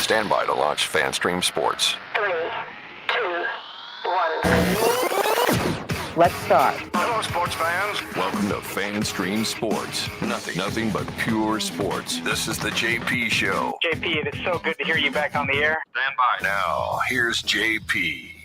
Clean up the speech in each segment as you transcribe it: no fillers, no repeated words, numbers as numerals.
Stand by to launch FanStream Sports. 3, 2, 1. Let's start. Hello, sports fans. Welcome to FanStream Sports. Nothing but pure sports. This is the JP Show. JP, it is so good to hear you back on the air. Stand by. Now, here's JP.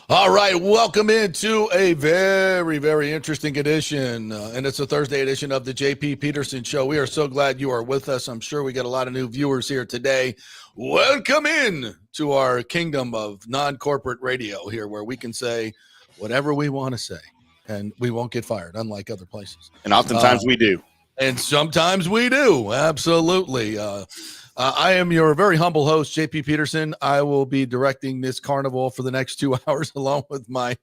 All right, welcome into a very, very interesting edition, and it's a Thursday edition of the JP Peterson Show. We are so glad you are with us. I'm sure we got a lot of new viewers here today. Welcome in to our kingdom of non-corporate radio here, where we can say whatever we want to say, and we won't get fired, unlike other places. And oftentimes we do. And sometimes we do, absolutely. I am your very humble host, JP Peterson. I will be directing this carnival for the next 2 hours along with my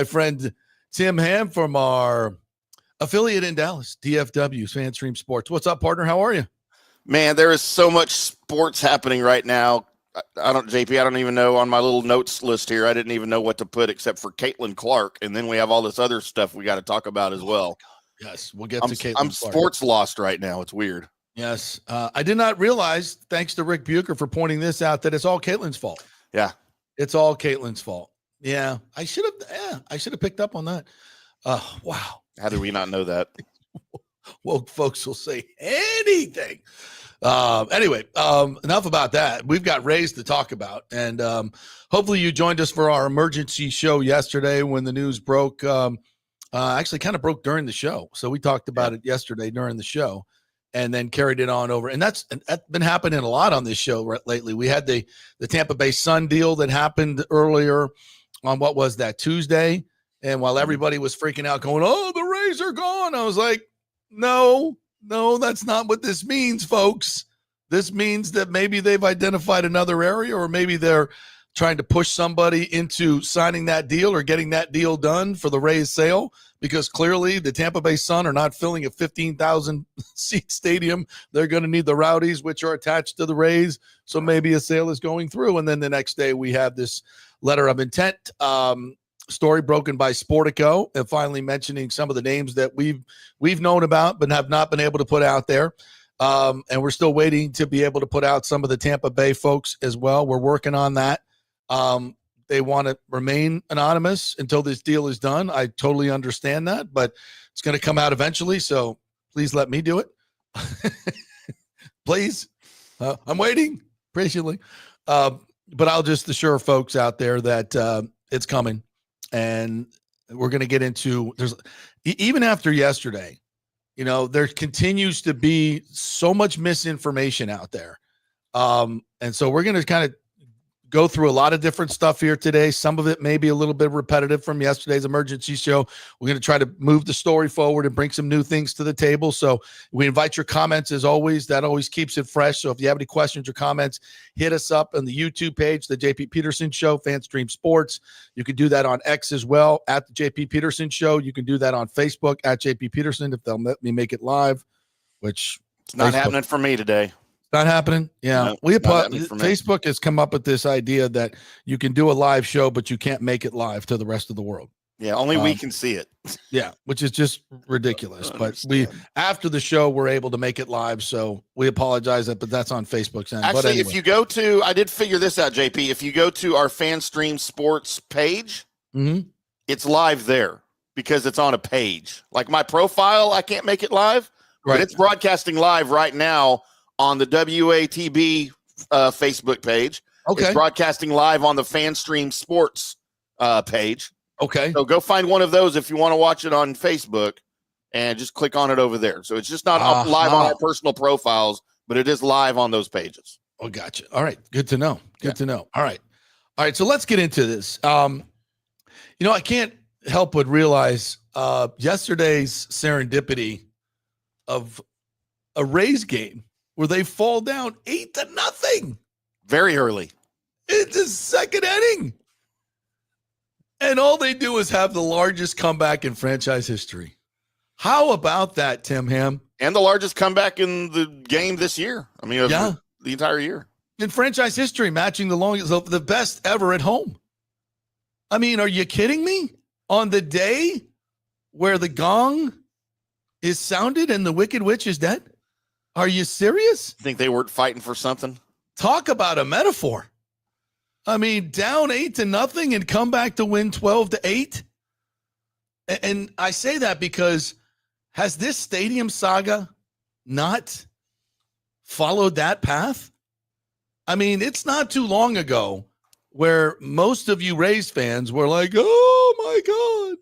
friend Tim Ham from our affiliate in Dallas, DFW, FanStream Sports. What's up, partner? How are you? Man, there is so much sports happening right now. I don't even know on my little notes list here. I didn't even know what to put except for Caitlin Clark. And then we have all this other stuff we got to talk about as well. Yes, we'll get to Caitlin I'm Clark. sports lost right now. It's weird. Yes. I did not realize, thanks to Rick Bucher for pointing this out, that it's all Caitlin's fault. Yeah. It's all Caitlin's fault. Yeah. I should have picked up on that. Wow. How did we not know that? Well, folks will say anything. Anyway, enough about that. We've got Rays to talk about. And hopefully you joined us for our emergency show yesterday when the news broke. Actually kind of broke during the show. So we talked about it yesterday during the show. And then carried it on over. And that's been happening a lot on this show lately. We had the Tampa Bay Sun deal that happened earlier on, what was that, Tuesday? And while everybody was freaking out going, oh, the Rays are gone, I was like, no, that's not what this means, folks. This means that maybe they've identified another area, or maybe they're trying to push somebody into signing that deal or getting that deal done for the Rays sale, because clearly the Tampa Bay Sun are not filling a 15,000 seat stadium. They're going to need the Rowdies, which are attached to the Rays. So maybe a sale is going through. And then the next day we have this letter of intent story broken by Sportico, and finally mentioning some of the names that we've known about but have not been able to put out there. And we're still waiting to be able to put out some of the Tampa Bay folks as well. We're working on that. They want to remain anonymous until this deal is done. I totally understand that, but it's going to come out eventually. So please let me do it. Please. I'm waiting patiently. But I'll just assure folks out there that it's coming, and we're going to get into, even after yesterday, there continues to be so much misinformation out there. And so we're going to kind of go through a lot of different stuff here today. Some of it may be a little bit repetitive from yesterday's emergency show. We're going to try to move the story forward and bring some new things to the table. So we invite your comments as always. That always keeps it fresh. So if you have any questions or comments, hit us up on the YouTube page, the JP Peterson Show, FanStream Sports. You can do that on X as well, at the JP Peterson Show. You can do that on Facebook at JP Peterson if they'll let me make it live, which it's not happening for me today. Not happening. Yeah. No, Facebook has come up with this idea that you can do a live show, but you can't make it live to the rest of the world. Yeah. Only we can see it. Yeah. Which is just ridiculous. But after the show, we're able to make it live. So we apologize but that's on Facebook's end. Actually, but anyway. If you go to, I did figure this out, JP. If you go to our FanStream Sports page, it's live there because it's on a page. Like my profile, I can't make it live, but it's broadcasting live right now on the WATB Facebook page. Okay. It's broadcasting live on the FanStream Sports page. Okay. So go find one of those if you want to watch it on Facebook, and just click on it over there. So it's just not up live on our personal profiles, but it is live on those pages. Oh, gotcha. All right. Good to know. Good to know. All right. So let's get into this. I can't help but realize yesterday's serendipity of a Rays game where they fall down 8-0 very early. It's the second inning. And all they do is have the largest comeback in franchise history. How about that, Tim Ham? And the largest comeback in the game this year. I mean, the entire year. In franchise history, matching the best ever at home. I mean, are you kidding me? On the day where the gong is sounded and the Wicked Witch is dead? Are you serious? Think they weren't fighting for something? Talk about a metaphor. I mean, down 8-0 and come back to win 12-8. And I say that because has this stadium saga not followed that path? I mean, it's not too long ago where most of you Rays fans were like, oh my God,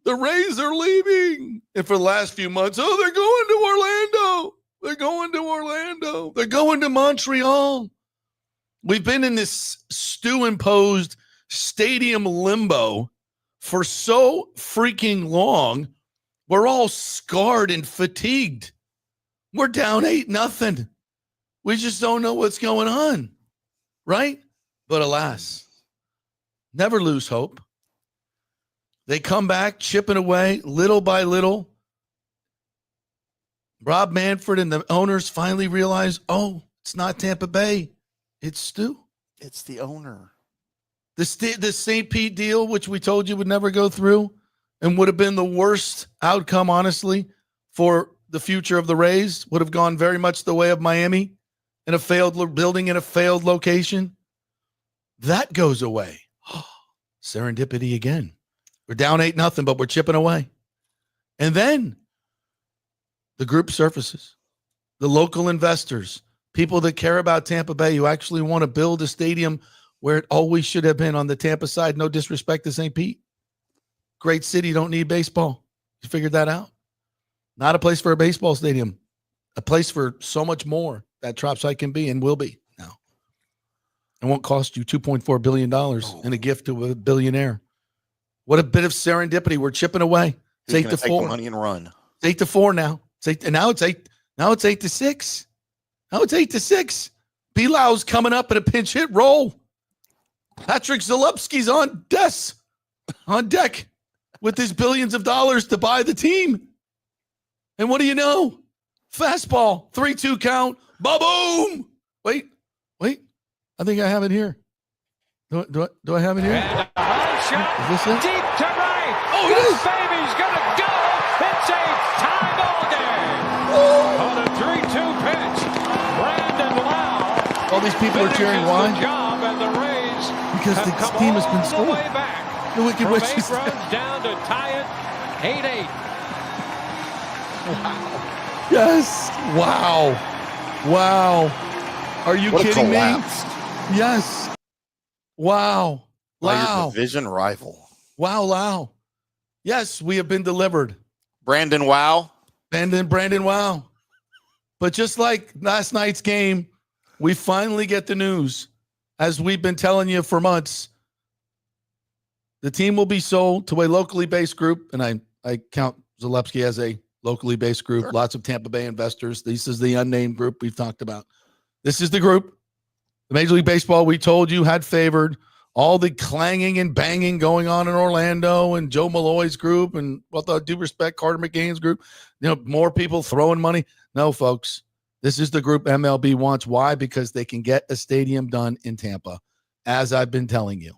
the Rays are leaving. And for the last few months, oh, they're going to Orlando. They're going to Orlando. They're going to Montreal. We've been in this stew-imposed stadium limbo for so freaking long. We're all scarred and fatigued. We're down 8-0. We just don't know what's going on, right? But alas, never lose hope. They come back, chipping away little by little. Rob Manfred and the owners finally realize, oh, it's not Tampa Bay. It's Stu. It's the owner. The St. Pete deal, which we told you would never go through and would have been the worst outcome, honestly, for the future of the Rays, would have gone very much the way of Miami in a failed building in a failed location. That goes away. Serendipity again. We're down 8-0, but we're chipping away. And then the group surfaces, the local investors, people that care about Tampa Bay who actually want to build a stadium where it always should have been on the Tampa side. No disrespect to St. Pete. Great city, don't need baseball. You figured that out? Not a place for a baseball stadium. A place for so much more that Trop site can be and will be now. It won't cost you $2.4 billion and a gift to a billionaire. What a bit of serendipity. We're chipping away. It's 8-4. Take the money and run. It's 8-4 now. Now it's 8-6. Now it's 8-6. Bilau's coming up in a pinch hit roll. Patrick Zalewski's on deck with his billions of dollars to buy the team. And what do you know? Fastball, 3-2 count, ba-boom. Wait. I think I have it here. Do I have it here? And a high shot Is this it? deep to right. Oh, it is. Baby's going to go. It's a tie ball game. On a 3-2 pitch, Brandon Lau. All these people are cheering. Why? Job, and the Rays Because the team has been scored. The Wicked From Witches. 8 runs down to tie it 8-8. Yes. Wow. Are you What a kidding me? collapse. Yes. Wow. By your Wow. division rival. Wow. Yes, we have been delivered. Brandon Wow. Brandon, wow. But just like last night's game, we finally get the news, as we've been telling you for months. The team will be sold to a locally based group, and I count Zalewski as a locally based group. Sure. Lots of Tampa Bay investors. This is the unnamed group we've talked about. This is the group. The Major League Baseball we told you had favored. All the clanging and banging going on in Orlando and Joe Malloy's group and, with all due respect, Carter McGain's group. More people throwing money. No, folks. This is the group MLB wants. Why? Because they can get a stadium done in Tampa, as I've been telling you.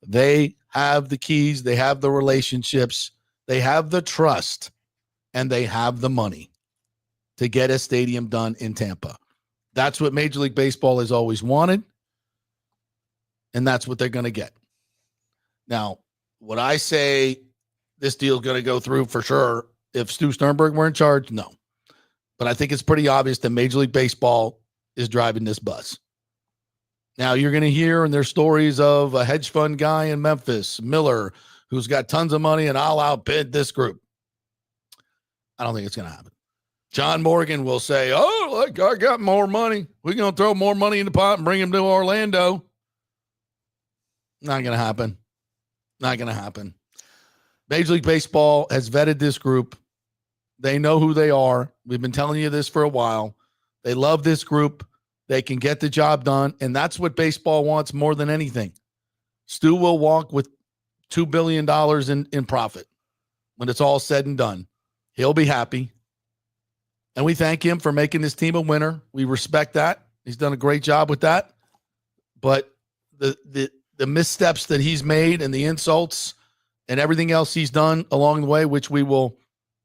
They have the keys. They have the relationships. They have the trust. And they have the money to get a stadium done in Tampa. That's what Major League Baseball has always wanted. And that's what they're going to get. Now, would I say this deal is going to go through for sure if Stu Sternberg were in charge? No. But I think it's pretty obvious that Major League Baseball is driving this bus. Now, you're going to hear, and there's stories of a hedge fund guy in Memphis, Miller, who's got tons of money, and I'll outbid this group. I don't think it's going to happen. John Morgan will say, oh, look, I got more money. We're going to throw more money in the pot and bring him to Orlando. Not going to happen. Not going to happen. Major League Baseball has vetted this group. They know who they are. We've been telling you this for a while. They love this group. They can get the job done, and that's what baseball wants more than anything. Stu will walk with $2 billion in profit when it's all said and done. He'll be happy. And we thank him for making this team a winner. We respect that. He's done a great job with that. But the missteps that he's made and the insults and everything else he's done along the way, which we will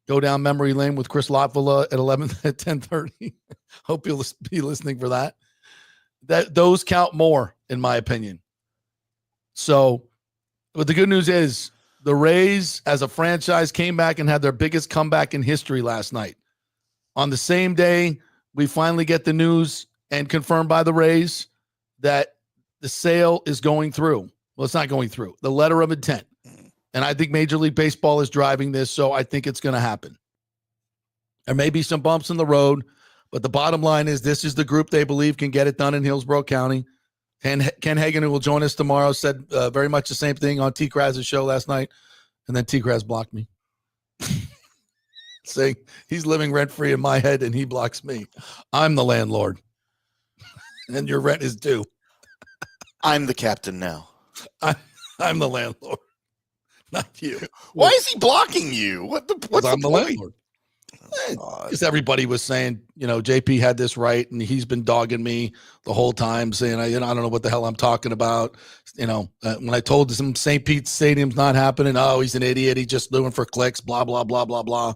go down memory lane with Chris Latvala at 10:30. Hope you'll be listening for that. those count more, in my opinion. So, but the good news is the Rays, as a franchise, came back and had their biggest comeback in history last night. On the same day, we finally get the news and confirmed by the Rays that the sale is going through. Well, it's not going through. The letter of intent. And I think Major League Baseball is driving this, so I think it's going to happen. There may be some bumps in the road, but the bottom line is this is the group they believe can get it done in Hillsborough County. Ken Hagan, who will join us tomorrow, said very much the same thing on T. Kraz's show last night, and then T. Kraz blocked me. Saying he's living rent-free in my head, and he blocks me. I'm the landlord, and your rent is due. I'm the captain now. I'm the landlord, not you. Why is he blocking you? What's I'm the point? landlord. Because everybody was saying, JP had this right, and he's been dogging me the whole time, saying, I don't know what the hell I'm talking about. When I told him St. Pete's Stadium's not happening, oh, he's an idiot. He's just doing for clicks, blah, blah, blah, blah, blah.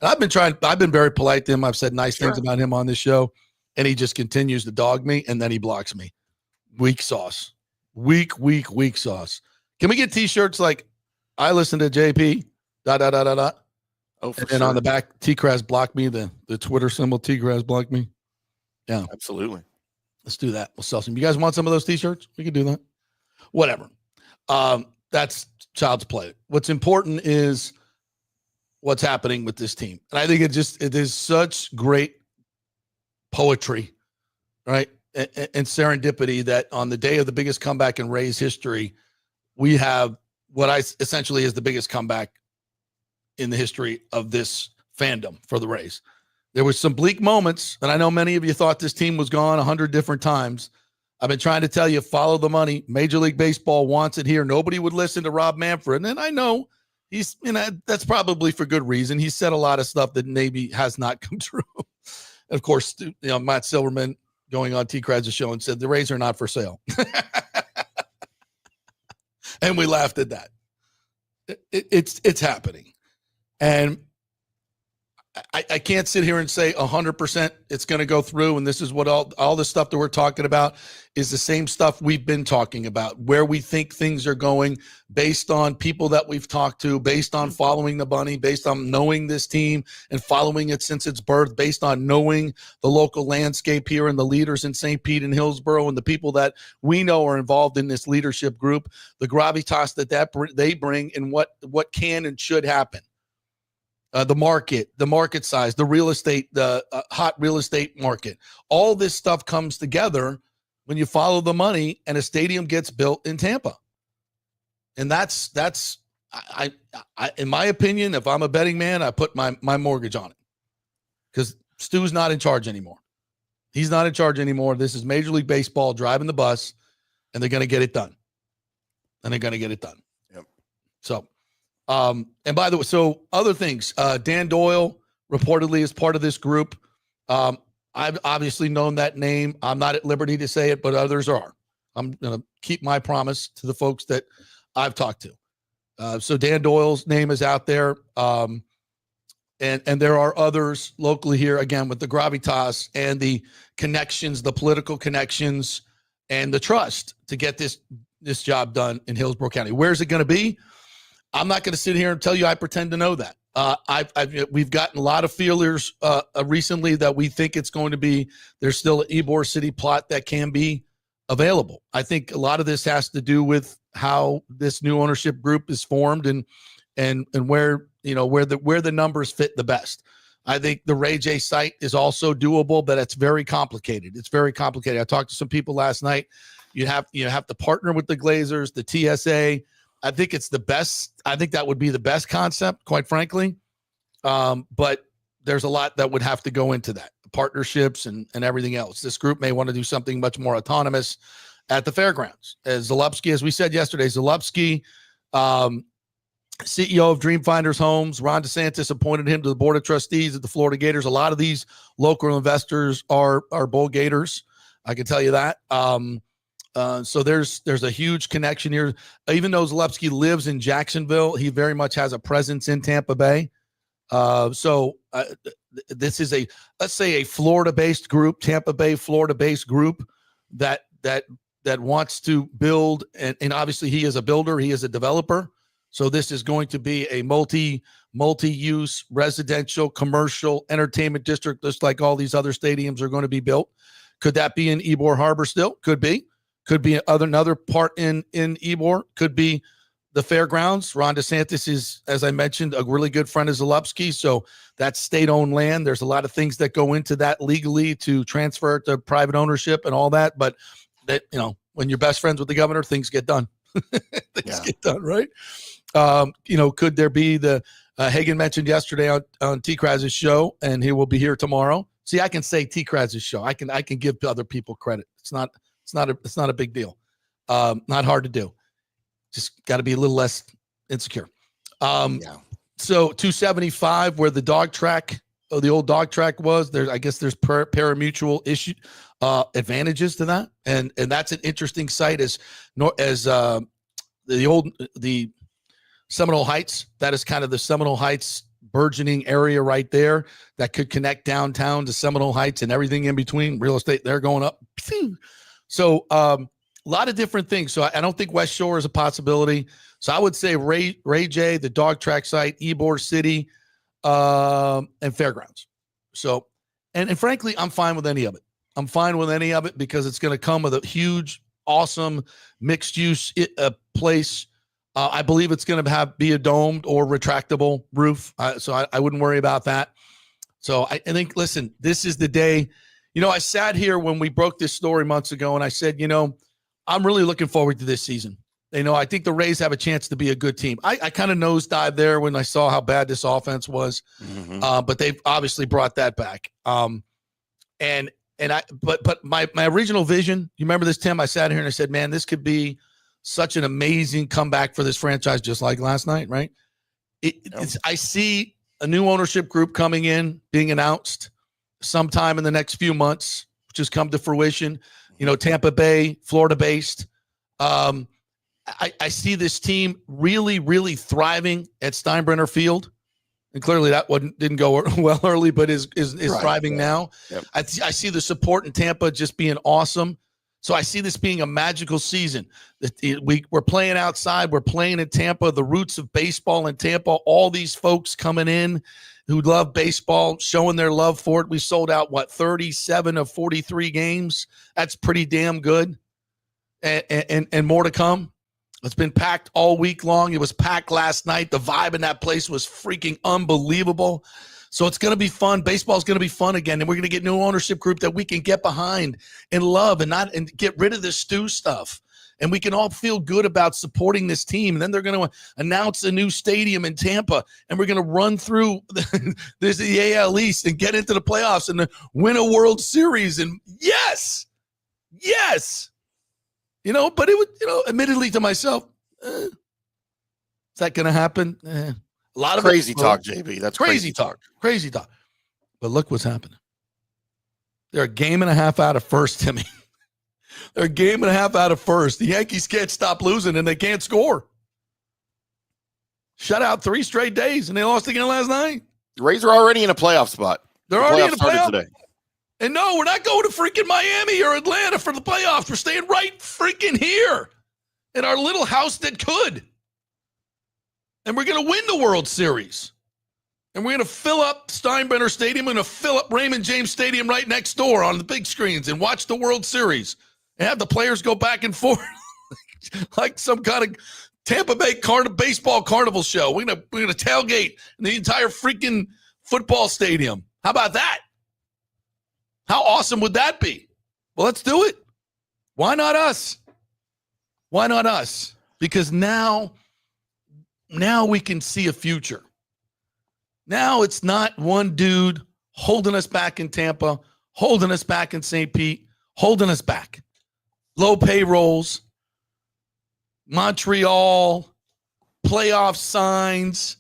And I've been very polite to him. I've said nice things about him on this show, and he just continues to dog me, and then he blocks me. Weak sauce. Weak sauce. Can we get T-shirts like, I listen to JP, ... Oh, for and sure. on the back, T-Kraz blocked me, the Twitter symbol, T-Kraz blocked me. Yeah. Absolutely. Let's do that. We'll sell some. You guys want some of those T-shirts? We can do that. Whatever. That's child's play. What's important is what's happening with this team. And I think it is such great poetry, right? And serendipity that on the day of the biggest comeback in Rays history, we have what essentially is the biggest comeback in the history of this fandom for the Rays. There was some bleak moments, and I know many of you thought this team was gone 100 different times. I've been trying to tell you, follow the money. Major League Baseball wants it here. Nobody would listen to Rob Manfred, and I know he's, that's probably for good reason. He said a lot of stuff that maybe has not come true. Of course, Matt Silverman going on T. Kraz's show and said the Rays are not for sale. And we laughed at that. It's happening. And I can't sit here and say 100% it's going to go through. And this is what all the stuff that we're talking about is the same stuff we've been talking about, where we think things are going based on people that we've talked to, based on following the bunny, based on knowing this team and following it since its birth, based on knowing the local landscape here and the leaders in St. Pete and Hillsborough and the people that we know are involved in this leadership group, the gravitas that they bring and what can and should happen. The market size, the real estate, the hot real estate market. All this stuff comes together when you follow the money and a stadium gets built in Tampa. And that's I in my opinion, if I'm a betting man, I put my mortgage on it. Because Stu's not in charge anymore. He's not in charge anymore. This is Major League Baseball driving the bus, and they're going to get it done. Yep. So, and by the way, so other things, Dan Doyle reportedly is part of this group. I've obviously known that name. I'm not at liberty to say it, but others are. I'm going to keep my promise to the folks that I've talked to. So Dan Doyle's name is out there. And there are others locally here, again, with the gravitas and the connections, the political connections, and the trust to get this job done in Hillsborough County. Where's it going to be? I'm not going to sit here and tell you I pretend to know that. We've gotten a lot of feelers recently that we think it's going to be. There's still an Ybor City plot that can be available. I think a lot of this has to do with how this new ownership group is formed and where the numbers fit the best. I think the Ray J site is also doable, but it's very complicated. I talked to some people last night. You have to partner with the Glazers, the TSA. I think it's the best. I think that would be the best concept, quite frankly. But there's a lot that would have to go into that, partnerships and everything else. This group may want to do something much more autonomous at the fairgrounds. As Zalupski, as we said yesterday, CEO of Dreamfinders Homes, Ron DeSantis appointed him to the board of trustees at the Florida Gators. A lot of these local investors are Bull Gators. I can tell you that. So there's a huge connection here. Even though Zalupski lives in Jacksonville, he very much has a presence in Tampa Bay. This is let's say a Florida-based group, Tampa Bay, Florida-based group that wants to build, and obviously he is a builder, he is a developer. So this is going to be a multi-use residential, commercial, entertainment district, just like all these other stadiums are going to be built. Could that be in Ybor Harbor still? Could be. Could be another part in Ybor. Could be the fairgrounds. Ron DeSantis is, as I mentioned, a really good friend of Zalupski. So that's state-owned land. There's a lot of things that go into that legally to transfer it to private ownership and all that. But that, when you're best friends with the governor, things get done. Get done, right? Could there be the Hagan mentioned yesterday on T. Kraz's show, and he will be here tomorrow. See, I can say T. Kraz's show. I can give other people credit. It's not a big deal. Not hard to do. Just got to be a little less insecure. So 275, where the dog track, the old dog track was, I guess there's parimutuel issue advantages to that, and that's an interesting site as the Seminole Heights. That is kind of the Seminole Heights burgeoning area right there that could connect downtown to Seminole Heights and everything in between. Real estate there going up. So a lot of different things. So I don't think West Shore is a possibility. So I would say Ray J, the dog track site, Ybor City, and Fairgrounds. So, and frankly, I'm fine with any of it. I'm fine with any of it because it's going to come with a huge, awesome mixed use place. I believe it's going to be a domed or retractable roof. So I wouldn't worry about that. So I think, listen, this is the day. I sat here when we broke this story months ago, and I said, I'm really looking forward to this season. I think the Rays have a chance to be a good team. I kind of nosedived there when I saw how bad this offense was, but they've obviously brought that back. But my original vision, you remember this, Tim? I sat here and I said, man, this could be such an amazing comeback for this franchise, just like last night, right? I see a new ownership group coming in, being announced sometime in the next few months, which has come to fruition. Tampa Bay, Florida-based. I see this team really, really thriving at Steinbrenner Field. And clearly that didn't go well early, but is right, thriving now. Yep. I see the support in Tampa just being awesome. So I see this being a magical season. We're playing outside. We're playing in Tampa. The roots of baseball in Tampa. All these folks coming in who love baseball, showing their love for it. We sold out, 37 of 43 games. That's pretty damn good. And more to come. It's been packed all week long. It was packed last night. The vibe in that place was freaking unbelievable. So it's going to be fun. Baseball is going to be fun again, and we're going to get a new ownership group that we can get behind and love and get rid of this stew stuff. And we can all feel good about supporting this team. And then they're going to announce a new stadium in Tampa, and we're going to run through the AL East and get into the playoffs and win a World Series. And yes. But it would, admittedly to myself, is that going to happen? A lot of crazy talk, JB. That's crazy talk. Crazy talk. But look what's happening. They're a game and a half out of first, Timmy. They're a game and a half out of first. The Yankees can't stop losing, and they can't score. Shut out 3 straight days, and they lost again last night. The Rays are already in a playoff spot. They're already in a playoff today. And no, we're not going to freaking Miami or Atlanta for the playoffs. We're staying right freaking here in our little house that could. And we're going to win the World Series. And we're going to fill up Steinbrenner Stadium. We're going to fill up Raymond James Stadium right next door on the big screens and watch the World Series. And have the players go back and forth like some kind of Tampa Bay baseball carnival show. We're gonna tailgate in the entire freaking football stadium. How about that? How awesome would that be? Well, let's do it. Why not us? Why not us? Because now we can see a future. Now it's not one dude holding us back in Tampa, holding us back in St. Pete, holding us back. Low payrolls, Montreal, playoff signs,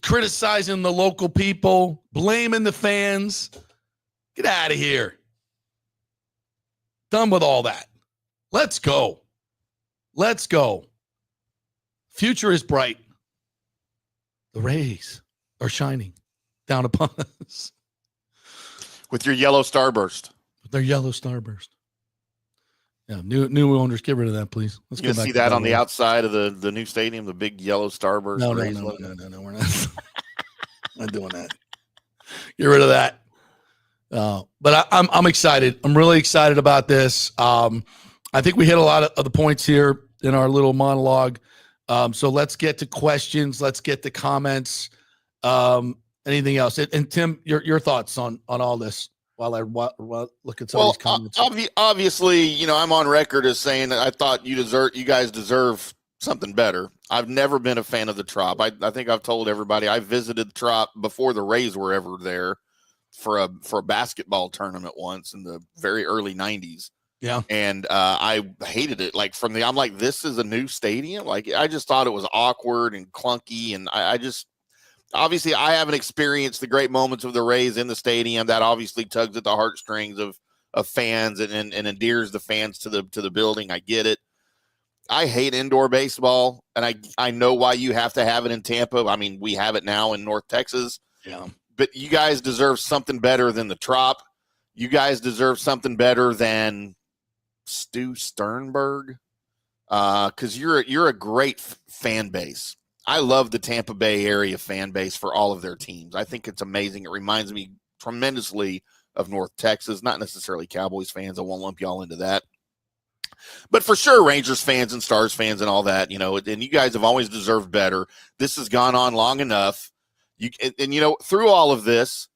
criticizing the local people, blaming the fans. Get out of here. Done with all that. Let's go. Let's go. Future is bright. The Rays are shining down upon us. With your yellow starburst. They're yellow starburst. Yeah, new owners, get rid of that, please. Let's You go gonna back see to that on the one. outside of the new stadium, the big yellow starburst. No, Rays logo? no, we're not. Not doing that. Get rid of that. But I'm excited. I'm really excited about this. I think we hit a lot of the points here in our little monologue. So let's get to questions. Let's get to comments. Anything else? And Tim, your thoughts on all this while I look at some of these comments. Obviously, I'm on record as saying that I thought you guys deserve something better. I've never been a fan of the Trop. I think I've told everybody I visited the Trop before the Rays were ever there for a basketball tournament once in the very early 90s. Yeah. And I hated it. Like I'm like, this is a new stadium. Like, I just thought it was awkward and clunky. And I just, obviously I haven't experienced the great moments of the Rays in the stadium. That obviously tugs at the heartstrings of fans and endears the fans to the building. I get it. I hate indoor baseball, and I know why you have to have it in Tampa. I mean, we have it now in North Texas. Yeah. But you guys deserve something better than the Trop. You guys deserve something better than Stu Sternberg, because you're a great fan base. I love the Tampa Bay area fan base for all of their teams. I think it's amazing. It reminds me tremendously of North Texas, not necessarily Cowboys fans. I won't lump y'all into that. But for sure, Rangers fans and Stars fans and all that, and you guys have always deserved better. This has gone on long enough. Through all of this,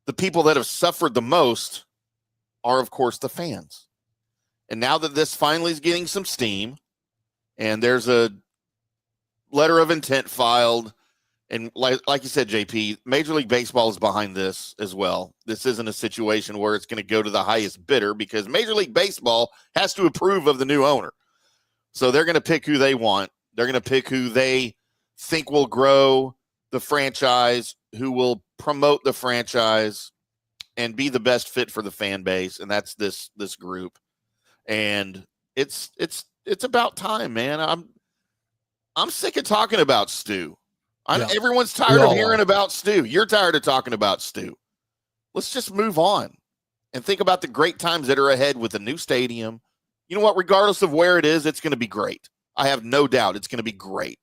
the people that have suffered the most are, of course, the fans. And now that this finally is getting some steam, and there's a letter of intent filed, and like you said, JP, Major League Baseball is behind this as well. This isn't a situation where it's going to go to the highest bidder, because Major League Baseball has to approve of the new owner. So they're going to pick who they want. They're going to pick who they think will grow the franchise, who will promote the franchise and be the best fit for the fan base. And that's this group. And it's about time, man. I'm sick of talking about Stu. Everyone's tired of hearing about Stu. You're tired of talking about Stu. Let's just move on and think about the great times that are ahead with the new stadium. You know what? Regardless of where it is, it's going to be great. I have no doubt it's going to be great.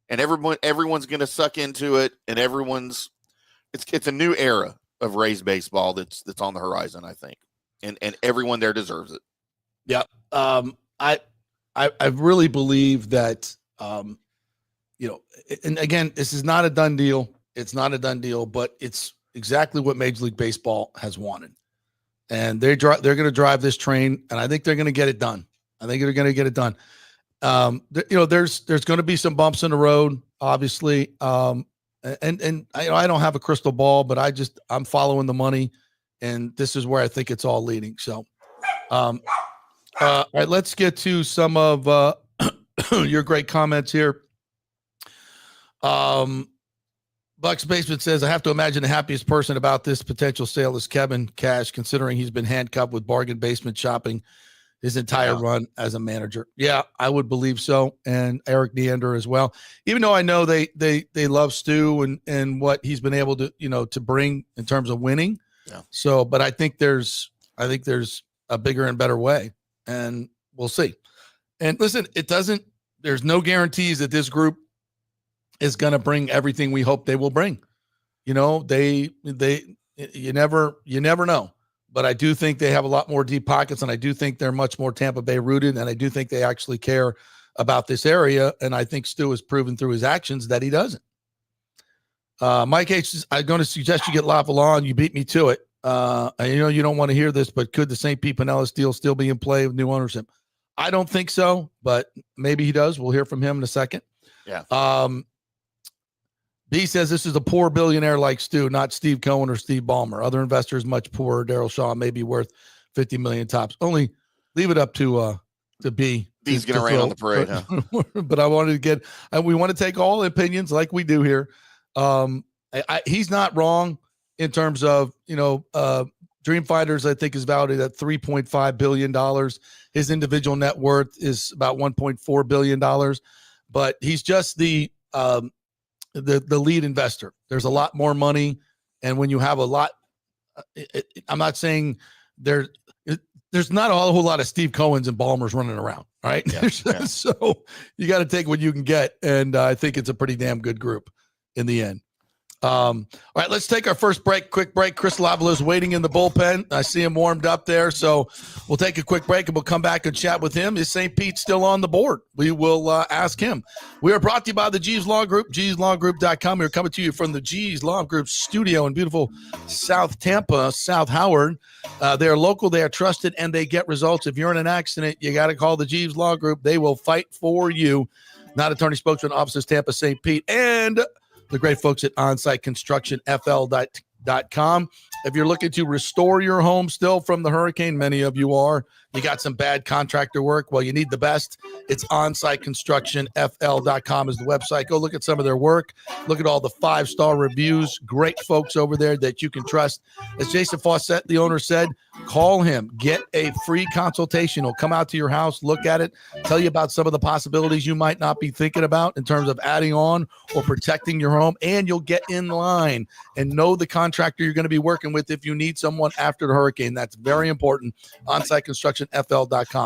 And everyone's going to suck into it, and it's a new era of Rays baseball that's on the horizon, I think. And everyone there deserves it. Yeah. I really believe that and again, this is not a done deal. It's not a done deal, but it's exactly what Major League Baseball has wanted. And they're going to drive this train, and I think they're going to get it done. There's going to be some bumps in the road, obviously. And I don't have a crystal ball, but I'm following the money, and this is where I think it's all leading. So, all right, let's get to some of your great comments here. Bucs Basement says, I have to imagine the happiest person about this potential sale is Kevin Cash, considering he's been handcuffed with bargain basement shopping his entire run as a manager. Yeah, I would believe so. And Eric Neander as well. Even though I know they love Stu and what he's been able to, to bring in terms of winning. Yeah. So, but I think there's a bigger and better way, and we'll see. And listen, there's no guarantees that this group is going to bring everything we hope they will bring. You never know, but I do think they have a lot more deep pockets, and I do think they're much more Tampa Bay rooted, and I do think they actually care about this area. And I think Stu has proven through his actions that he doesn't. Mike H, I'm going to suggest you get Latvala on. You beat me to it. You don't want to hear this, but could the St. Pete Pinellas deal still be in play with new ownership? I don't think so, but maybe he does. We'll hear from him in a second. Yeah. B says this is a poor billionaire like Stu, not Steve Cohen or Steve Ballmer. Other investors much poorer. Daryl Shaw may be worth $50 million tops. Only leave it up to B. He's going to rain on the parade, huh? But I wanted to we want to take all opinions like we do here. He's not wrong in terms of, Dream Fighters, I think, is valued at $3.5 billion. His individual net worth is about $1.4 billion, but he's just the lead investor. There's a lot more money. And when you have a lot, I'm not saying there's not a whole lot of Steve Cohens and Ballmers running around, right? Yeah. So you got to take what you can get. And I think it's a pretty damn good group in the end. All right, let's take our first break. Quick break. Chris Latvala is waiting in the bullpen. I see him warmed up there. So we'll take a quick break and we'll come back and chat with him. Is St. Pete still on the board? We will ask him. We are brought to you by the G's Law Group, gslawgroup.com. We're coming to you from the G's Law Group studio in beautiful South Tampa, South Howard. They're local, they are trusted, and they get results. If you're in an accident, you got to call the G's Law Group. They will fight for you. Not attorney spokesman, offices Tampa, St. Pete, and the great folks at onsiteconstructionfl.com. If you're looking to restore your home still from the hurricane, many of you are, you got some bad contractor work, well, you need the best. It's onsiteconstructionfl.com is the website. Go look at some of their work. Look at all the 5-star reviews. Great folks over there that you can trust. As Jason Fawcett, the owner, said, call him. Get a free consultation. He'll come out to your house, look at it, tell you about some of the possibilities you might not be thinking about in terms of adding on or protecting your home, and you'll get in line and know the contractor you're going to be working with if you need someone after the hurricane. That's very important. onsiteconstructionfl.com.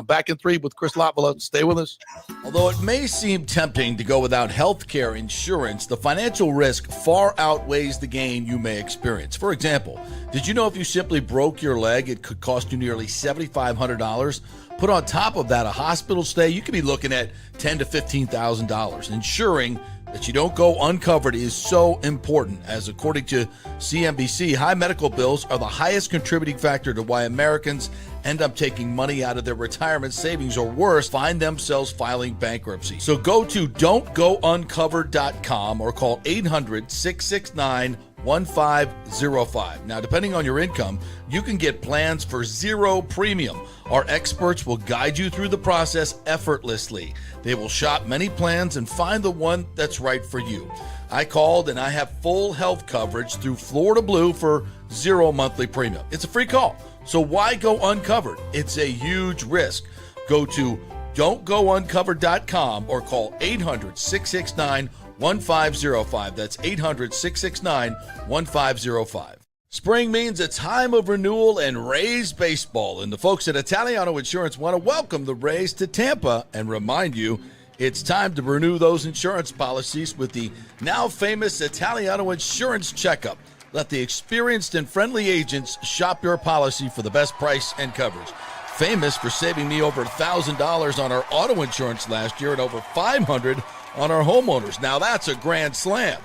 Back in 3 with Chris Latvala. Stay with us. Although it may seem tempting to go without health care insurance, the financial risk far outweighs the gain you may experience. For example, did you know if you simply broke your leg, it could cost you nearly $7,500? Put on top of that a hospital stay, you could be looking at $10,000 to $15,000. Ensuring that you don't go uncovered is so important, as according to CNBC, high medical bills are the highest contributing factor to why Americans end up taking money out of their retirement savings, or worse, find themselves filing bankruptcy. So go to don'tgouncovered.com or call 800-669-1505. Now, depending on your income, you can get plans for zero premium. Our experts will guide you through the process effortlessly. They will shop many plans and find the one that's right for you. I called and I have full health coverage through Florida Blue for zero monthly premium. It's a free call. So why go uncovered? It's a huge risk. Go to don'tgouncovered.com or call 800-669-1505. That's 800-669-1505. Spring means a time of renewal and Rays baseball, and the folks at Italiano Insurance want to welcome the Rays to Tampa and remind you it's time to renew those insurance policies with the now famous Italiano Insurance Checkup. Let the experienced and friendly agents shop your policy for the best price and coverage. Famous for saving me over $1,000 on our auto insurance last year and over $500 on our homeowners. Now that's a grand slam.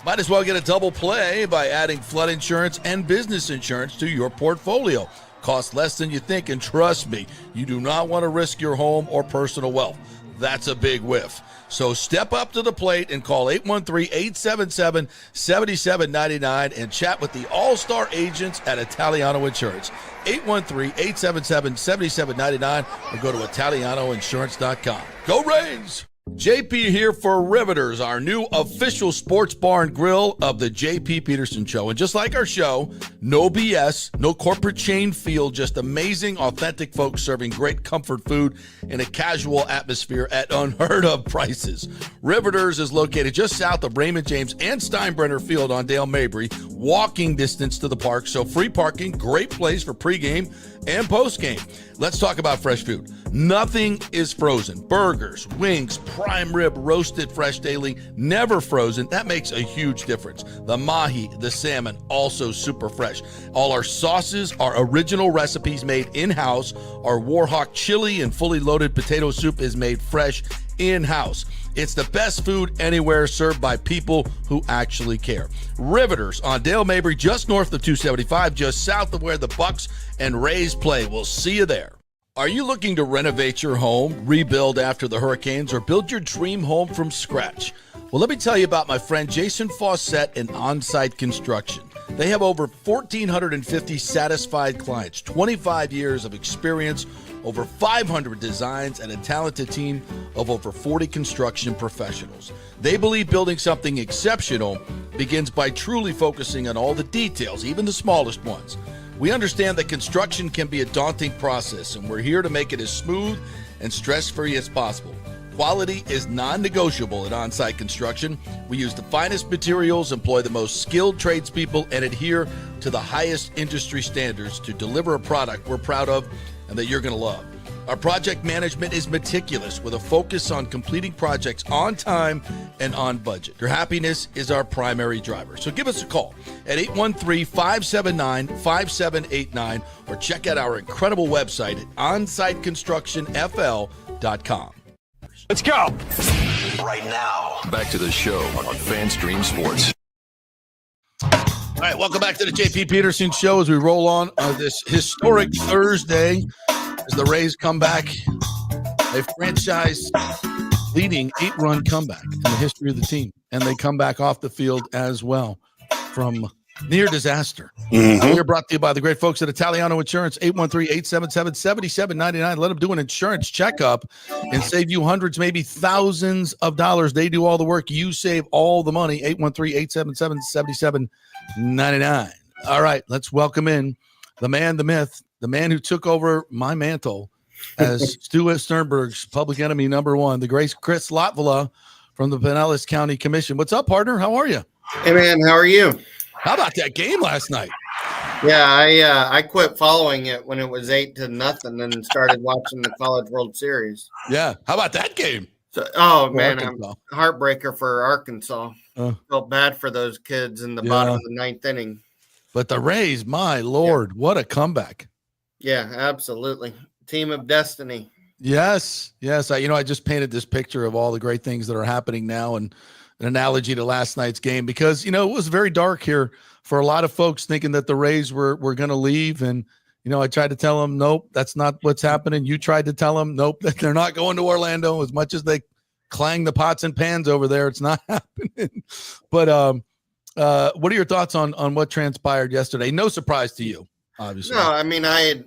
Might as well get a double play by adding flood insurance and business insurance to your portfolio. Costs less than you think, and trust me, you do not want to risk your home or personal wealth. That's a big whiff. So step up to the plate and call 813-877-7799 and chat with the all-star agents at Italiano Insurance. 813-877-7799 or go to ItalianoInsurance.com. Go Rays! JP here for Riveters, our new official sports bar and grill of the JP Peterson Show. And just like our show, no BS, no corporate chain feel, just amazing, authentic folks serving great comfort food in a casual atmosphere at unheard of prices. Riveters is located just south of Raymond James and Steinbrenner Field on Dale Mabry, walking distance to the park, so free parking, great place for pregame and postgame. Let's talk about fresh food. Nothing is frozen. Burgers, wings, prime rib, roasted fresh daily, never frozen. That makes a huge difference. The mahi, the salmon, also super fresh. All our sauces are original recipes made in-house. Our Warhawk chili and fully loaded potato soup is made fresh in-house. It's the best food anywhere, served by people who actually care. Riveters on Dale Mabry, just north of 275, just south of where the Bucs and Rays play. We'll see you there. Are you looking to renovate your home, rebuild after the hurricanes, or build your dream home from scratch? Well, let me tell you about my friend Jason Fawcett and On-Site Construction. They have over 1,450 satisfied clients, 25 years of experience, over 500 designs, and a talented team of over 40 construction professionals. They believe building something exceptional begins by truly focusing on all the details, even the smallest ones. We understand that construction can be a daunting process, and we're here to make it as smooth and stress-free as possible. Quality is non-negotiable at On-Site Construction. We use the finest materials, employ the most skilled tradespeople, and adhere to the highest industry standards to deliver a product we're proud of and that you're going to love. Our project management is meticulous with a focus on completing projects on time and on budget. Your happiness is our primary driver. So give us a call at 813-579-5789 or check out our incredible website at onsiteconstructionfl.com. Let's go. Right now, back to the show on FanStream Sports. All right, welcome back to the JP Peterson Show as we roll on this historic Thursday as the Rays come back. A franchise-leading 8-run comeback in the history of the team, and they come back off the field as well from near disaster. We're brought to you by the great folks at Italiano Insurance, 813-877-7799. Let them do an insurance checkup and save you hundreds, maybe thousands of dollars. They do all the work. You save all the money, 813-877-7799. All right, let's welcome in the man, the myth, the man who took over my mantle as Stu Sternberg's public enemy number one, the great Chris Latvala from the Pinellas County Commission. What's up, partner? How are you? Hey, man, how are you? How about that game last night? Yeah, I quit following it when it was 8-0 and started watching the College World Series. Yeah. How about that game? So, Man, heartbreaker for Arkansas. Felt bad for those kids in the bottom of the ninth inning. But the Rays, my Lord, what a comeback. Yeah, absolutely. Team of destiny. Yes. I just painted this picture of all the great things that are happening now and an analogy to last night's game because, it was very dark here for a lot of folks thinking that the Rays were going to leave. And, I tried to tell them, nope, that's not what's happening. You tried to tell them, nope, that they're not going to Orlando as much as they clang the pots and pans over there. It's not happening. But what are your thoughts on what transpired yesterday? No surprise to you, obviously. No, I mean, I had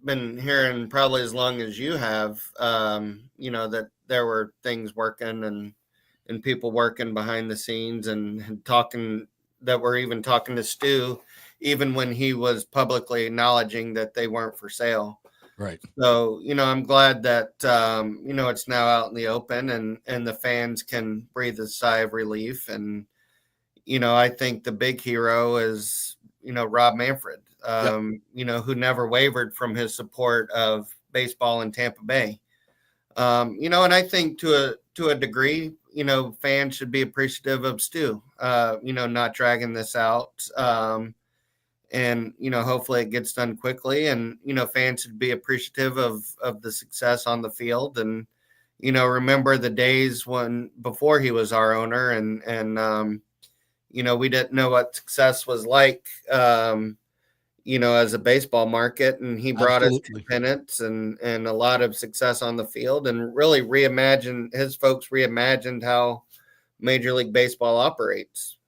been hearing probably as long as you have, that there were things working and people working behind the scenes and talking that were even talking to Stu, even when he was publicly acknowledging that they weren't for sale. Right. So, I'm glad that, it's now out in the open and the fans can breathe a sigh of relief. And, I think the big hero is, Rob Manfred, who never wavered from his support of baseball in Tampa Bay. And I think to a degree, fans should be appreciative of Stu, not dragging this out. And hopefully it gets done quickly. And, fans should be appreciative of the success on the field. And, remember the days before he was our owner and we didn't know what success was like, as a baseball market. And he brought us 2 pennants and a lot of success on the field and really his folks reimagined how Major League Baseball operates.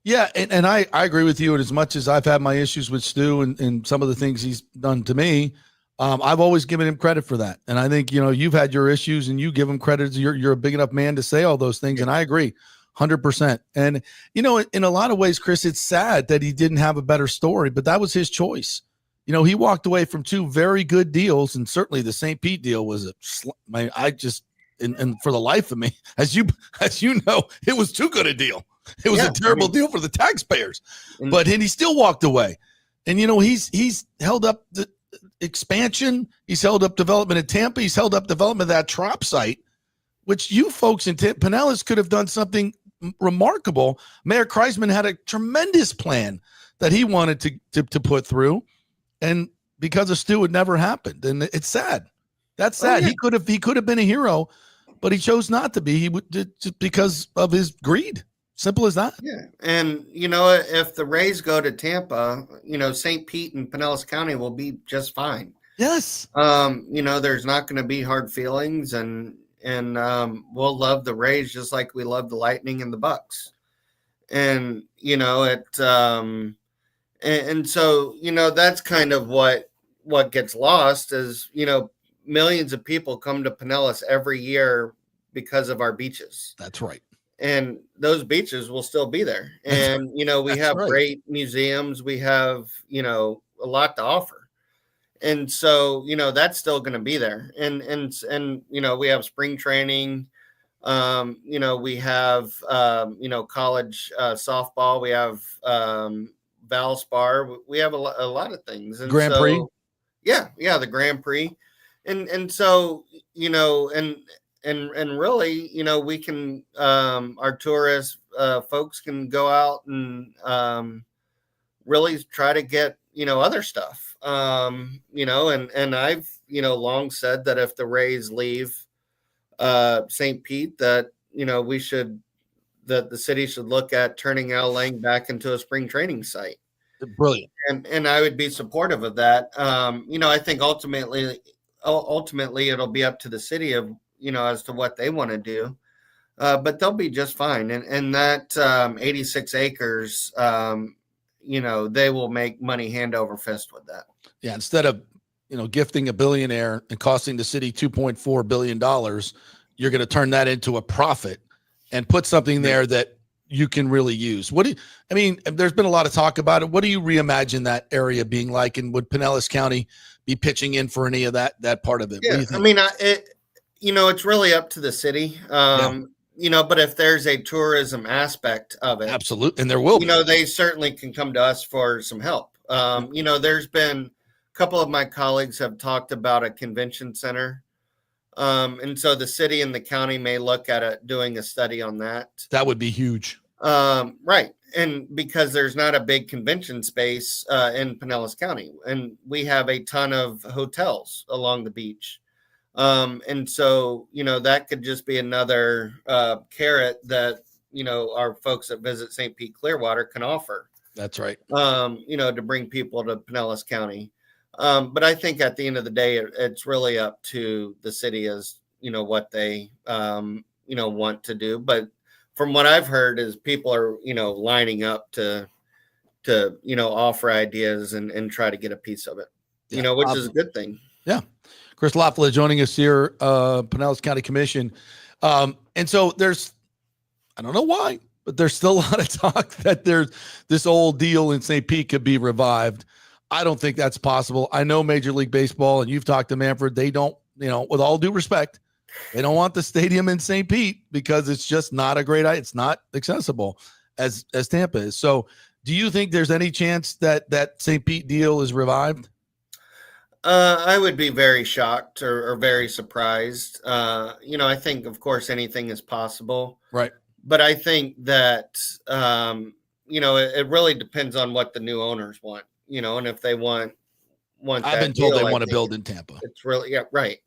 Yeah, and I agree with you. And as much as I've had my issues with Stu and some of the things he's done to me, I've always given him credit for that. And I think, you've had your issues and you give him credit. You're a big enough man to say all those things. And I agree 100%. And, in a lot of ways, Chris, it's sad that he didn't have a better story, but that was his choice. He walked away from 2 very good deals. And certainly the St. Pete deal was and for the life of me, as you know, it was too good a deal. It was a terrible deal for the taxpayers, but he still walked away. And, he's held up the expansion. He's held up development in Tampa. He's held up development of that Trop site, which you folks in Pinellas could have done something remarkable. Mayor Kreisman had a tremendous plan that he wanted to put through. And because of Stu, it never happened. And it's sad. That's sad. Oh, yeah. He could have been a hero, but he chose not to be. He would just because of his greed. Simple as that. Yeah. And, if the Rays go to Tampa, St. Pete and Pinellas County will be just fine. Yes. There's not going to be hard feelings and we'll love the Rays just like we love the Lightning and the Bucs. And, and so, that's kind of what gets lost is, millions of people come to Pinellas every year because of our beaches. That's right. And those beaches will still be there. And, we have great museums. We have, a lot to offer. and so, that's still going to be there. And, we have spring training. We have, college softball. We have Valspar. We have a lot of things. And Grand Prix. Yeah, the Grand Prix. And so, and really, we can, our tourist folks can go out and really try to get, other stuff, and I've, long said that if the Rays leave St. Pete, that, that the city should look at turning Al Lang back into a spring training site. Brilliant. And I would be supportive of that. I think ultimately it'll be up to the city of, as to what they want to do. But they'll be just fine. And that 86 acres, they will make money hand over fist with that. Yeah. Instead of, gifting a billionaire and costing the city $2.4 billion, you're going to turn that into a profit and put something there that you can really use. There's been a lot of talk about it. What do you reimagine that area being like? And would Pinellas County be pitching in for any of that part of it? Yeah. It's really up to the city. But if there's a tourism aspect of it, absolutely. And there will be. They certainly can come to us for some help. There's been a couple of my colleagues have talked about a convention center. And so the city and the county may look at it, doing a study on that. That would be huge. Right. And because there's not a big convention space in Pinellas County, and we have a ton of hotels along the beach. And so, that could just be another carrot that, our folks that visit St. Pete Clearwater can offer. That's right. To bring people to Pinellas County. But I think at the end of the day, it's really up to the city as, what they, want to do. But from what I've heard is people are, lining up to offer ideas and try to get a piece of it, which is a good thing. Yeah. Chris Latvala joining us here, Pinellas County Commission. And so I don't know why, but there's still a lot of talk that there's this old deal in St. Pete could be revived. I don't think that's possible. I know Major League Baseball, and you've talked to Manfred. They don't, with all due respect, they don't want the stadium in St. Pete because it's just not a great idea. It's not accessible as Tampa is. So do you think there's any chance that St. Pete deal is revived? I would be very shocked or very surprised. I think, of course, anything is possible. Right. But I think that, it really depends on what the new owners want, and if they want I've been told they want to build in Tampa. It's really, yeah, right.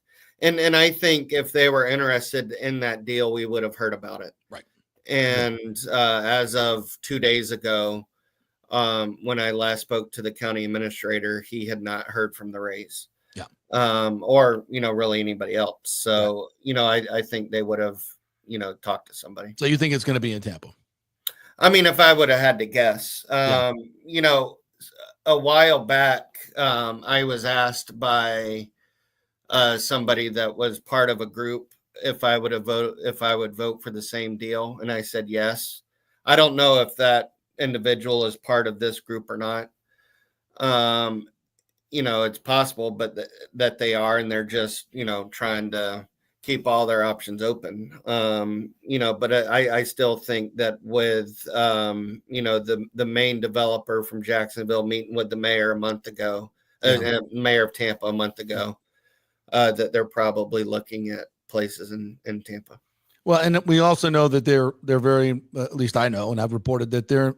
And I think if they were interested in that deal, we would have heard about it. Right. And as of 2 days ago, when I last spoke to the county administrator, he had not heard from the Rays. Yeah. Or, really anybody else. So, I think they would have, talked to somebody. So you think it's going to be in Tampa? If I would have had to guess, a while back, I was asked by somebody that was part of a group if I would vote for the same deal. And I said, yes. I don't know if that individual is part of this group or not. It's possible, but that they are, and they're just, trying to keep all their options open. But I still think that with, the main developer from Jacksonville meeting with the mayor a month ago, mayor of Tampa a month ago, that they're probably looking at places in Tampa. Well, and we also know that they're very, at least I know, and I've reported that they're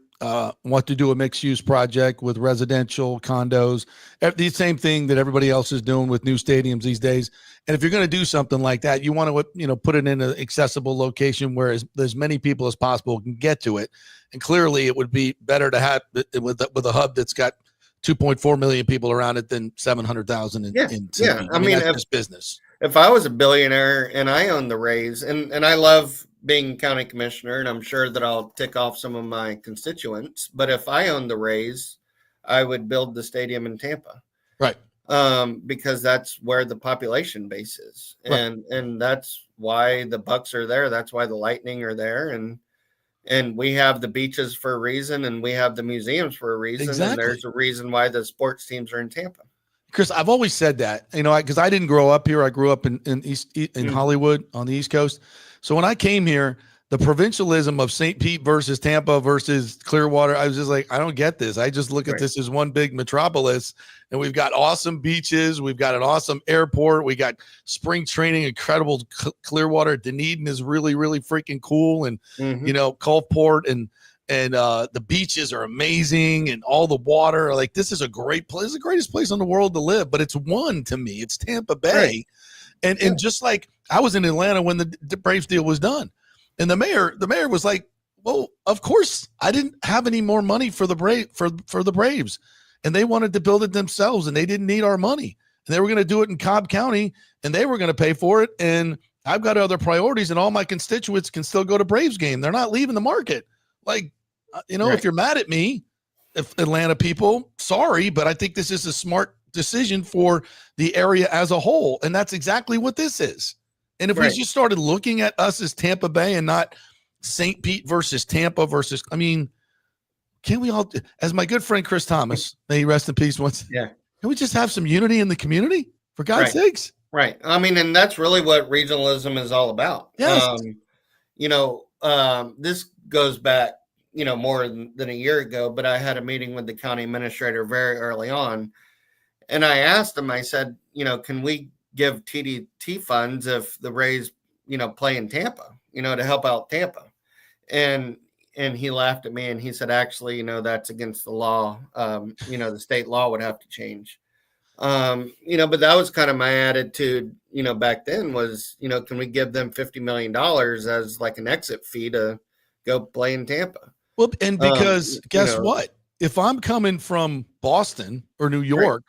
want to do a mixed use project with residential condos, the same thing that everybody else is doing with new stadiums these days. And if you're going to do something like that, you want to, put it in an accessible location where as many people as possible can get to it. And clearly it would be better to have it with a hub that's got 2.4 million people around it than 700,000 in yeah. that's just business. If I was a billionaire and I owned the Rays, and I love being county commissioner, and I'm sure that I'll tick off some of my constituents, but if I owned the Rays, I would build the stadium in Tampa. Right. Because that's where the population base is. Right. And that's why the Bucs are there. That's why the Lightning are there. And we have the beaches for a reason, and we have the museums for a reason. Exactly. And there's a reason why the sports teams are in Tampa. Chris, I've always said that, because I didn't grow up here. I grew up in Hollywood on the East Coast. So when I came here, the provincialism of St. Pete versus Tampa versus Clearwater, I was just like, I don't get this. I just look at this as one big metropolis, and we've got awesome beaches. We've got an awesome airport. We got spring training, incredible Clearwater. Dunedin is really, really freaking cool. And, Gulfport and the beaches are amazing, and all the water. Like, this is a great place. It's the greatest place in the world to live, but it's one to me. It's Tampa Bay. Right. And just like I was in Atlanta when the Braves deal was done. And the mayor was like, well, of course I didn't have any more money for the Braves. And they wanted to build it themselves, and they didn't need our money. And they were going to do it in Cobb County, and they were going to pay for it. And I've got other priorities, and all my constituents can still go to Braves game. They're not leaving the market. Like, if you're mad at me, if Atlanta people, sorry, but I think this is a smart decision for the area as a whole. And that's exactly what this is. And if we just started looking at us as Tampa Bay and not St. Pete versus Tampa versus, can't we all, as my good friend Chris Thomas, may he rest in peace once. Yeah. Can we just have some unity in the community, for God's sakes? Right. And that's really what regionalism is all about. Yes. This goes back, more than a year ago, but I had a meeting with the county administrator very early on. And I asked him, I said, can we give TDT funds if the Rays, play in Tampa, to help out Tampa? And he laughed at me and he said, actually, that's against the law. The state law would have to change. But that was kind of my attitude, back then was, can we give them $50 million as like an exit fee to go play in Tampa? Well, and because guess what? If I'm coming from Boston or New York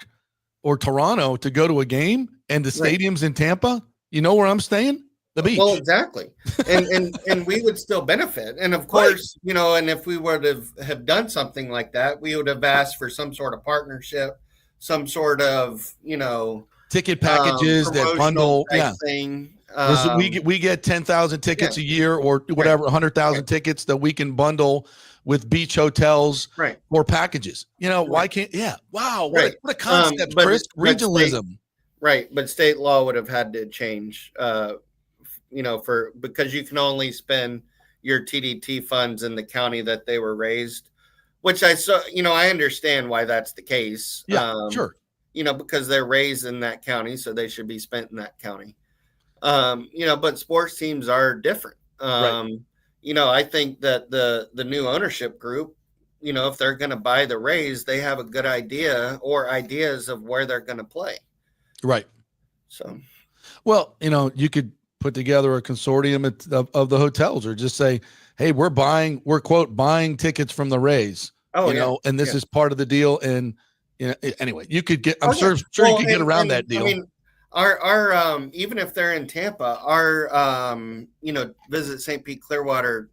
or Toronto to go to a game and the stadium's in Tampa, you know where I'm staying? The beach. Well, exactly. And we would still benefit. And of course, and if we would have done something like that, we would have asked for some sort of partnership, some sort of, ticket packages that bundle thing. We get 10,000 tickets a year or whatever, 100,000 tickets that we can bundle with beach hotels or packages. Why can't? Yeah. Wow. What a concept, Chris. Regionalism. But state law would have had to change, because you can only spend your TDT funds in the county that they were raised, which I understand why that's the case. Yeah, sure. Because they're raised in that county, so they should be spent in that county. But sports teams are different. I think that the new ownership group, if they're going to buy the Rays, they have a good idea or ideas of where they're going to play. Right. So, well, you could put together a consortium of the hotels, or just say, hey, we're quote buying tickets from the Rays, and this is part of the deal. And anyway, you could get, I'm sure you could get around that deal. Our even if they're in Tampa, our Visit St. Pete Clearwater,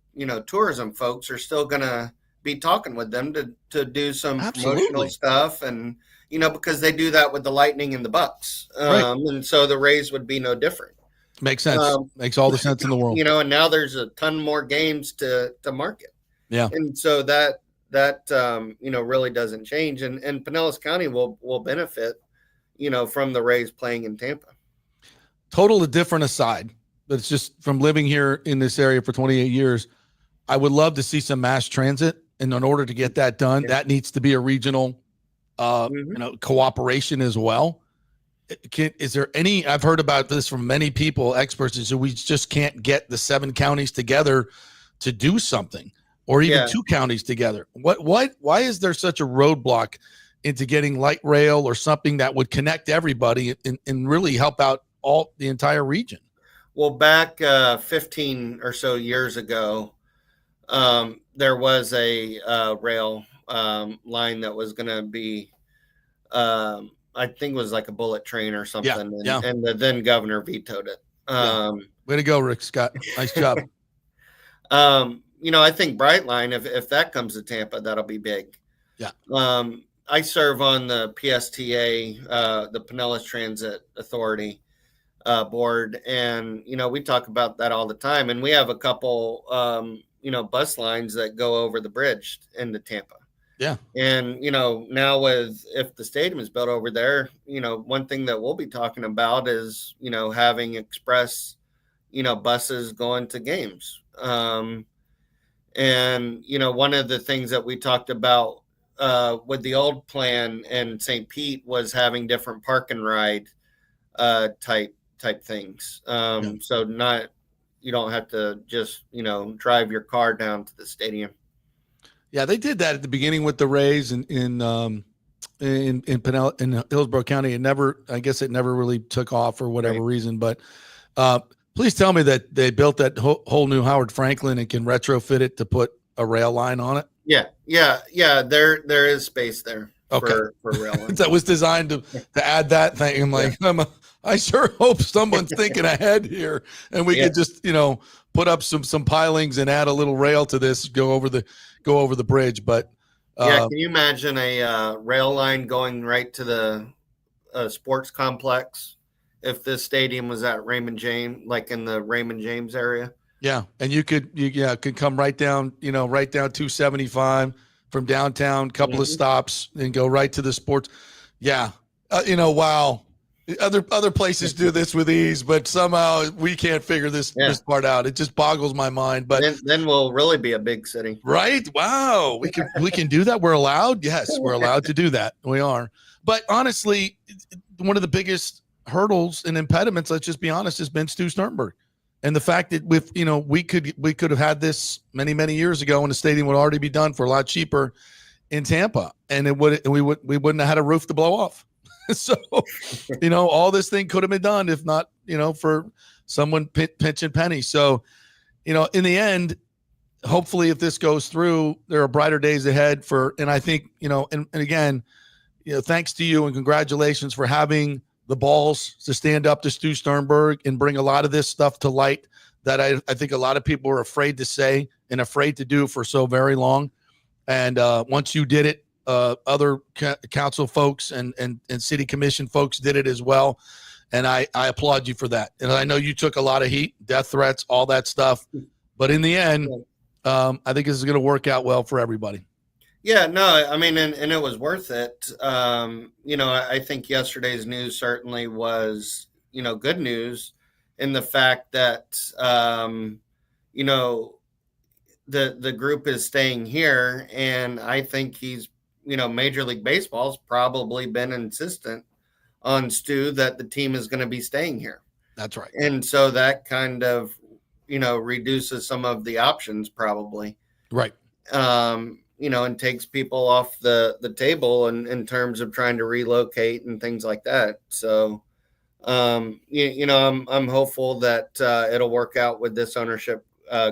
tourism folks are still gonna be talking with them to do some promotional stuff, and because they do that with the Lightning and the Bucs, and so the Rays would be no different. Makes sense. Makes all the sense in the world. And now there's a ton more games to market. Yeah, and so that really doesn't change, and Pinellas County will benefit. From the Rays playing in Tampa. Totally different aside, but it's just from living here in this area for 28 years. I would love to see some mass transit. And in order to get that done, that needs to be a regional, cooperation as well. Is there any, I've heard about this from many people, experts, is that we just can't get the 7 counties together to do something, or even 2 counties together. Why is there such a roadblock into getting light rail or something that would connect everybody and really help out the entire region? Well, back 15 or so years ago, there was a rail line that was going to be, I think it was like a bullet train or something. And the then governor vetoed it. Way to go, Rick Scott. Nice job. I think Brightline, if that comes to Tampa, that'll be big. Yeah. I serve on the PSTA, the Pinellas Transit Authority board, and we talk about that all the time. And we have a couple, bus lines that go over the bridge into Tampa. Yeah. And, now if the stadium is built over there, one thing that we'll be talking about is, having express, buses going to games. And, one of the things that we talked about with the old plan in St. Pete was having different park and ride type things. So you don't have to just, drive your car down to the stadium. Yeah, they did that at the beginning with the Rays in Hillsborough County. I guess it never really took off for whatever reason. But please tell me that they built that whole new Howard Franklin and can retrofit it to put a rail line on it. Yeah. There is space there. For rail lines. That was designed to add that thing. I'm like, I sure hope someone's thinking ahead here, and we could just put up some pilings and add a little rail to this, go over the bridge. But can you imagine a rail line going right to the sports complex if this stadium was at Raymond James, like in the Raymond James area? Yeah, and you could come right down 275 from downtown, couple of stops, and go right to the sports. Yeah, wow. Other places do this with ease, but somehow we can't figure this part out. It just boggles my mind. But then we'll really be a big city, right? Wow, we can do that. We're allowed. Yes, we're allowed to do that. We are. But honestly, one of the biggest hurdles and impediments, let's just be honest, has been Stu Sternberg, and the fact that we could have had this many years ago, and the stadium would already be done for a lot cheaper in Tampa, and we wouldn't have had a roof to blow off. So, all this thing could have been done if not, for someone pinching pennies. So, in the end, hopefully if this goes through, there are brighter days ahead and I think, and again, thanks to you and congratulations for having the balls to stand up to Stu Sternberg and bring a lot of this stuff to light that I think a lot of people are afraid to say and afraid to do for so very long. And once you did it, other council folks and city commission folks did it as well. And I applaud you for that. And I know you took a lot of heat, death threats, all that stuff. But in the end, I think this is going to work out well for everybody. Yeah, no, I mean, and it was worth it. I think yesterday's news certainly was, good news in the fact that, the group is staying here. And I think he's, Major League Baseball's probably been insistent on Stu that the team is going to be staying here. That's right. And so that kind of, reduces some of the options probably. Right. And takes people off the table in terms of trying to relocate and things like that. So, I'm hopeful that it'll work out with this ownership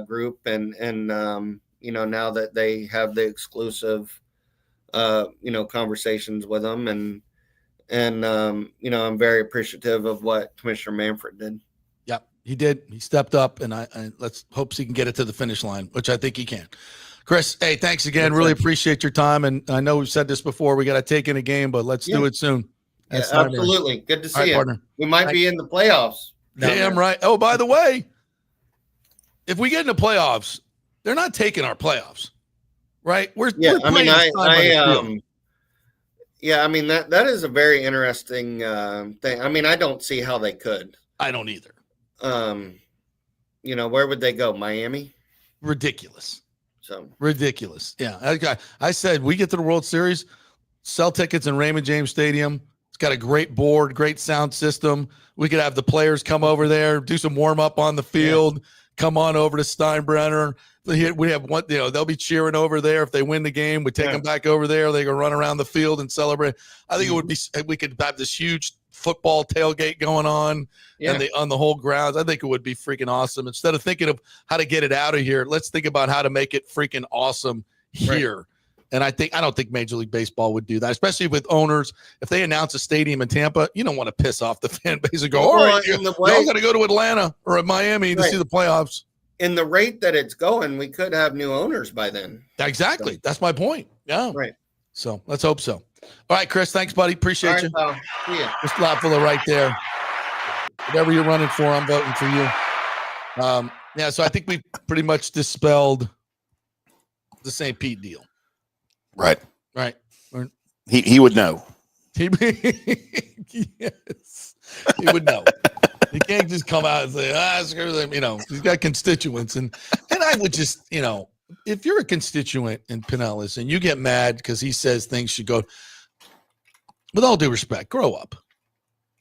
group and now that they have the exclusive conversations with them and I'm very appreciative of what Commissioner Manfred did. Yeah, he did. He stepped up and I let's hope he can get it to the finish line, which I think he can. Chris, hey, thanks again. Really appreciate your time. And I know we've said this before, we got to take in a game, but let's do it soon. Yeah, absolutely. Good to see you. Partner. We might be in the playoffs. Damn right. Oh, by the way, if we get in the playoffs, they're not taking our playoffs. Right. We're playing that is a very interesting thing. I mean, I don't see how they could. I don't either. Where would they go? Miami? Ridiculous. So ridiculous. Yeah. I said we get to the World Series, sell tickets in Raymond James Stadium. It's got a great board, great sound system. We could have the players come over there, do some warm up on the field, come on over to Steinbrenner. We have one, they'll be cheering over there. If they win the game, we take them back over there. They can run around the field and celebrate. I think it would be, we could have this huge football tailgate going on and on the whole grounds. I think it would be freaking awesome. Instead of thinking of how to get it out of here, let's think about how to make it freaking awesome here. Right. And I don't think Major League Baseball would do that, especially with owners. If they announce a stadium in Tampa, you don't want to piss off the fan base and go, all right, y'all got to go to Atlanta or Miami to see the playoffs. In the rate that it's going, we could have new owners by then. Exactly. So. That's my point. Yeah. Right. So let's hope so. All right, Chris. Thanks, buddy. Appreciate you. See ya. Just Latvala right there. Whatever you're running for, I'm voting for you. So I think we pretty much dispelled the St. Pete deal. Right. Right. He would know. Yes. He would know. He can't just come out and say, screw them. He's got constituents. And I would just, if you're a constituent in Pinellas and you get mad because he says things should go, with all due respect, grow up.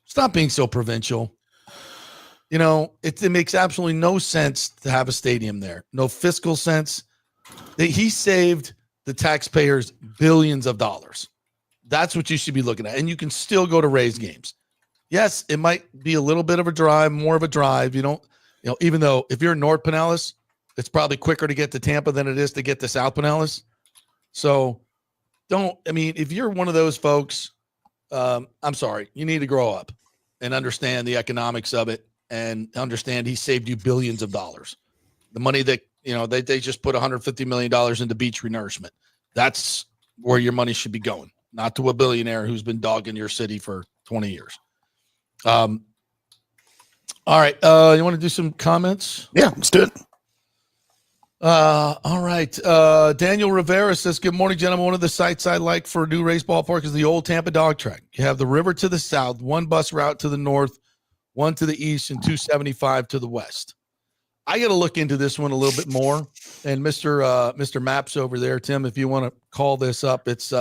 Stop being so provincial. It makes absolutely no sense to have a stadium there. No fiscal sense. He saved the taxpayers billions of dollars. That's what you should be looking at. And you can still go to Rays games. Yes, it might be a little bit of a drive, more of a drive. Even though if you're in North Pinellas, it's probably quicker to get to Tampa than it is to get to South Pinellas. So if you're one of those folks, I'm sorry, you need to grow up and understand the economics of it and understand he saved you billions of dollars. The money that, they just put $150 million into beach renourishment. That's where your money should be going, not to a billionaire who's been dogging your city for 20 years. All right. You want to do some comments? Yeah, let's do it. All right. Daniel Rivera says, good morning, gentlemen. One of the sites I like for a new race ballpark is the old Tampa dog track. You have the river to the south, one bus route to the north, one to the east, and 275 to the west. I got to look into this one a little bit more. And Mr. Maps over there, Tim, if you want to call this up, it's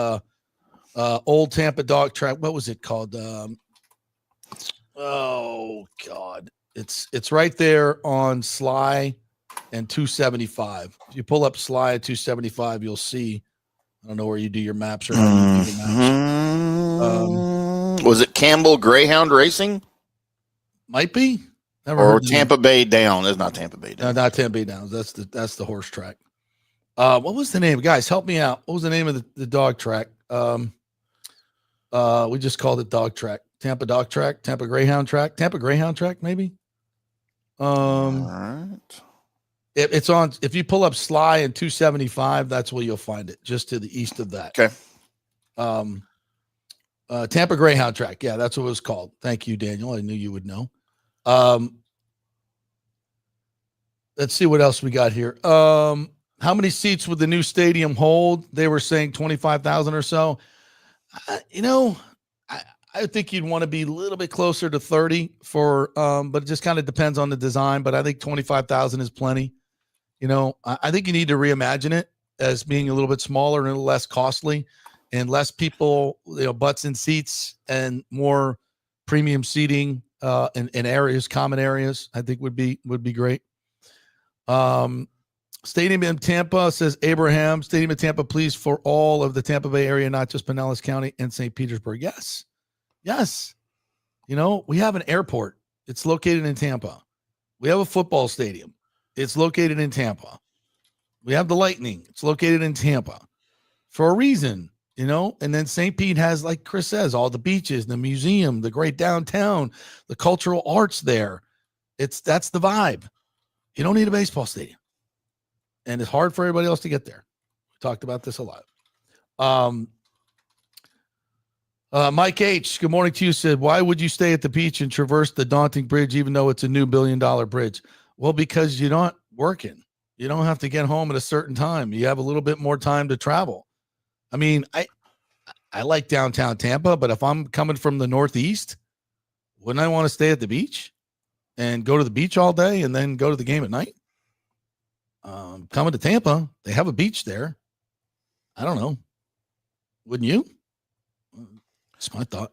old Tampa dog track. What was it called? Oh God, it's right there on Sly and 275. If you pull up Sly at 275, you'll see. I don't know where you do your maps or how you do your maps. Was it Campbell Greyhound Racing? Might be. Or Tampa Bay Down. It's not Tampa Bay Down. No, not Tampa Bay Down. That's the horse track. What was the name? Guys, help me out. What was the name of the dog track? We just called it dog track. Tampa dog track, Tampa Greyhound track, maybe. All right. It's on. If you pull up Sly and 275, that's where you'll find it, just to the east of that. Okay. Tampa Greyhound track. Yeah, that's what it was called. Thank you, Daniel. I knew you would know. Let's see what else we got here. How many seats would the new stadium hold? They were saying 25,000 or so. I think you'd want to be a little bit closer to 30 but it just kind of depends on the design. But I think 25,000 is plenty. I think you need to reimagine it as being a little bit smaller and a little less costly and less people, butts in seats and more premium seating in areas, common areas, I think would be great. Stadium in Tampa, says Abraham. Stadium in Tampa, please, for all of the Tampa Bay area, not just Pinellas County and St. Petersburg. Yes. We have an airport. It's located in Tampa. We have a football stadium. It's located in Tampa. We have the Lightning. It's located in Tampa for a reason, and then St. Pete has, like Chris says, all the beaches, the museum, the great downtown, the cultural arts there. That's the vibe. You don't need a baseball stadium. And it's hard for everybody else to get there. We talked about this a lot. Mike H., good morning to you, said, why would you stay at the beach and traverse the daunting bridge even though it's a new $1 billion bridge? Well, because you're not working. You don't have to get home at a certain time. You have a little bit more time to travel. I mean, I like downtown Tampa, but if I'm coming from the Northeast, wouldn't I want to stay at the beach and go to the beach all day and then go to the game at night? Coming to Tampa, they have a beach there. I don't know. Wouldn't you? That's my thought.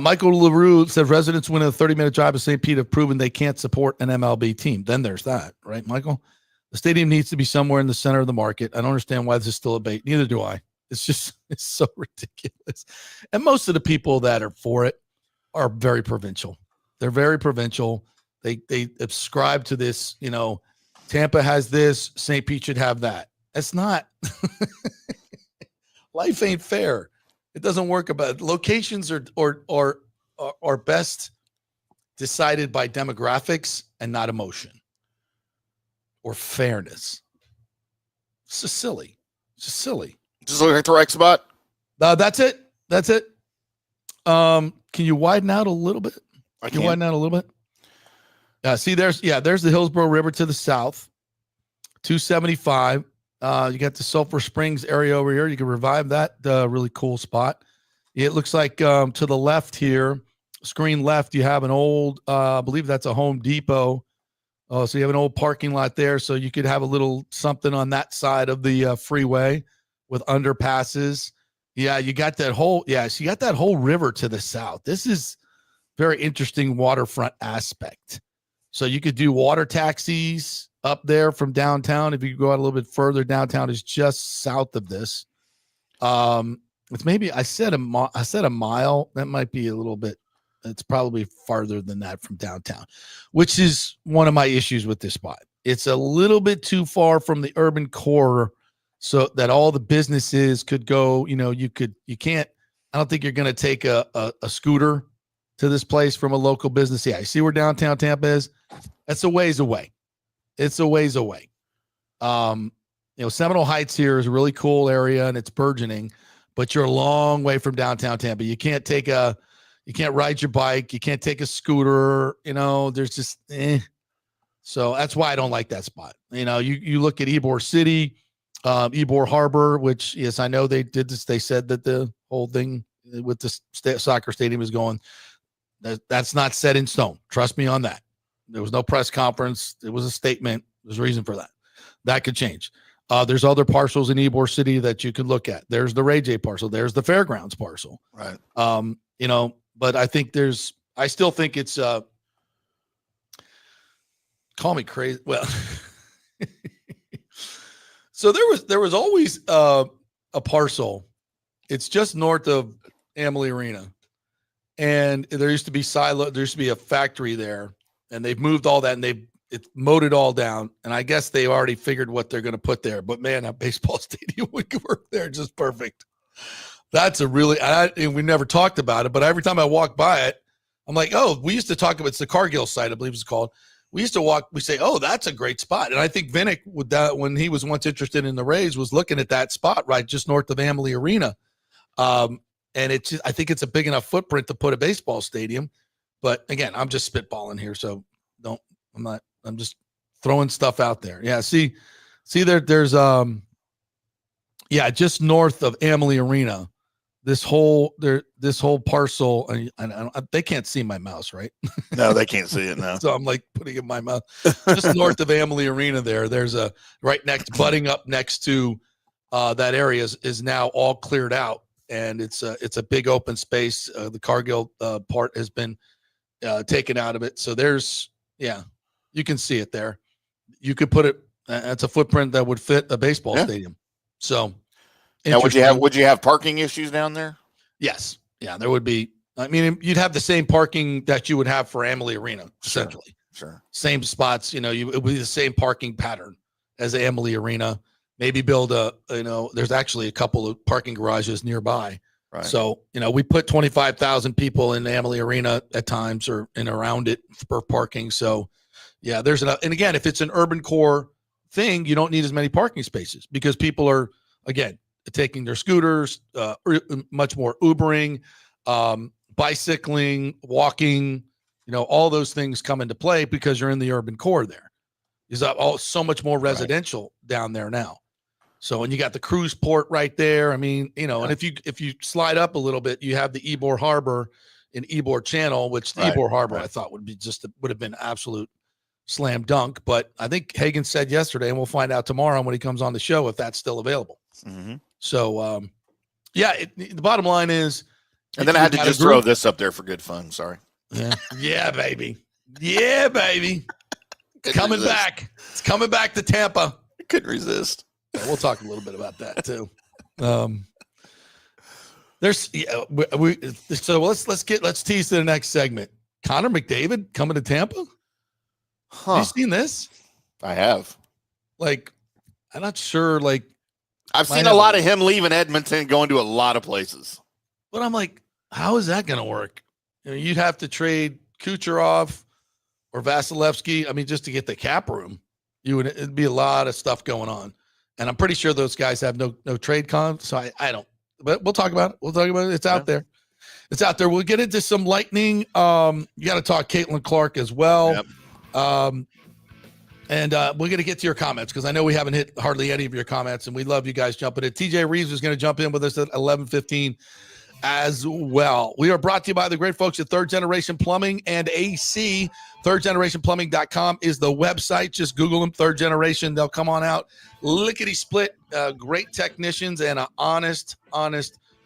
Michael LaRue said residents winning a 30-minute drive to St. Pete have proven they can't support an MLB team. Then there's that, right, Michael? The stadium needs to be somewhere in the center of the market. I don't understand why this is still a debate. Neither do I. It's so ridiculous. And most of the people that are for it are very provincial. They're very provincial. They subscribe to this, Tampa has this, St. Pete should have that. That's not. Life ain't fair. It doesn't work about locations are best decided by demographics and not emotion or fairness. It's just silly. Just look at the right spot. That's it. Can you widen out a little bit? Can you widen out a little bit? See, there's the Hillsborough River to the south, 275. You got the Sulphur Springs area over here. You can revive that really cool spot. It looks like to the left here, screen left, you have an old, I believe that's a Home Depot. Oh, so you have an old parking lot there. So you could have a little something on that side of the freeway with underpasses. Yeah, you got that whole, so you got that whole river to the south. This is very interesting waterfront aspect. So you could do water taxis up there from downtown. If you go out a little bit further, downtown is just south of this. It's maybe I said a mile. That might be a little bit. It's probably farther than that from downtown, which is one of my issues with this spot. It's a little bit too far from the urban core, so that all the businesses could go. You can't. I don't think you're going to take a scooter to this place from a local business. Yeah, you see where downtown Tampa is? That's a ways away. It's a ways away. Seminole Heights here is a really cool area and it's burgeoning, but you're a long way from downtown Tampa. You can't ride your bike. You can't take a scooter. There's just, So that's why I don't like that spot. You look at Ybor City, Ybor Harbor, which, yes, I know they did this. They said that the whole thing with the soccer stadium is going. That's not set in stone. Trust me on that. There was no press conference. It was a statement. There's a reason for that. That could change. There's other parcels in Ybor City that you could look at. There's the Ray J parcel. There's the Fairgrounds parcel. Right. But I still think it's, call me crazy. Well, so there was always a parcel. It's just north of Amalie Arena. And there used to be a factory there, and they've moved all that and it mowed it all down. And I guess they already figured what they're going to put there, but man, a baseball stadium would work there just perfect. That's we never talked about it, but every time I walk by it, I'm like, oh, we used to talk about, it's the Cargill site, I believe it's called. We used to we say, oh, that's a great spot. And I think Vinnick, with that, when he was once interested in the Rays, was looking at that spot right just north of Amalie Arena. And I think it's a big enough footprint to put a baseball stadium. But again, I'm just spitballing here. So I'm just throwing stuff out there. Yeah. See there's just north of Amalie Arena, this whole parcel, and they can't see my mouse, right? No, they can't see it now. So I'm like putting it in my mouth. Just north of Amalie Arena there's a butting up next to that area is now all cleared out. And it's a big open space. The Cargill part has been taken out of it. So you can see it there. You could put it. That's a footprint that would fit a baseball stadium. So, now would you have parking issues down there? Yes. Yeah, there would be. I mean, you'd have the same parking that you would have for Amalie Arena, essentially. Sure. Same spots. It would be the same parking pattern as Amalie Arena. Maybe build there's actually a couple of parking garages nearby. Right. So, we put 25,000 people in Amalie Arena at times or in around it for parking. So, yeah, there's enough. And again, if it's an urban core thing, you don't need as many parking spaces because people are, again, taking their scooters, much more Ubering, bicycling, walking, all those things come into play because you're in the urban core there. There's so much more residential down there now. So, and you got the cruise port right there. I mean, and if you slide up a little bit, you have the Ybor Harbor and Ybor Channel, which the Ybor Harbor I thought would have been absolute slam dunk. But I think Hagan said yesterday, and we'll find out tomorrow when he comes on the show if that's still available. Mm-hmm. So, the bottom line is, and then I had to just throw this up there for good fun. Sorry. Yeah, baby. Yeah, baby. It's coming back. It's coming back to Tampa. I couldn't resist. We'll talk a little bit about that too. Let's tease to the next segment. Connor McDavid coming to Tampa. Have you seen this? I have. I'm not sure. I've seen a lot of him leaving Edmonton, going to a lot of places. But I'm like, how is that going to work? You'd have to trade Kucherov or Vasilevsky. I mean, just to get the cap room, it'd be a lot of stuff going on. And I'm pretty sure those guys have no trade con. So I don't, but we'll talk about it. It's out there. It's out there. We'll get into some Lightning. You got to talk Caitlin Clark as well. Yep. And we're going to get to your comments because I know we haven't hit hardly any of your comments, and we love you guys jumping in. TJ Rives is going to jump in with us at 11:15 as well. We are brought to you by the great folks at Third Generation Plumbing and AC. ThirdGenerationPlumbing.com is the website. Just Google them, Third Generation. They'll come on out. Lickety split, great technicians and an honest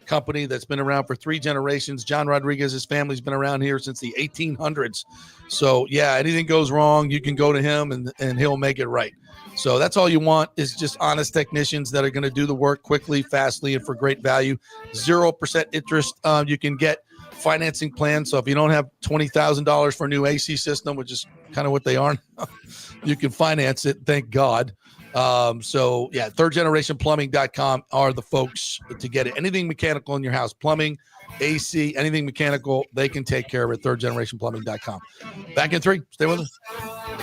company that's been around for 3 generations. John Rodriguez, his family's been around here since the 1800s. So, yeah, anything goes wrong, you can go to him and he'll make it right. So that's all you want is just honest technicians that are going to do the work quickly, fastly, and for great value. 0% interest. You can get financing plans. So if you don't have $20,000 for a new AC system, which is kind of what they are, you can finance it. Thank God. So yeah, thirdgenerationplumbing.com are the folks to get it. Anything mechanical in your house, plumbing, AC, anything mechanical, they can take care of it. thirdgenerationplumbing.com. Back in 3. Stay with us.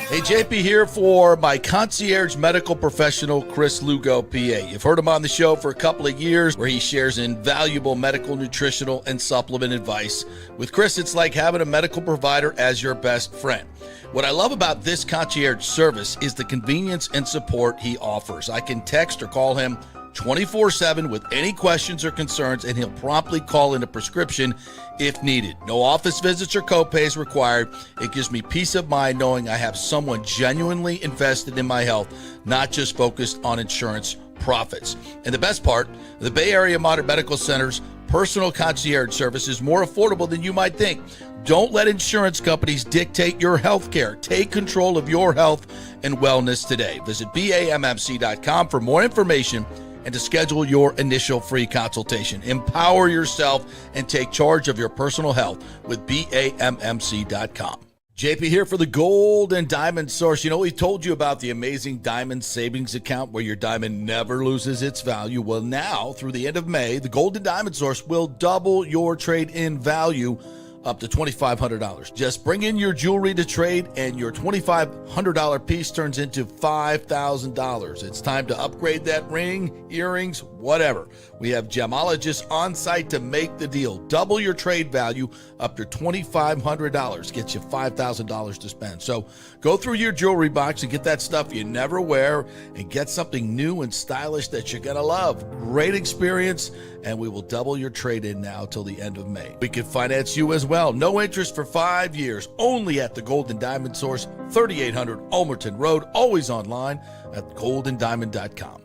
Hey, JP here for my concierge medical professional, Chris Lugo, PA. You've heard him on the show for a couple of years where he shares invaluable medical, nutritional, and supplement advice. With Chris, it's like having a medical provider as your best friend. What I love about this concierge service is the convenience and support he offers. I can text or call him 24/7 with any questions or concerns, and he'll promptly call in a prescription if needed. No office visits or copays required. It gives me peace of mind knowing I have someone genuinely invested in my health, not just focused on insurance profits. And the best part, the Bay Area Modern Medical Center's personal concierge service is more affordable than you might think. Don't let insurance companies dictate your health care. Take control of your health and wellness today. Visit BAMMC.com for more information and to schedule your initial free consultation. Empower yourself and take charge of your personal health with BAMMC.com. JP here for the Gold and Diamond Source. You know, we told you about the amazing Diamond Savings Account where your diamond never loses its value. Well, now, through the end of May, the Gold and Diamond Source will double your trade-in value up to $2,500. Just bring in your jewelry to trade and your $2,500 piece turns into $5,000. It's time to upgrade that ring, earrings, whatever. We have gemologists on site to make the deal. Double your trade value up to $2,500. Gets you $5,000 to spend. So go through your jewelry box and get that stuff you never wear and get something new and stylish that you're going to love. Great experience, and we will double your trade-in now till the end of May. We can finance you as well. No interest for 5 years. Only at the Gold and Diamond Source, 3800 Ulmerton Road. Always online at goldanddiamond.com.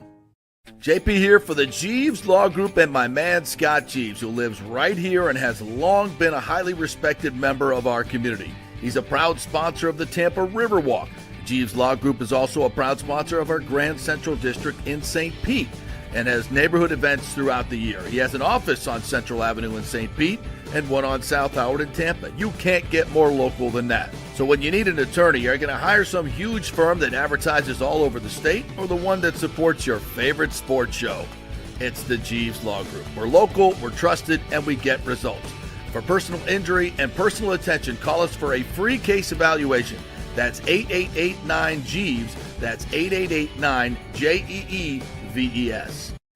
JP here for the Jeeves Law Group and my man Scott Jeeves, who lives right here and has long been a highly respected member of our community. He's a proud sponsor of the Tampa Riverwalk. Jeeves Law Group is also a proud sponsor of our Grand Central District in St. Pete and has neighborhood events throughout the year. He has an office on Central Avenue in St. Pete and one on South Howard in Tampa. You can't get more local than that. So when you need an attorney, you're going to hire some huge firm that advertises all over the state or the one that supports your favorite sports show. It's the Jeeves Law Group. We're local, we're trusted, and we get results. For personal injury and personal attention, call us for a free case evaluation. That's 8889-JEEVES. That's 8889-JEEVES.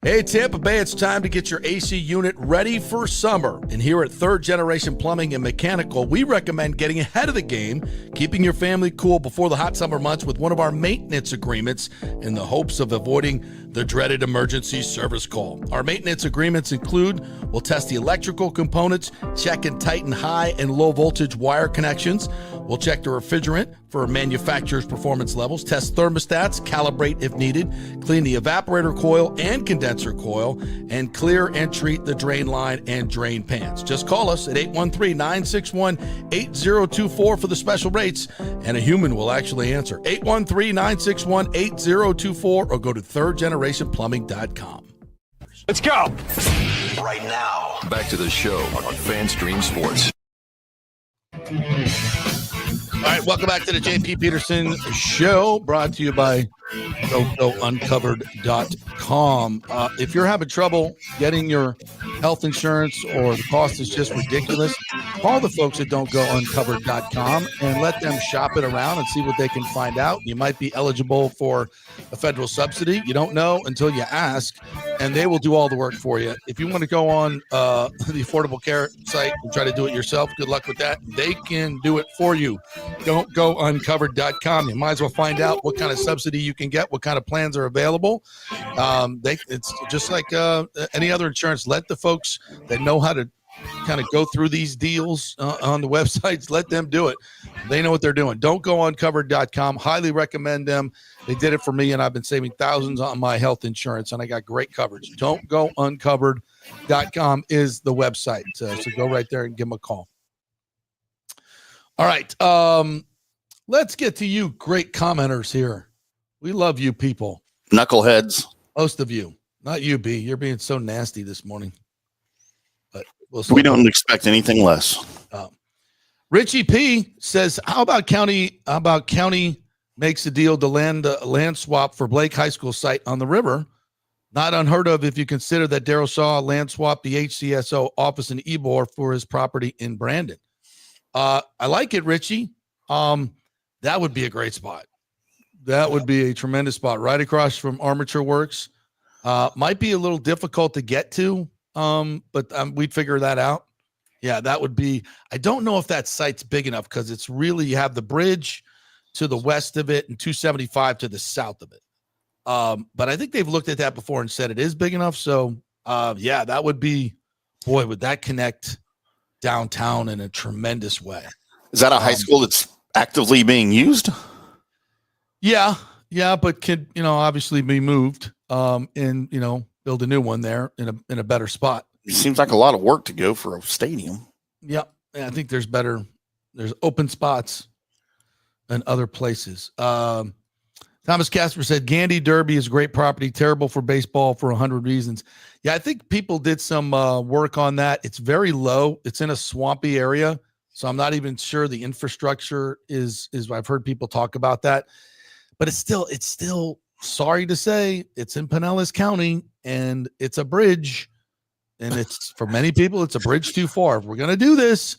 Hey, Tampa Bay, it's time to get your AC unit ready for summer. And here at Third Generation Plumbing and Mechanical, we recommend getting ahead of the game, keeping your family cool before the hot summer months with one of our maintenance agreements in the hopes of avoiding the dreaded emergency service call. Our maintenance agreements include, we'll test the electrical components, check and tighten high and low voltage wire connections. We'll check the refrigerant for manufacturer's performance levels, test thermostats, calibrate if needed, clean the evaporator coil and condenser coil, and clear and treat the drain line and drain pans. Just call us at 813-961-8024 for the special rates, and a human will actually answer. 813-961-8024 or go to thirdgenerationplumbing.com. Let's go. Right now, back to the show on FanStream Sports. All right, welcome back to the JP Peterson Show, brought to you by GoUncovered.com. If you're having trouble getting your health insurance or the cost is just ridiculous, call the folks at Don'tGoUncovered.com and let them shop it around and see what they can find out. You might be eligible for a federal subsidy. You don't know until you ask, and they will do all the work for you. If you want to go on the Affordable Care site and try to do it yourself, good luck with that. They can do it for you. Don'tGoUncovered.com. You might as well find out what kind of subsidy you can get, what kind of plans are available. It's just like any other insurance. Let the folks that know how to kind of go through these deals on the websites, let them do it. They know what they're doing. Don'tGoUncovered.com. Highly recommend them. They did it for me, and I've been saving thousands on my health insurance, and I got great coverage. Don'tGoUncovered.com is the website. So go right there and give them a call. All right. Let's get to you great commenters here. We love you people. Knuckleheads. Most of you. Not you, B. You're being so nasty this morning. But we don't expect anything less. Richie P says, how about county makes a deal to land swap for Blake High School site on the river? Not unheard of if you consider that Daryl Shaw land swapped the HCSO office in Ybor for his property in Brandon. I like it, Richie. That would be a great spot. That would be a tremendous spot right across from Armature Works. Might be a little difficult to get to, but we'd figure that out. Yeah, that would be. I don't know if that site's big enough because it's really, you have the bridge to the west of it and 275 to the south of it. But I think they've looked at that before and said it is big enough. So, yeah, that would be, boy, would that connect downtown in a tremendous way. Is that a high school that's actively being used? Yeah, but could, obviously be moved and, build a new one there in a better spot. It seems like a lot of work to go for a stadium. Yeah, I think there's open spots in other places. Thomas Casper said, Gandy Derby is great property, terrible for baseball for 100 reasons. Yeah, I think people did some work on that. It's very low. It's in a swampy area, so I'm not even sure the infrastructure is I've heard people talk about that. But it's still sorry to say, it's in Pinellas County, and it's a bridge. And it's, for many people, it's a bridge too far. If we're going to do this,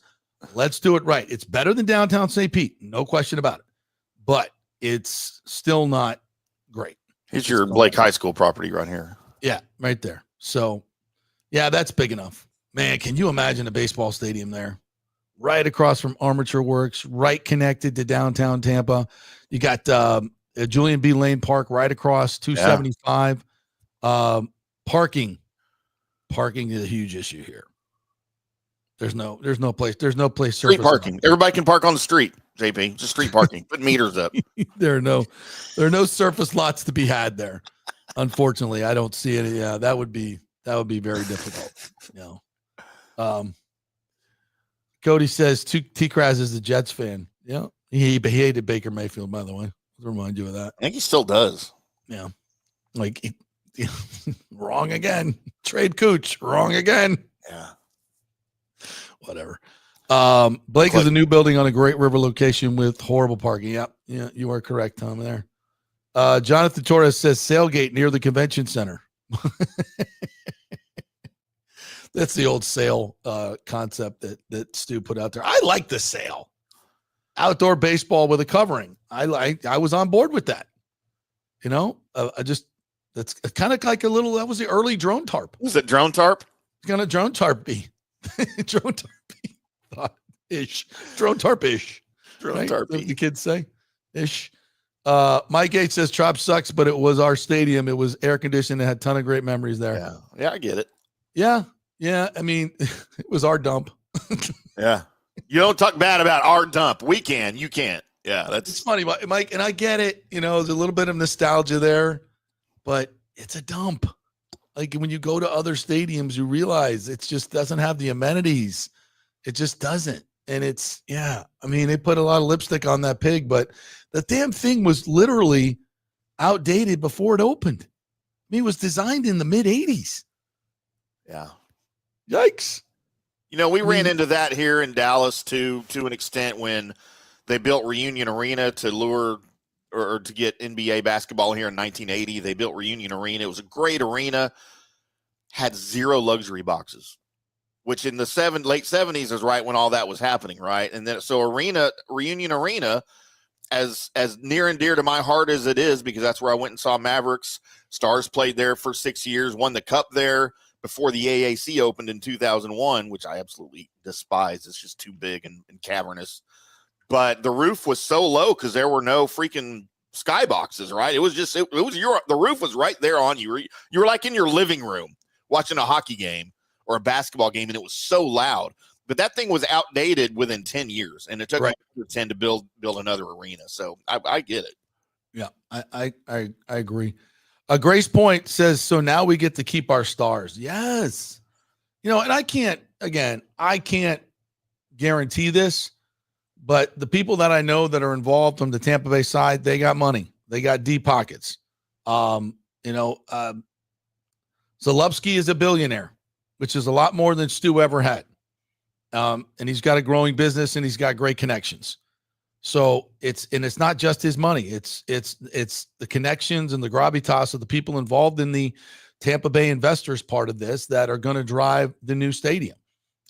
let's do it right. It's better than downtown St. Pete, no question about it. But it's still not great. Here's your Blake High School property right here. Yeah, right there. So, yeah, that's big enough. Man, can you imagine a baseball stadium there? Right across from Armature Works, right connected to downtown Tampa. You got Julian B. Lane Park right across 275. Yeah. Parking is a huge issue here. There's no place. Street parking. Everybody can park on the street, JP. Just street parking. Put meters up. There are no surface lots to be had there. Unfortunately, I don't see any. Yeah, that would be very difficult. Cody says T-Kraz is a Jets fan. Yeah, he hated Baker Mayfield, by the way. I'll remind you of that. I think he still does. Yeah, wrong again. Trade Cooch, wrong again. Yeah. Whatever. Blake is a new building on a great river location with horrible parking. Yeah, you are correct, Tom, there. Jonathan Torres says Sailgate near the convention center. That's the old sail concept that Stu put out there. I like the sail. Outdoor baseball with a covering. I was on board with that. That's kind of like that was the early drone tarp. Was it drone tarp? It's going to drone tarp be. Drone tarp ish. Drone tarp ish. Drone tarp. The kids say ish. Mike Gates says Trop sucks, but it was our stadium. It was air conditioned. It had a ton of great memories there. Yeah, I get it. Yeah. I mean, it was our dump. Yeah. You don't talk bad about our dump. We can. You can't. Yeah, it's funny, Mike, and I get it. There's a little bit of nostalgia there, but it's a dump. Like when you go to other stadiums, you realize it just doesn't have the amenities. It just doesn't. And they put a lot of lipstick on that pig, but the damn thing was literally outdated before it opened. It was designed in the mid 80s. Yeah. Yikes. We ran into that here in Dallas to an extent when they built Reunion Arena to lure or to get NBA basketball here in 1980. They built Reunion Arena. It was a great arena, had 0 luxury boxes, which in the late 70s is right when all that was happening, right? And then so Reunion Arena, as near and dear to my heart as it is, because that's where I went and saw Mavericks. Stars played there for 6 years, won the cup there before the AAC opened in 2001, which I absolutely despise. It's just too big and cavernous. But the roof was so low because there were no freaking skyboxes, right? It was just the roof was right there on you. You were like in your living room watching a hockey game or a basketball game, and it was so loud. But that thing was outdated within 10 years, and it took 10 to build another arena. So I get it. Yeah, I agree. Grace Point says, so now we get to keep our stars. Yes. And I can't guarantee this, but the people that I know that are involved from the Tampa Bay side, they got money. They got deep pockets. Zalewski is a billionaire, which is a lot more than Stu ever had. And he's got a growing business and he's got great connections. So it's not just his money. It's the connections and the gravitas of the people involved in the Tampa Bay investors part of this that are going to drive the new stadium.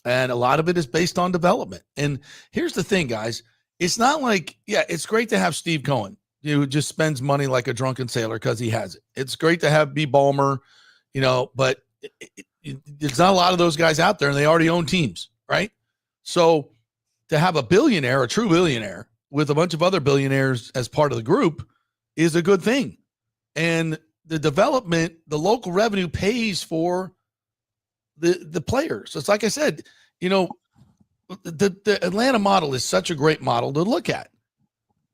And a lot of it is based on development. And here's the thing, guys. It's not like, it's great to have Steve Cohen, who just spends money like a drunken sailor because he has it. It's great to have B. Ballmer, but there's not a lot of those guys out there, and they already own teams, right? So to have a billionaire, a true billionaire, with a bunch of other billionaires as part of the group is a good thing. And the development, the local revenue pays for the players. It's like I said, the Atlanta model is such a great model to look at.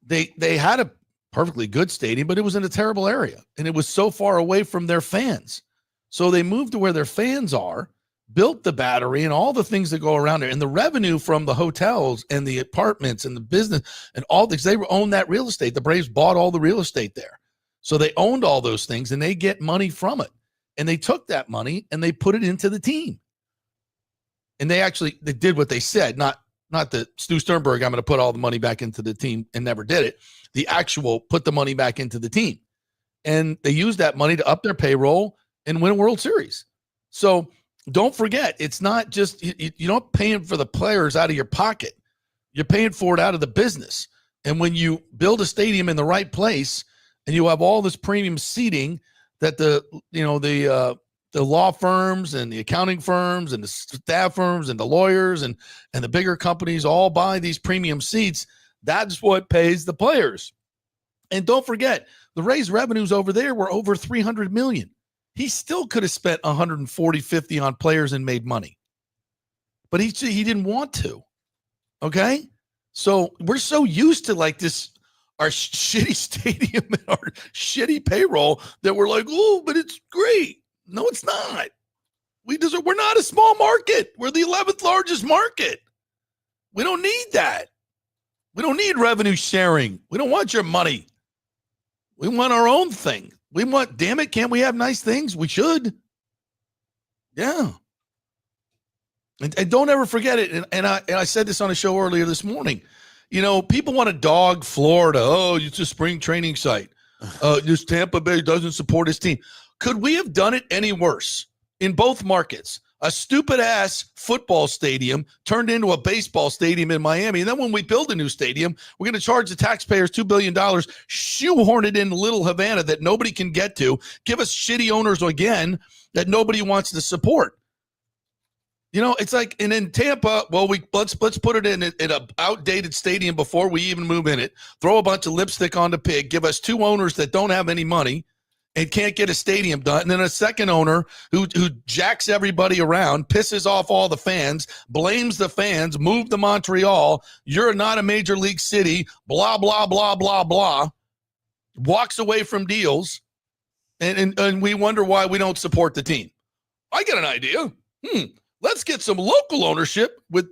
They had a perfectly good stadium, but it was in a terrible area, and it was so far away from their fans. So they moved to where their fans are, built the Battery and all the things that go around there, and the revenue from the hotels and the apartments and the business and all this, they own that real estate. The Braves bought all the real estate there. So they owned all those things, and they get money from it. And they took that money and they put it into the team. And they did what they said, not that Stu Sternberg, I'm going to put all the money back into the team, and never did it. The actual put the money back into the team. And they used that money to up their payroll and win a World Series. So don't forget, it's not just, you're not paying for the players out of your pocket. You're paying for it out of the business. And when you build a stadium in the right place and you have all this premium seating that the law firms and the accounting firms and the staff firms and the lawyers and the bigger companies all buy these premium seats, that's what pays the players. And don't forget, the Rays revenues over there were over $300 million. He still could have spent 140, 50 on players and made money, but he didn't want to. Okay. So we're so used to like this, our shitty stadium and our shitty payroll that we're like, oh, but it's great. No, it's not. We're not a small market. We're the 11th largest market. We don't need that. We don't need revenue sharing. We don't want your money. We want our own thing. Damn it, can't we have nice things? We should. Yeah. And don't ever forget it. And I said this on a show earlier this morning. People want to dog Florida. Oh, it's a spring training site. This Tampa Bay doesn't support his team. Could we have done it any worse in both markets? A stupid-ass football stadium turned into a baseball stadium in Miami. And then when we build a new stadium, we're going to charge the taxpayers $2 billion, shoehorn it into Little Havana that nobody can get to, give us shitty owners again that nobody wants to support. It's like, and in Tampa, well, let's put it in an outdated stadium before we even move in it, throw a bunch of lipstick on the pig, give us two owners that don't have any money and can't get a stadium done, and then a second owner who jacks everybody around, pisses off all the fans, blames the fans, move to Montreal, you're not a major league city, blah, blah, blah, blah, blah, walks away from deals, and we wonder why we don't support the team. I get an idea. Let's get some local ownership with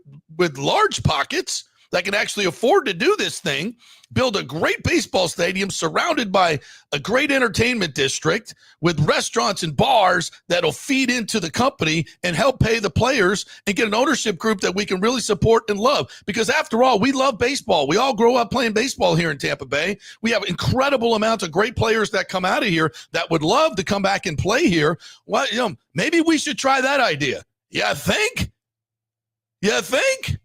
large pockets that can actually afford to do this thing, build a great baseball stadium surrounded by a great entertainment district with restaurants and bars that'll feed into the company and help pay the players and get an ownership group that we can really support and love. Because after all, we love baseball. We all grow up playing baseball here in Tampa Bay. We have incredible amounts of great players that come out of here that would love to come back and play here. Well, maybe we should try that idea. You think? You think?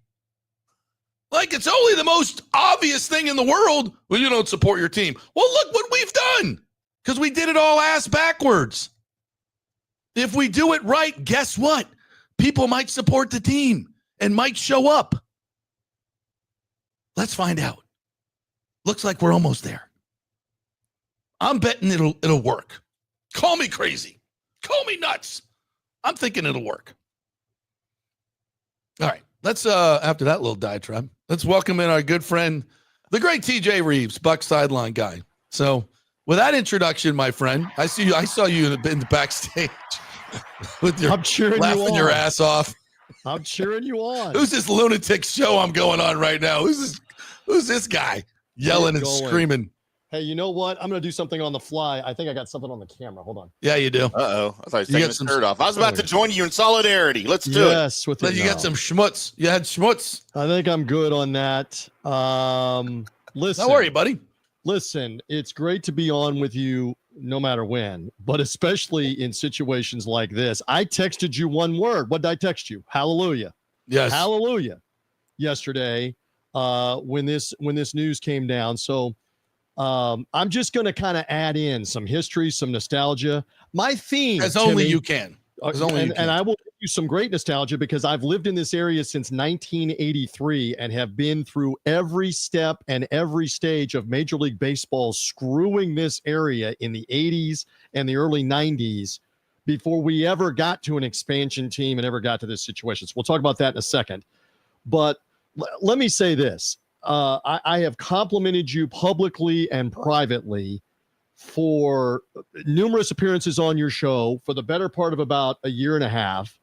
Like, it's only the most obvious thing in the world. Well, you don't support your team. Well, look what we've done, because we did it all ass backwards. If we do it right, guess what? People might support the team and might show up. Let's find out. Looks like we're almost there. I'm betting it'll work. Call me crazy. Call me nuts. I'm thinking it'll work. All right. Let's, after that little diatribe, let's welcome in our good friend, the great TJ Rives, Bucs sideline guy. So with that introduction, my friend, I saw you in the backstage with your laughing your ass off. I'm cheering you on. Who's this lunatic show I'm going on right now? Who's this guy yelling and screaming? Hey, you know what? I'm going to do something on the fly. I think I got something on the camera. Hold on. Yeah, you do. Uh-oh. I thought he was taking his shirt off. I was about to join you in solidarity. Let's do it. Yes. You got some schmutz. You had schmutz. I think I'm good on that. Listen. Don't worry, buddy. Listen, it's great to be on with you no matter when, but especially in situations like this. I texted you one word. What did I text you? Hallelujah. Yes. Hallelujah. Yesterday, when this news came down. So I'm just going to kind of add in some history, some nostalgia. My theme, as only you can. And I will give you some great nostalgia because I've lived in this area since 1983 and have been through every step and every stage of Major League Baseball screwing this area in the 80s and the early 90s before we ever got to an expansion team and ever got to this situation. So we'll talk about that in a second. But let me say this. I have complimented you publicly and privately for numerous appearances on your show for the better part of about a year and a half.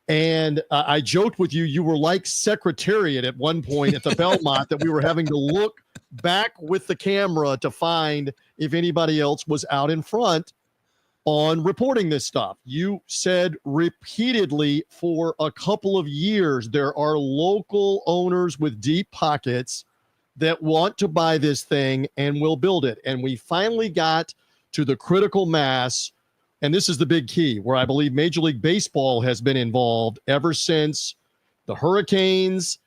And I joked with you, you were like Secretariat at one point at the Belmont that we were having to look back with the camera to find if anybody else was out in front on reporting this stuff. You said repeatedly for a couple of years, there are local owners with deep pockets that want to buy this thing and will build it. And we finally got to the critical mass. And this is the big key where I believe Major League Baseball has been involved ever since the hurricanes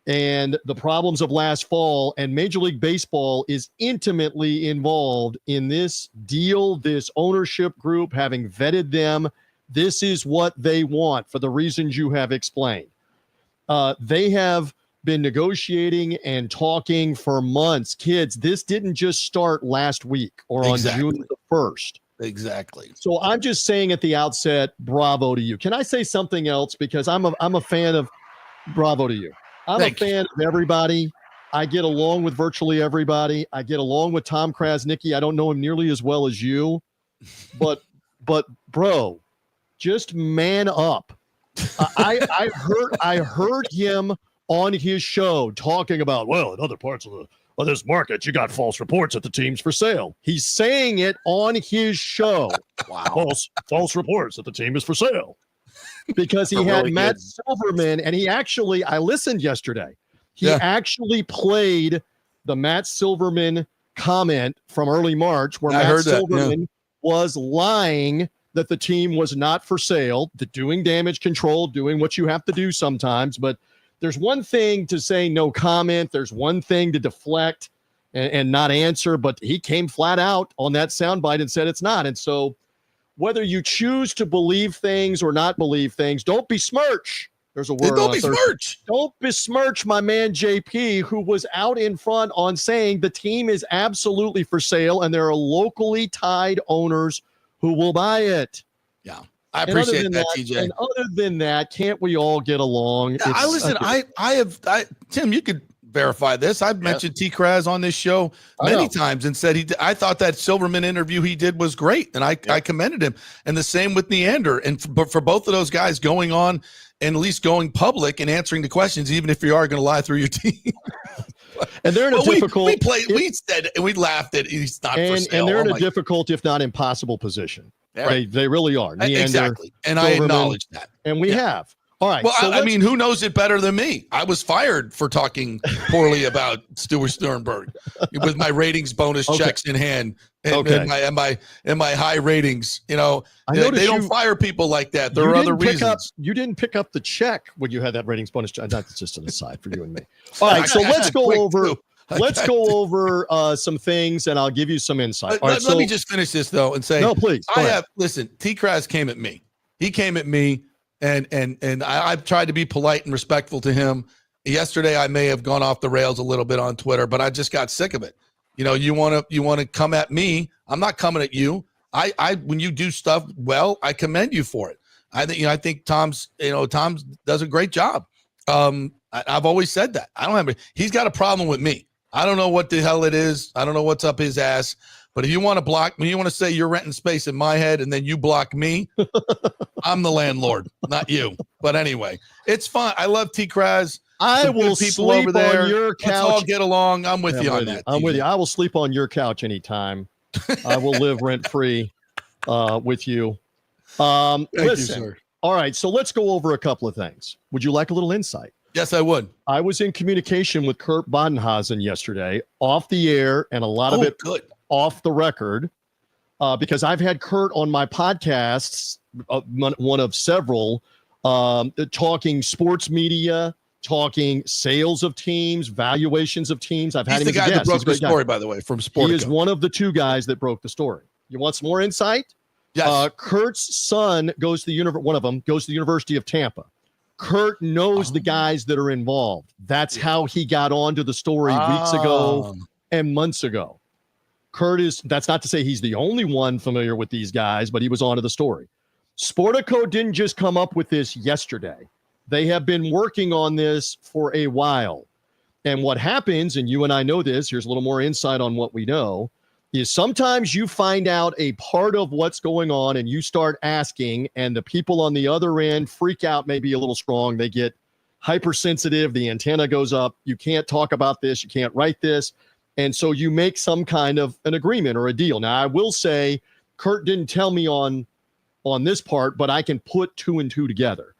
and the problems of last fall. And Major League Baseball is intimately involved in this deal, this ownership group, having vetted them. This is what they want for the reasons you have explained. They have been negotiating and talking for months. Kids, this didn't just start last week or on June the 1st. Exactly. So I'm just saying at the outset, bravo to you. Can I say something else? Because I'm a fan of bravo to you. I'm a fan of everybody. I get along with virtually everybody. I get along with Tom Krasnicki. I don't know him nearly as well as you, but bro, just man up. I heard him on his show talking about, well, in other parts of this market, you got false reports that the team's for sale. He's saying it on his show. Wow. False reports that the team is for sale. Because he had Matt Silverman, and I listened yesterday. He actually played the Matt Silverman comment from early March where Matt Silverman was lying that the team was not for sale, doing damage control, doing what you have to do sometimes. But there's one thing to say no comment. There's one thing to deflect and not answer. But he came flat out on that soundbite and said it's not. And so whether you choose to believe things or not believe things, don't besmirch. There's a word. Don't besmirch. Don't besmirch my man JP, who was out in front on saying the team is absolutely for sale and there are locally tied owners who will buy it. Yeah. I appreciate that, TJ. And other than that, can't we all get along? Yeah, Tim, you could verify this. I've mentioned T-Kraz on this show many times and said I thought that Silverman interview he did was great, and I commended him. And the same with Neander. And for both of those guys going on and at least going public and answering the questions, even if you are going to lie through your team. And they're in a difficult. We said and we laughed at he's not for sale. And they're in a difficult, if not impossible, position. Yeah. They really are. Neander, exactly, and I Silverman, acknowledge that. And we have. All right. Well, so I mean, who knows it better than me? I was fired for talking poorly about Stuart Sternberg with my ratings bonus checks in hand and my high ratings. You know, they don't fire people like that. There are other reasons. You didn't pick up the check when you had that ratings bonus check. That's just an aside for you and me. All right. So let's go over. Let's go over some things, and I'll give you some insight. Let me just finish this though and say, no, please. Listen. T-Kraz came at me. He came at me. And I've tried to be polite and respectful to him. Yesterday, I may have gone off the rails a little bit on Twitter, but I just got sick of it. You know, you want to come at me. I'm not coming at you. When you do stuff well, I commend you for it. I think Tom's does a great job. I've always said that. He's got a problem with me. I don't know what the hell it is. I don't know what's up his ass. But if you want to block me, you want to say you're renting space in my head and then you block me, I'm the landlord, not you. But anyway, it's fun. I love T-Kraz. I will sleep over there. On your couch. Let's all get along. I'm with you on that. I'm with you. I will sleep on your couch anytime. I will live rent-free with you. Thank listen. you, sir. All right, so let's go over a couple of things. Would you like a little insight? Yes, I would. I was in communication with Kurt Badenhausen yesterday, off the air, and a lot of it good. Off the record, because I've had Kurt on my podcasts, one of several, talking sports media, talking sales of teams, valuations of teams. I've had him as a guest. He's the guy that broke the story, by the way, from Sportico. He is one of the two guys that broke the story. You want some more insight? Yes. Kurt's son goes to one of them goes to the University of Tampa. Kurt knows the guys that are involved. That's how he got onto the story weeks ago and months ago. Kurt that's not to say he's the only one familiar with these guys, but he was onto the story. Sportico didn't just come up with this yesterday. They have been working on this for a while. And what happens, and you and I know this, here's a little more insight on what we know, is sometimes you find out a part of what's going on and you start asking, and the people on the other end freak out, maybe a little strong. They get hypersensitive. The antenna goes up. You can't talk about this. You can't write this. And so you make some kind of an agreement or a deal. Now, I will say Kurt didn't tell me on this part, but I can put two and two together.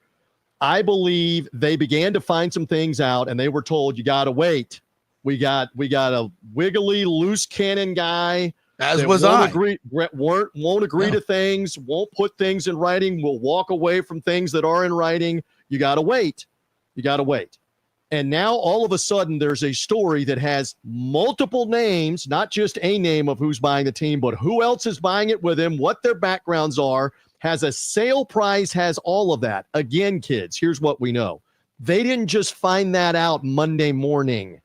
I believe they began to find some things out, and they were told, you got to wait. We got a wiggly, loose cannon guy. As was I. Won't agree to things, won't put things in writing, will walk away from things that are in writing. You got to wait. You got to wait. And now all of a sudden there's a story that has multiple names, not just a name of who's buying the team, but who else is buying it with him, what their backgrounds are, has a sale price, has all of that. Again, kids, here's what we know. They didn't just find that out Monday morning.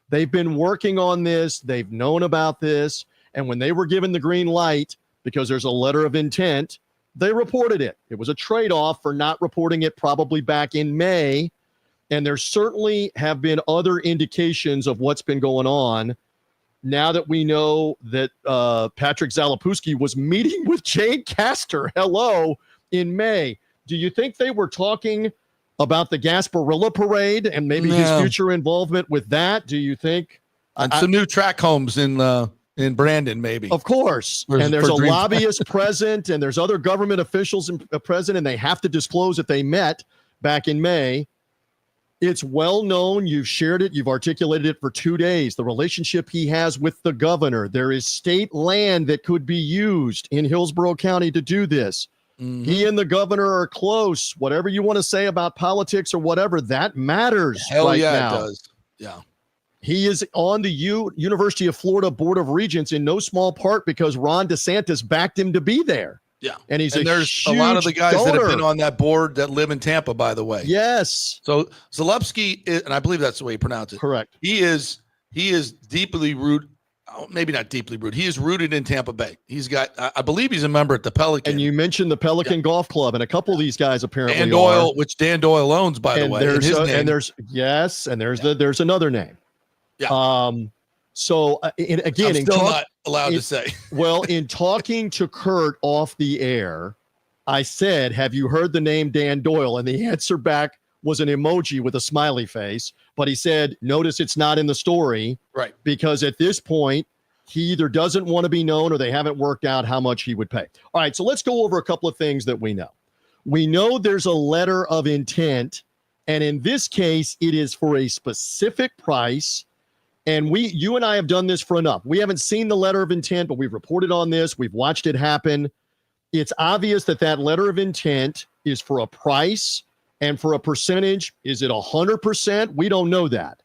They've been working on this. They've known about this. And when they were given the green light, because there's a letter of intent, they reported it. It was a trade-off for not reporting it probably back in May. And there certainly have been other indications of what's been going on now that we know that Patrick Zalapowski was meeting with Jane Castor, in May. Do you think they were talking about the Gasparilla Parade and maybe his future involvement with that? Do you think? And some new track homes in Brandon, maybe. Of course. And there's a lobbyist present, and there's other government officials present, and they have to disclose that they met back in May. It's well known. You've shared it. You've articulated it for 2 days. The relationship he has with the governor. There is state land that could be used in Hillsborough County to do this. Mm-hmm. He and the governor are close. Whatever you want to say about politics or whatever, that matters. Hell right yeah, now. It does. Yeah. He is on the University of Florida Board of Regents in no small part because Ron DeSantis backed him to be there. Yeah. And there's a lot of the guys that have been on that board that live in Tampa, by the way. Yes. So Zalupski, and I believe that's the way you pronounce it. Correct. He is deeply rooted. Oh, maybe not deeply rooted. He is rooted in Tampa Bay. He's got, I believe he's a member at the Pelican. And you mentioned the Pelican Golf Club, and a couple of these guys apparently Dan Doyle, which Dan Doyle owns, by the way. There's another name. Yeah. So again, I'm still not allowed to say. Well, in talking to Kurt off the air, I said, have you heard the name Dan Doyle? And the answer back was an emoji with a smiley face. But he said, notice it's not in the story. Right. Because at this point, he either doesn't want to be known or they haven't worked out how much he would pay. All right, so let's go over a couple of things that we know. We know there's a letter of intent, and in this case, it is for a specific price. And you and I have done this for enough. We haven't seen the letter of intent, but we've reported on this. We've watched it happen. It's obvious that that letter of intent is for a price and for a percentage. Is it 100%? We don't know that.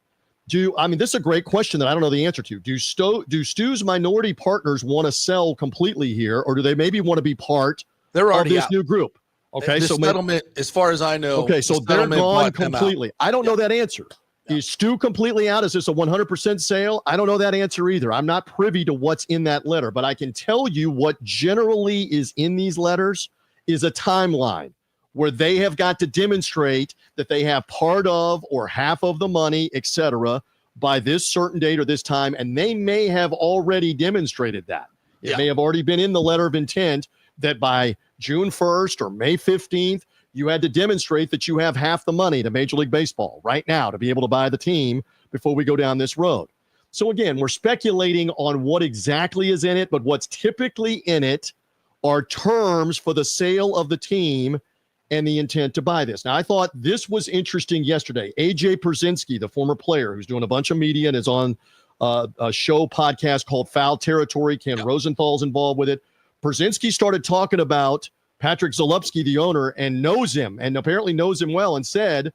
This is a great question that I don't know the answer to. Do Stu's minority partners want to sell completely here, or do they maybe want to be part of this new group? Okay, the settlement, as far as I know. Okay, so they're gone completely. I don't know that answer. Yeah. Is Stu completely out? Is this a 100% sale? I don't know that answer either. I'm not privy to what's in that letter, but I can tell you what generally is in these letters is a timeline where they have got to demonstrate that they have part of or half of the money, etc., by this certain date or this time, and they may have already demonstrated that. It may have already been in the letter of intent that by June 1st or May 15th, you had to demonstrate that you have half the money to Major League Baseball right now to be able to buy the team before we go down this road. So again, we're speculating on what exactly is in it, but what's typically in it are terms for the sale of the team and the intent to buy this. Now, I thought this was interesting yesterday. AJ Pierzynski, the former player who's doing a bunch of media and is on a show podcast called Foul Territory. Ken Rosenthal's involved with it. Pierzynski started talking about Patrick Zalupski, the owner, and knows him, and apparently knows him well, and said,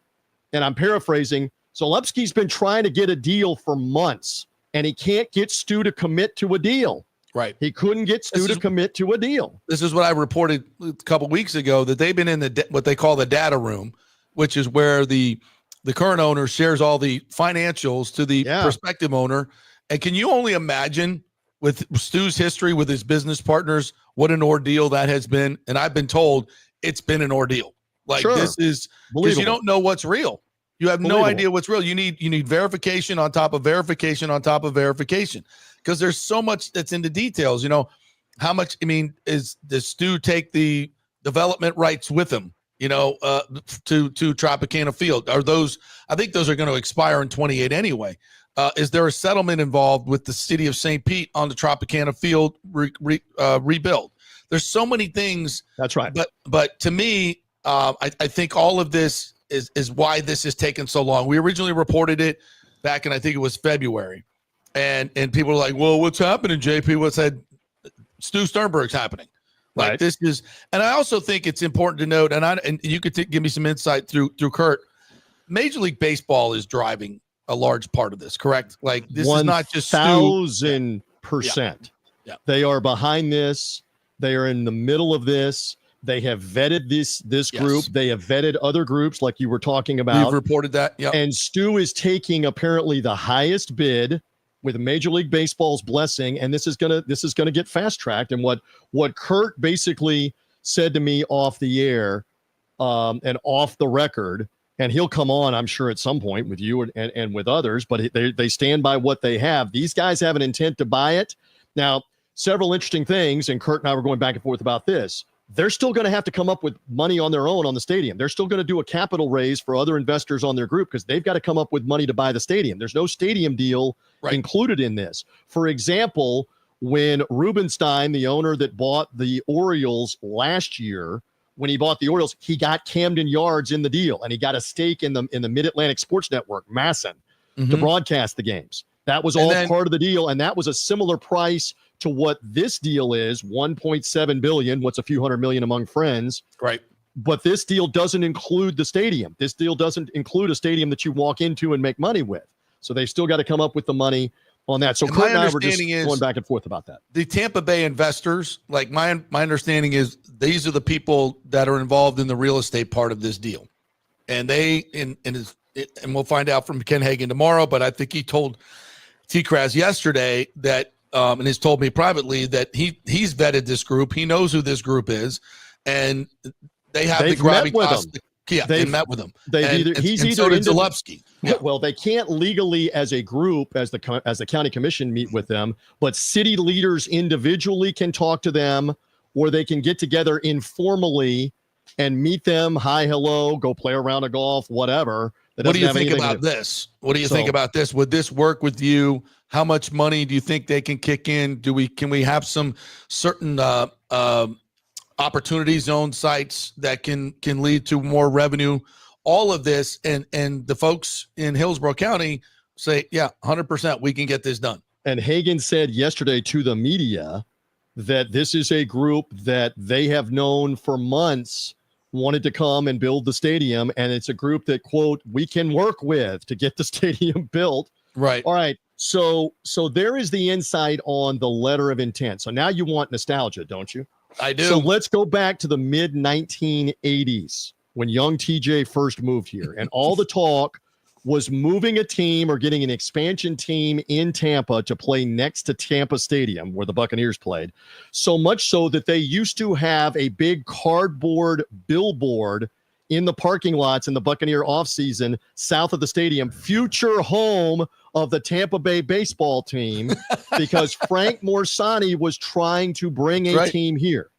and I'm paraphrasing, Zalupski's been trying to get a deal for months, and he can't get Stu to commit to a deal. Right. He couldn't get Stu to commit to a deal. This is what I reported a couple weeks ago, that they've been in what they call the data room, which is where the current owner shares all the financials to the prospective owner. And can you only imagine, with Stu's history with his business partners, what an ordeal that has been? And I've been told it's been an ordeal. Like, this is because you don't know what's real. You have no idea what's real. You need verification on top of verification on top of verification, because there's so much that's in the details. You know, how much, does Stu take the development rights with him, to Tropicana Field? I think those are going to expire in 28 anyway. Is there a settlement involved with the city of St. Pete on the Tropicana Field rebuild? There's so many things. That's right. But to me, I think all of this is why this has taken so long. We originally reported it back in, I think it was February. And people are like, well, what's happening, JP? What's that? Stu Sternberg's happening. Like, right. This is, and I also think it's important to note, and you could give me some insight through Kurt. Major League Baseball is driving a large part of this, correct? Like, this is not just 1,000%. Yeah. They are behind this. They are in the middle of this. They have vetted this group. They have vetted other groups, like you were talking about. We've reported that. Yeah. And Stu is taking apparently the highest bid with Major League Baseball's blessing, and this is gonna get fast tracked. And what Kurt basically said to me off the air, and off the record, and he'll come on, I'm sure, at some point with you and with others, but they stand by what they have. These guys have an intent to buy it. Now, several interesting things, and Kurt and I were going back and forth about this. They're still going to have to come up with money on their own on the stadium. They're still going to do a capital raise for other investors on their group, because they've got to come up with money to buy the stadium. There's no stadium deal included in this. For example, when Rubenstein, the owner that bought the Orioles last year, when he bought the Orioles, he got Camden Yards in the deal, and he got a stake in the Mid-Atlantic Sports Network, Masson, to broadcast the games. That was all part of the deal, and that was a similar price to what this deal is, $1.7 billion. What's a few hundred million among friends? Right. But this deal doesn't include the stadium. This deal doesn't include a stadium that you walk into and make money with. So they've still got to come up with the money on that. So Kurt and I were just going back and forth about that. The Tampa Bay investors, like my understanding is, these are the people that are involved in the real estate part of this deal. And and we'll find out from Ken Hagan tomorrow, but I think he told T-Kraz yesterday that, and has told me privately that he's vetted this group. He knows who this group is, and they've the gravitas. They met with him. So did Zalupski. Yeah. Well, they can't legally, as a group, as the county commission, meet with them, but city leaders individually can talk to them, or they can get together informally and meet them, hi, hello, go play a round of golf, whatever. What do you think about this? What do you think about this? Would this work with you? How much money do you think they can kick in? Can we have some certain opportunity zone sites that can lead to more revenue? All of this, and the folks in Hillsborough County say, yeah, 100%, we can get this done. And Hagan said yesterday to the media that this is a group that they have known for months wanted to come and build the stadium, and it's a group that, quote, we can work with to get the stadium built. Right. All right. So there is the insight on the letter of intent. So now you want nostalgia, don't you? I do. So let's go back to the mid 1980s when young TJ first moved here, and all the talk was moving a team or getting an expansion team in Tampa to play next to Tampa Stadium where the Buccaneers played. So much so that they used to have a big cardboard billboard in the parking lots in the Buccaneer offseason south of the stadium, future home of the Tampa Bay baseball team, because Frank Morsani was trying to bring a team here.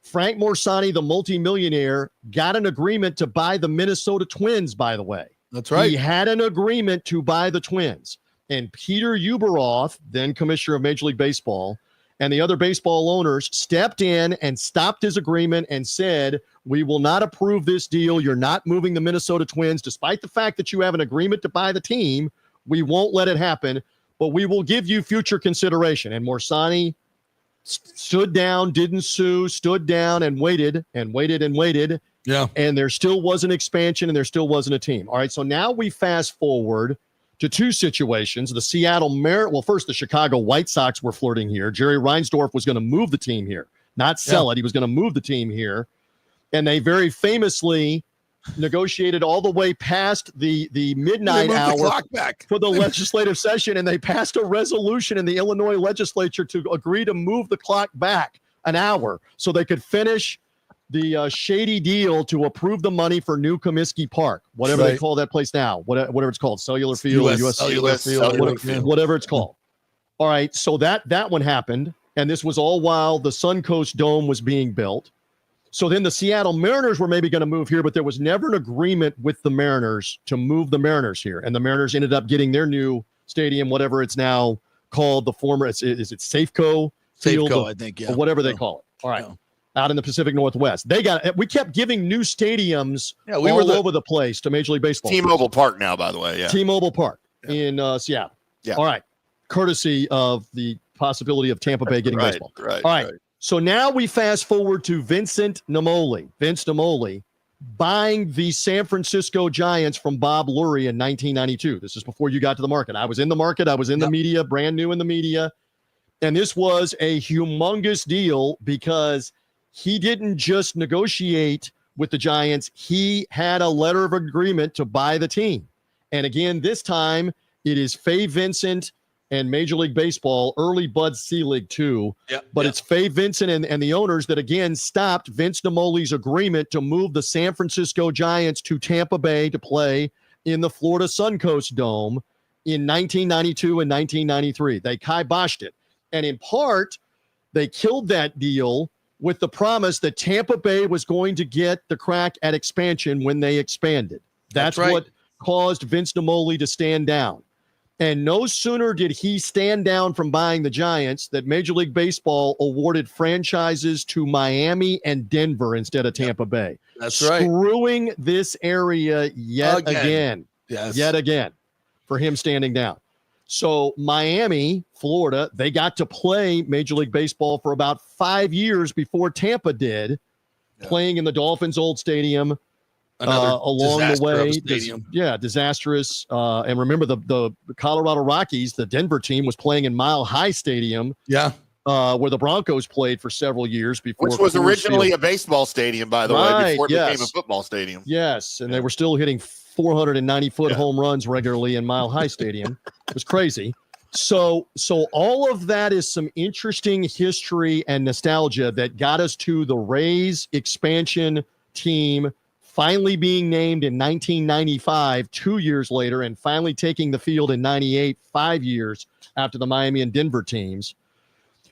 Frank Morsani, the multimillionaire, got an agreement to buy the Minnesota Twins, by the way. That's right. He had an agreement to buy the Twins. And Peter Ueberroth, then commissioner of Major League Baseball, and the other baseball owners stepped in and stopped his agreement and said, we will not approve this deal. You're not moving the Minnesota Twins. Despite the fact that you have an agreement to buy the team, we won't let it happen, but we will give you future consideration. And Morsani stood down, didn't sue, stood down and waited and waited and waited. Yeah. And there still wasn't expansion and there still wasn't a team. All right. So now we fast forward to two situations. The Seattle first, the Chicago White Sox were flirting here. Jerry Reinsdorf was going to move the team here, not sell it. He was going to move the team here. And they very famously negotiated all the way past the midnight hour for the legislative session. And they passed a resolution in the Illinois legislature to agree to move the clock back an hour so they could finish the shady deal to approve the money for New Comiskey Park, whatever they call that place now, whatever it's called, Cellular Field, US Cellular Field, whatever it's called. All right, so that one happened, and this was all while the Suncoast Dome was being built. So then the Seattle Mariners were maybe going to move here, but there was never an agreement with the Mariners to move the Mariners here, and the Mariners ended up getting their new stadium, whatever it's now called, the former, is it Safeco Field? Safeco, I think, yeah. Or whatever they call it. All right. Yeah. Out in the Pacific Northwest. We kept giving new stadiums all over the place to Major League Baseball. T-Mobile Park now, by the way. Yeah. T-Mobile Park in Seattle. Yeah. All right. Courtesy of the possibility of Tampa Bay getting baseball. Right. All right. So now we fast forward to Vince Naimoli, buying the San Francisco Giants from Bob Lurie in 1992. This is before you got to the market. I was in the market. I was in the media, brand new in the media. And this was a humongous deal because he didn't just negotiate with the Giants. He had a letter of agreement to buy the team. And again, this time it is Fay Vincent and Major League Baseball, early Bud Selig too. It's Fay Vincent and the owners that again stopped Vince Naimoli's agreement to move the San Francisco Giants to Tampa Bay to play in the Florida Suncoast Dome in 1992 and 1993. They kiboshed it. And in part, they killed that deal with the promise that Tampa Bay was going to get the crack at expansion when they expanded. That's what caused Vince Naimoli to stand down. And no sooner did he stand down from buying the Giants that Major League Baseball awarded franchises to Miami and Denver instead of Tampa Bay. That's right. Screwing this area yet again. Yes. Yet again for him standing down. So Miami, Florida, they got to play Major League Baseball for about 5 years before Tampa did, playing in the Dolphins' old stadium. Along the way, disastrous. And remember the Colorado Rockies, the Denver team was playing in Mile High Stadium. Yeah. Where the Broncos played for several years before. Which was originally a baseball stadium, by the way, before it became a football stadium. Yes, and they were still hitting 490-foot home runs regularly in Mile High Stadium. It was crazy. So all of that is some interesting history and nostalgia that got us to the Rays expansion team finally being named in 1995, 2 years later, and finally taking the field in 98, 5 years after the Miami and Denver teams.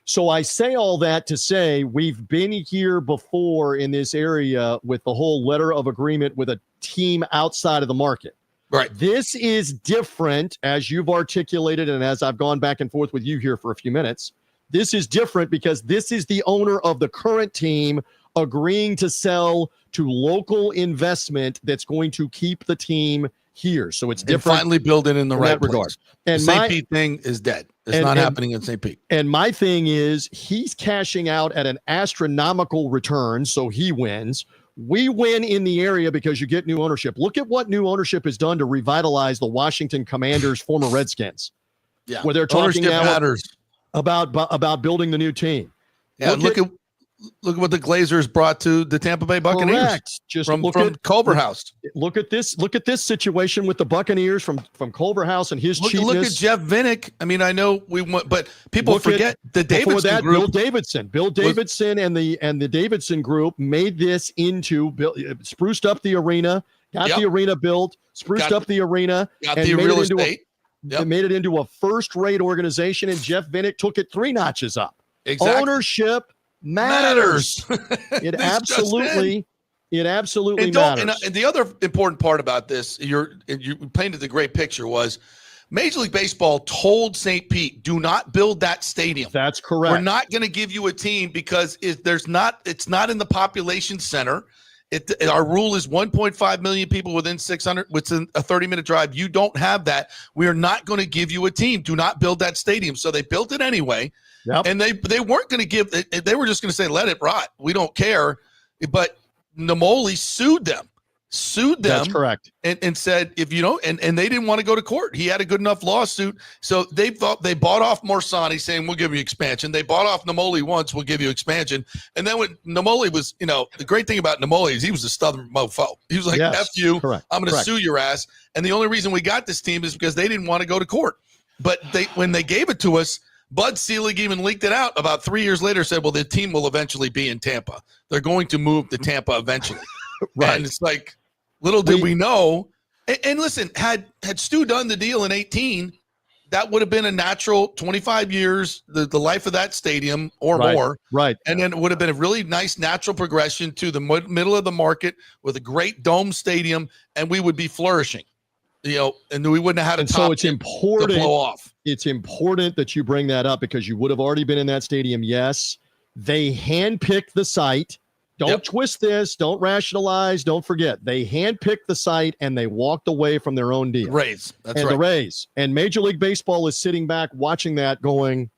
So I say all that to say we've been here before in this area with the whole letter of agreement with a team outside of the market. Right. This is different, as you've articulated and as I've gone back and forth with you here for a few minutes. This is different because this is the owner of the current team agreeing to sell to local investment that's going to keep the team here. So it's different. And finally build it in the right regard. place. And the St. Pete thing is dead. It's not happening in St. Pete. And my thing is he's cashing out at an astronomical return, so he wins. We win in the area because you get new ownership. Look at what new ownership has done to revitalize the Washington Commanders, former Redskins. Yeah, where they're talking now matters. about building the new team. Yeah, look at what the Glazers brought to the Tampa Bay Buccaneers. Correct. Just from at Culverhouse. Look at this situation with the Buccaneers from Culverhouse and his cheapness. Look at Jeff Vinnick. I mean, I know we want, but people forget the Davidson group. Bill Davidson and the Davidson group made this into spruced up the arena, got the arena built, spruced up the arena, got the real estate. They made it into a first-rate organization, and Jeff Vinnick took it 3 notches up. Exactly. Ownership matters. It absolutely matters. And the other important part about this, you painted the great picture, was Major League Baseball told St. Pete, do not build that stadium. That's correct. We're not going to give you a team because it's not in the population center. Our rule is 1.5 million people within 600, within a 30-minute drive. You don't have that. We are not going to give you a team. Do not build that stadium. So they built it anyway. Yep. And they weren't going to give. They were just going to say, let it rot. We don't care. But Namoli sued them. That's correct. And said, if you don't, and they didn't want to go to court. He had a good enough lawsuit. So they bought off Morsani saying, we'll give you expansion. They bought off Namoli once, we'll give you expansion. And then when Namoli was, the great thing about Namoli is he was a stubborn mofo. He was like, F you, correct. I'm going to sue your ass. And the only reason we got this team is because they didn't want to go to court. But when they gave it to us, Bud Selig even leaked it out about 3 years later, said, well, the team will eventually be in Tampa. They're going to move to Tampa eventually. Right. And it's like, little did we know. And listen, had Stu done the deal in 18, that would have been a natural 25 years, the life of that stadium or more. Right. And then it would have been a really nice natural progression to the middle of the market with a great dome stadium, and we would be flourishing. And we wouldn't have had a top so it's important to blow off. It's important that you bring that up because you would have already been in that stadium. Yes, they handpicked the site. Don't twist this. Don't rationalize. Don't forget. They handpicked the site and they walked away from their own deal. Rays. That's and right. The Rays. And Major League Baseball is sitting back watching that going,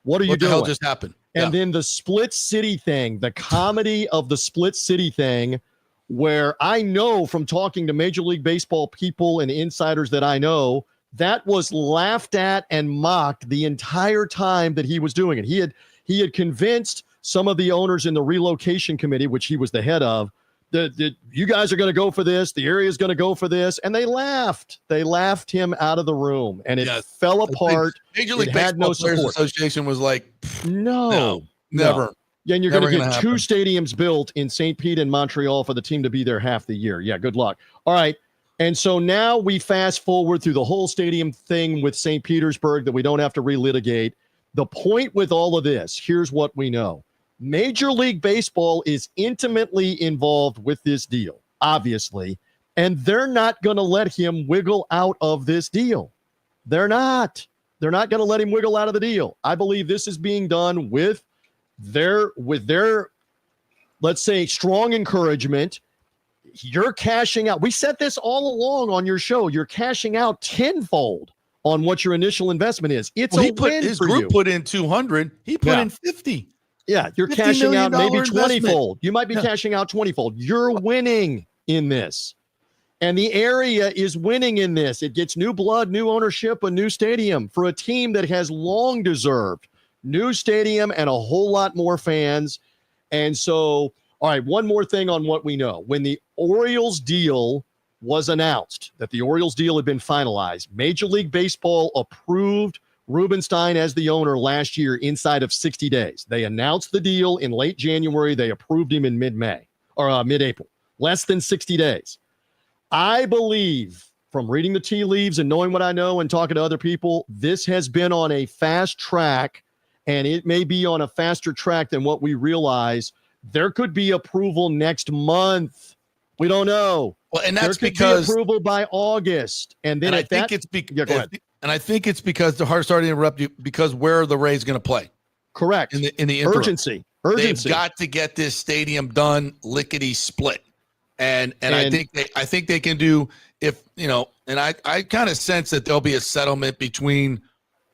what are you doing? What the hell just happened? And then the split city thing, the comedy of the split city thing, where I know from talking to Major League Baseball people and insiders that I know, that was laughed at and mocked the entire time that he was doing it. He had convinced some of the owners in the relocation committee, which he was the head of, that you guys are going to go for this, the area is going to go for this, and they laughed. They laughed him out of the room, and it fell apart. Major League Baseball Players Association was like, no, never. Yeah, and you're going to get 2 stadiums built in St. Pete and Montreal for the team to be there half the year. Yeah, good luck. All right. And so now we fast forward through the whole stadium thing with St. Petersburg that we don't have to relitigate. The point with all of this, here's what we know. Major League Baseball is intimately involved with this deal, obviously, and they're not going to let him wiggle out of this deal. They're not. They're not going to let him wiggle out of the deal. I believe this is being done with their, let's say, strong encouragement. You're cashing out. We said this all along on your show. You're cashing out tenfold on what your initial investment is. It's a win his for group you. Put in 200. He put in 50. Yeah, you're $50 cashing out maybe investment. 20-fold. You might be cashing out 20-fold. You're winning in this. And the area is winning in this. It gets new blood, new ownership, a new stadium for a team that has long deserved new stadium and a whole lot more fans. And so, all right, one more thing on what we know. When the Orioles deal was announced, that the Orioles deal had been finalized, Major League Baseball approved Rubenstein as the owner last year inside of 60 days. They announced the deal in late January. They approved him in mid-May or mid-April, less than 60 days. I believe, from reading the tea leaves and knowing what I know and talking to other people, this has been on a fast track and it may be on a faster track than what we realize. There could be approval next month. We don't know. Well, and that's there could because be approval by August, and then and I think it's go ahead. And I think it's because sorry to interrupt you, because where are the Rays going to play? Correct. In the interim. Urgency. They've got to get this stadium done, lickety split. And I think they can do, if you know, and I kind of sense that there'll be a settlement between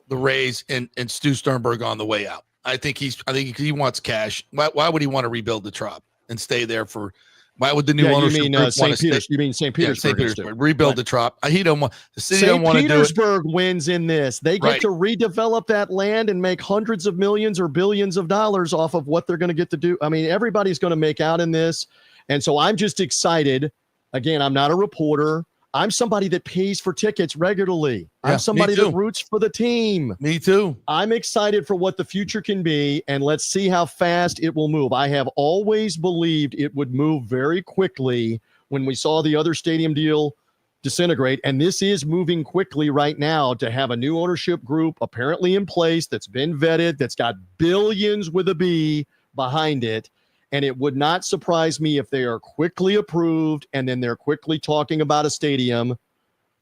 the Rays and Stu Sternberg on the way out. I think he wants cash. Why would he want to rebuild the Trop and stay there for? Why would the new ownership group want to stay? You mean St. Petersburg? St. Petersburg. Rebuild the Trop. He don't want the city. Don't want to do it. St. Petersburg wins in this. They get to redevelop that land and make hundreds of millions or billions of dollars off of what they're going to get to do. I mean, everybody's going to make out in this, and so I'm just excited. Again, I'm not a reporter. I'm somebody that pays for tickets regularly. Yeah, I'm somebody that roots for the team. Me too. I'm excited for what the future can be, and let's see how fast it will move. I have always believed it would move very quickly when we saw the other stadium deal disintegrate, and this is moving quickly right now to have a new ownership group apparently in place that's been vetted, that's got billions with a B behind it. And it would not surprise me if they are quickly approved and then they're quickly talking about a stadium.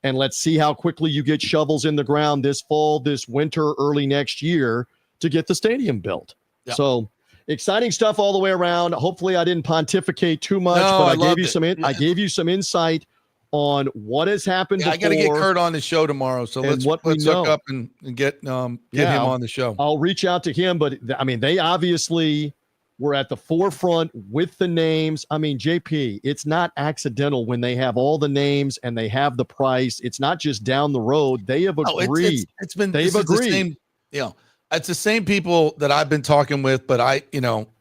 And let's see how quickly you get shovels in the ground this fall, this winter, early next year to get the stadium built. Yep. So exciting stuff all the way around. Hopefully I didn't pontificate too much, but I gave you some insight on what has happened. I got to get Kurt on the show tomorrow. So let's hook up and get him on the show. I'll reach out to him, but I mean, they obviously were at the forefront with the names. I mean, JP, it's not accidental when they have all the names and they have the price. It's not just down the road. They have agreed. They've agreed. It's the same people that I've been talking with, but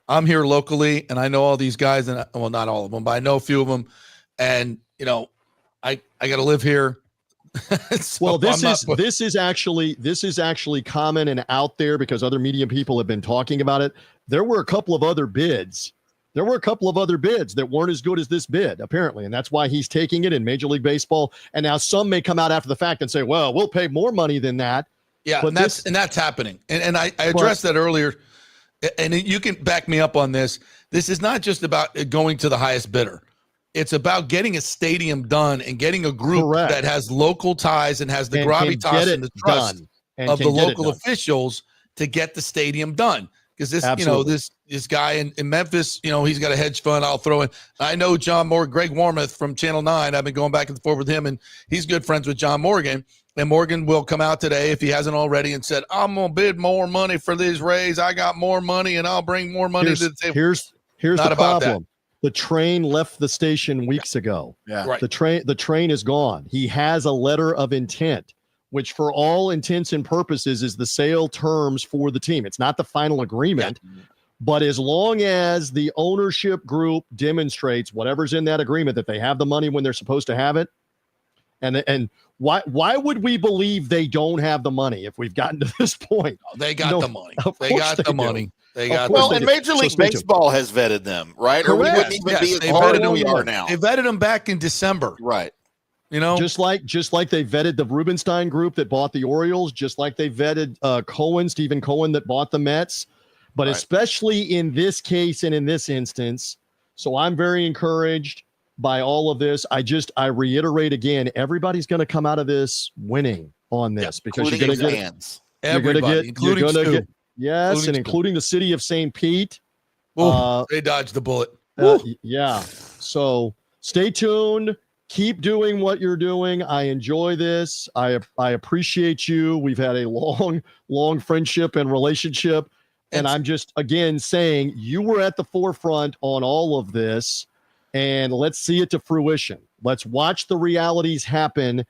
I'm here locally and I know all these guys, and well, not all of them, but I know a few of them. And, I got to live here. So well, this is actually common and out there because other media people have been talking about it. There were a couple of other bids. That weren't as good as this bid, apparently, and that's why he's taking it in Major League Baseball. And now some may come out after the fact and say, "Well, we'll pay more money than that." Yeah, but that's happening. And I addressed that earlier, and you can back me up on this. This is not just about going to the highest bidder. It's about getting a stadium done and getting a group that has local ties and has the gravitas and the trust of the local officials to get the stadium done. Because this guy in Memphis, he's got a hedge fund. I'll throw in. I know John Morgan, Greg Warmoth from Channel 9. I've been going back and forth with him, and he's good friends with John Morgan. And Morgan will come out today, if he hasn't already, and said, "I'm gonna bid more money for these Rays. I got more money, and I'll bring more money to the table." Here's the problem. The train left the station weeks ago. Yeah. Right. The train is gone. He has a letter of intent, which for all intents and purposes is the sale terms for the team. It's not the final agreement, but as long as the ownership group demonstrates whatever's in that agreement that they have the money when they're supposed to have it. And why would we believe they don't have the money if we've gotten to this point? They got the money. They got the money. And Major League Baseball has vetted them, right? Or we wouldn't even be as hard as we are now. They vetted them back in December. Right. Just like they vetted the Rubenstein group that bought the Orioles, just like they vetted Stephen Cohen that bought the Mets, but especially in this case and in this instance. So I'm very encouraged by all of this. I reiterate again, everybody's going to come out of this winning on this because you're going to get fans. Everybody, including Stu. Yes, including the city of St. Pete. They dodged the bullet. Yeah. So stay tuned. Keep doing what you're doing. I enjoy this. I appreciate you. We've had a long friendship and relationship. And I'm just, again, saying you were at the forefront on all of this. And let's see it to fruition. Let's watch the realities happen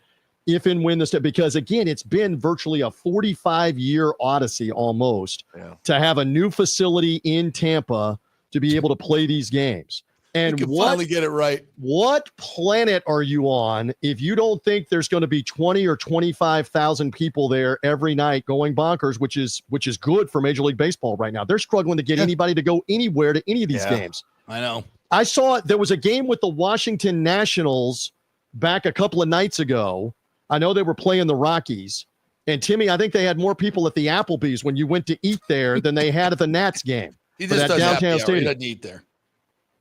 if and when because again, it's been virtually a 45-year odyssey almost to have a new facility in Tampa to be able to play these games. And finally get it right. What planet are you on if you don't think there's going to be 20 or 25,000 people there every night going bonkers, which is good for Major League Baseball right now. They're struggling to get anybody to go anywhere to any of these games. I know. I saw there was a game with the Washington Nationals back a couple of nights ago. I know they were playing the Rockies, And Timmy, I think they had more people at the Applebee's when you went to eat there than they had at the Nats game. He just does happy hour. He doesn't eat there.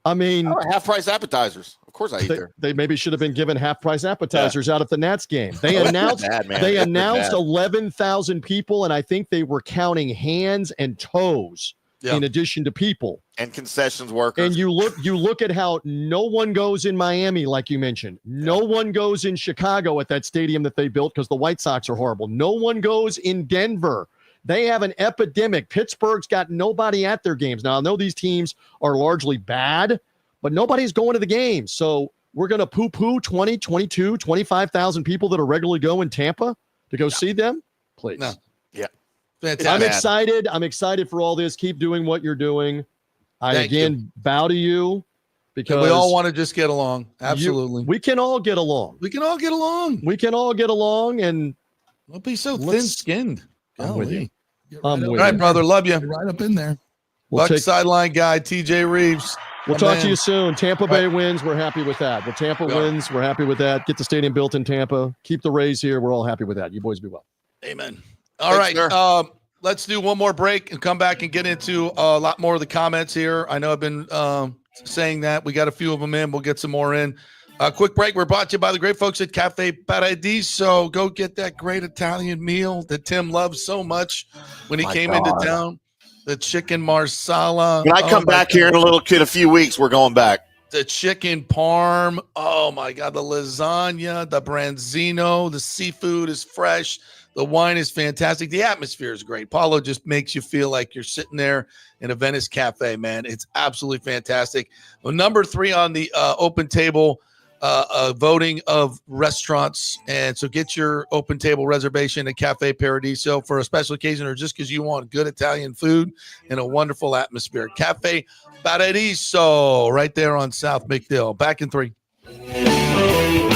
I mean, half-price appetizers. Of course I eat there. They maybe should have been given half-price appetizers out at the Nats game. They announced 11,000 people, and I think they were counting hands and toes in addition to people. And concessions workers. And you look at how no one goes in Miami, like you mentioned. No one goes in Chicago at that stadium that they built because the White Sox are horrible. No one goes in Denver. They have an epidemic. Pittsburgh's got nobody at their games. Now, I know these teams are largely bad, but nobody's going to the games. So we're going to poo-poo 20, 22, 25,000 people that are regularly go in Tampa to go see them? Please. No. Yeah. Fantastic. I'm excited. I'm excited for all this. Keep doing what you're doing. I bow to you because we all want to just get along. Absolutely. We can all get along. We can all get along. We can all get along, and don't be so thin-skinned. I'm with you. All right, brother. Love you. Right up in there. Bucs sideline guy, TJ Rives. We'll talk to you soon. Tampa Bay wins. We're happy with that. Well, Tampa wins. We're happy with that. Get the stadium built in Tampa. Keep the Rays here. We're all happy with that. You boys be well. Amen. All right. Let's do one more break and come back and get into a lot more of the comments here. I know I've been saying that. We got a few of them in. We'll get some more in. Quick break. We're brought to you by the great folks at Cafe Paradiso. Go get that great Italian meal that Tim loves so much when he came into town. The chicken marsala. When I come back here in a few weeks, we're going back. The chicken parm. Oh, my God. The lasagna, the branzino. The seafood is fresh. The wine is fantastic. The atmosphere is great. Paulo just makes you feel like you're sitting there in a Venice cafe, man. It's absolutely fantastic. Well, number 3 on the open table voting of restaurants. And so get your open table reservation at Cafe Paradiso for a special occasion or just because you want good Italian food and a wonderful atmosphere. Cafe Paradiso right there on South McDill. Back in 3.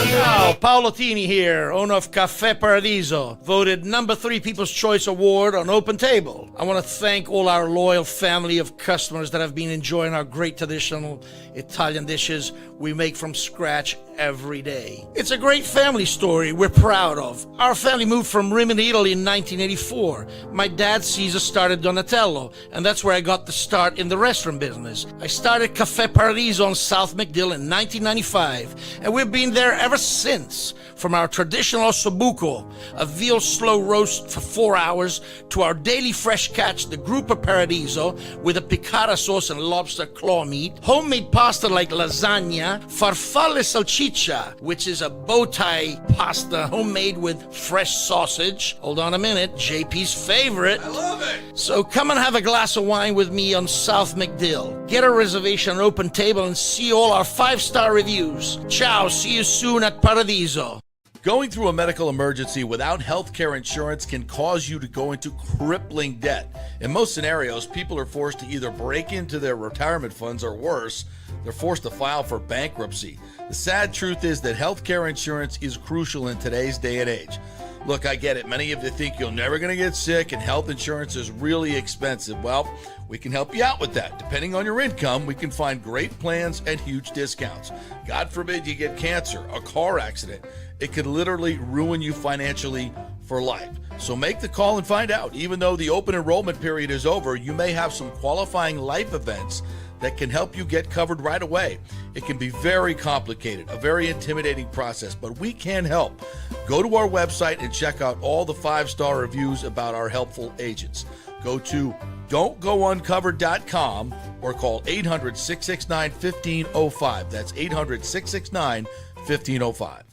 Ciao, Paolo Tini here, owner of Cafe Paradiso, voted number 3 People's Choice Award on Open Table. I want to thank all our loyal family of customers that have been enjoying our great traditional Italian dishes we make from scratch every day. It's a great family story we're proud of. Our family moved from Rimini, Italy in 1984. My dad, Caesar, started Donatello, and that's where I got the start in the restaurant business. I started Cafe Paradiso on South McDill in 1995, and we've been there ever since. From our traditional ossobuco, a veal slow roast for 4 hours, to our daily fresh catch, the Gruppo Paradiso, with a piccata sauce and lobster claw meat, homemade pasta like lasagna, farfalle salchicha, which is a bow tie pasta homemade with fresh sausage. Hold on a minute, JP's favorite. I love it. So come and have a glass of wine with me on South McDill. Get a reservation on Open Table and see all our 5-star reviews. Ciao, see you soon at Paradiso. Going through a medical emergency without health care insurance can cause you to go into crippling debt. In most scenarios, people are forced to either break into their retirement funds or worse, they're forced to file for bankruptcy. The sad truth is that health care insurance is crucial in today's day and age. Look, I get it. Many of you think you're never going to get sick and health insurance is really expensive. Well, we can help you out with that. Depending on your income, we can find great plans and huge discounts. God forbid you get cancer, a car accident. It could literally ruin you financially for life. So make the call and find out. Even though the open enrollment period is over, you may have some qualifying life events that can help you get covered right away. It can be very complicated, a very intimidating process, but we can help. Go to our website and check out all the 5-star reviews about our helpful agents. Go to don'tgouncovered.com or call 800-669-1505. That's 800-669-1505.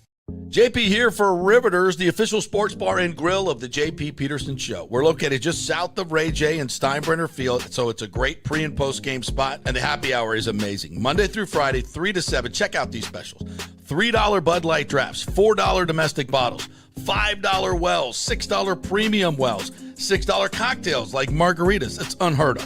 JP here for Riveters, the official sports bar and grill of the JP Peterson Show. We're located just south of Ray J and Steinbrenner Field, so it's a great pre- and post-game spot, and the happy hour is amazing. Monday through Friday, 3 to 7. Check out these specials. $3 Bud Light drafts, $4 domestic bottles, $5 wells, $6 premium wells, $6 cocktails like margaritas. It's unheard of.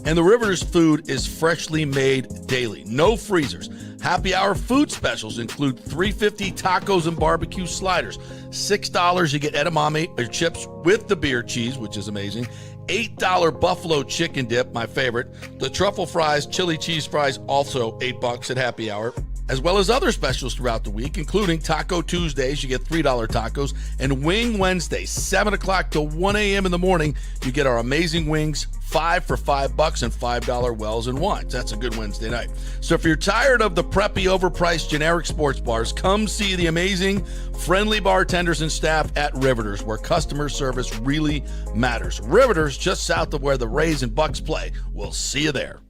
And the Riveters food is freshly made daily. No freezers. Happy hour food specials include $3.50 tacos and barbecue sliders. $6 you get edamame or chips with the beer cheese, which is amazing. $8 buffalo chicken dip, my favorite. The truffle fries, chili cheese fries, also $8 at happy hour. as well as other specials throughout the week, including Taco Tuesdays, you get $3 tacos, and Wing Wednesdays, 7 o'clock to 1 a.m. in the morning, you get our amazing wings, 5 for $5 and $5 wells and wines. That's a good Wednesday night. So if you're tired of the preppy, overpriced generic sports bars, come see the amazing, friendly bartenders and staff at Riveters, where customer service really matters. Riveters, just south of where the Rays and Bucs play. We'll see you there.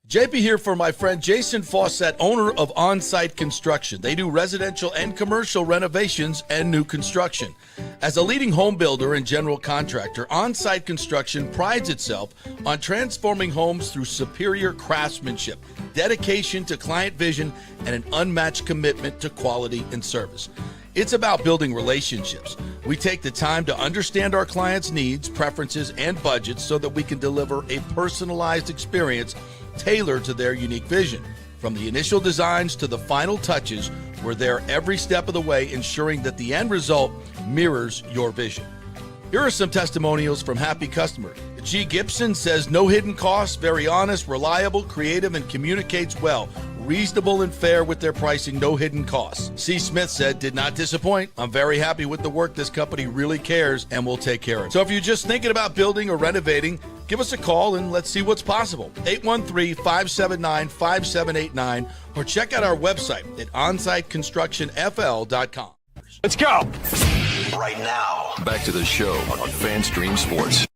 JP here for my friend Jason Fawcett, owner of On-Site Construction. They do residential and commercial renovations and new construction. As a leading home builder and general contractor, On-Site Construction prides itself on transforming homes through superior craftsmanship, dedication to client vision, and an unmatched commitment to quality and service. It's about building relationships. We take the time to understand our clients' needs, preferences, and budgets so that we can deliver a personalized experience tailored to their unique vision. From the initial designs to the final touches, we're there every step of the way, ensuring that the end result mirrors your vision. Here are some testimonials from happy customers. G. Gibson says, no hidden costs, very honest, reliable, creative, and communicates well. Reasonable and fair with their pricing, no hidden costs. C. Smith said, did not disappoint. I'm very happy with the work. This company really cares and will take care of it. So if you're just thinking about building or renovating, give us a call and let's see what's possible. 813-579-5789 or check out our website at onsiteconstructionfl.com. Let's go. Right now, back to the show on FanStream Sports.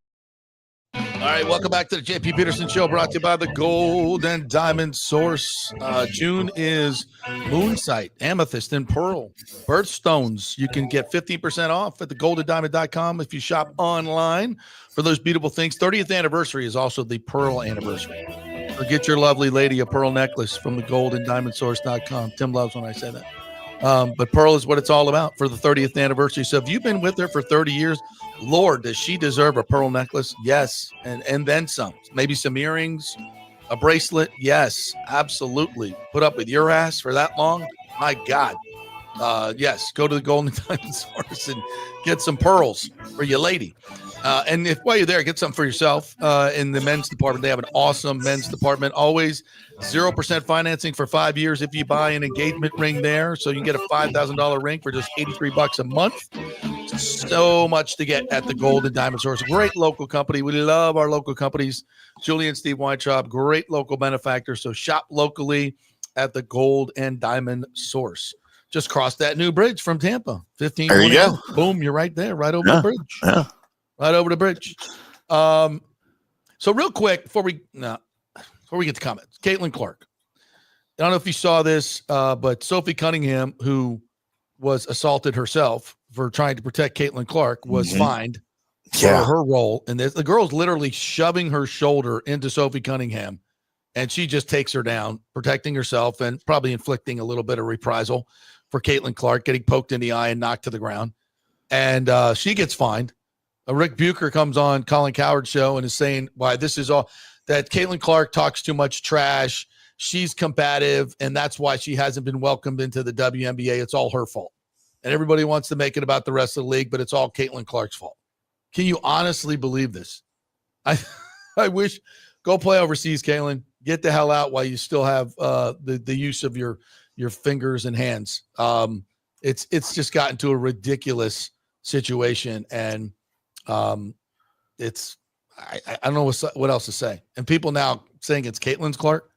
All right, welcome back to the JP Peterson Show, brought to you by the Gold and Diamond Source. June is Moonsite, Amethyst, and Pearl. Birthstones, you can get 15% off at thegoldendiamond.com if you shop online for those beautiful things. 30th anniversary is also the Pearl anniversary. So get your lovely lady a pearl necklace from thegoldendiamondsource.com. Tim loves when I say that. But Pearl is what it's all about for the 30th anniversary. So if you've been with her for 30 years, Lord, does she deserve a pearl necklace? Yes. And then some. Maybe some earrings, a bracelet. Yes, absolutely. Put up with your ass for that long? My God. Yes, go to the Golden Diamond Source and get some pearls for your lady. And if while you're there, get something for yourself. In the men's department, they have an awesome men's department. Always 0% financing for 5 years if you buy an engagement ring there. So you can get a $5,000 ring for just $83 a month. So much to get at the Gold and Diamond Source. Great local company. We love our local companies. Julie and Steve Weintraub, great local benefactors. So shop locally at the Gold and Diamond Source. Just cross that new bridge from Tampa. 15. There you go. Boom, you're right there, right over the bridge. Yeah. Right over the bridge. So real quick, before we get to comments, Caitlin Clark. I don't know if you saw this, but Sophie Cunningham, who was assaulted herself for trying to protect Caitlin Clark, was fined for her role in this. The girl's literally shoving her shoulder into Sophie Cunningham, and she just takes her down, protecting herself and probably inflicting a little bit of reprisal for Caitlin Clark, getting poked in the eye and knocked to the ground. And she gets fined. Rick Bucher comes on Colin Cowherd's show and is saying why this is all that Caitlin Clark talks too much trash. She's combative, and that's why she hasn't been welcomed into the WNBA. It's all her fault. And everybody wants to make it about the rest of the league, but it's all Caitlin Clark's fault. Can you honestly believe this? I wish go play overseas, Caitlin. Get the hell out while you still have the use of your fingers and hands. It's just gotten to a ridiculous situation, and I don't know what else to say. And people now saying it's Caitlin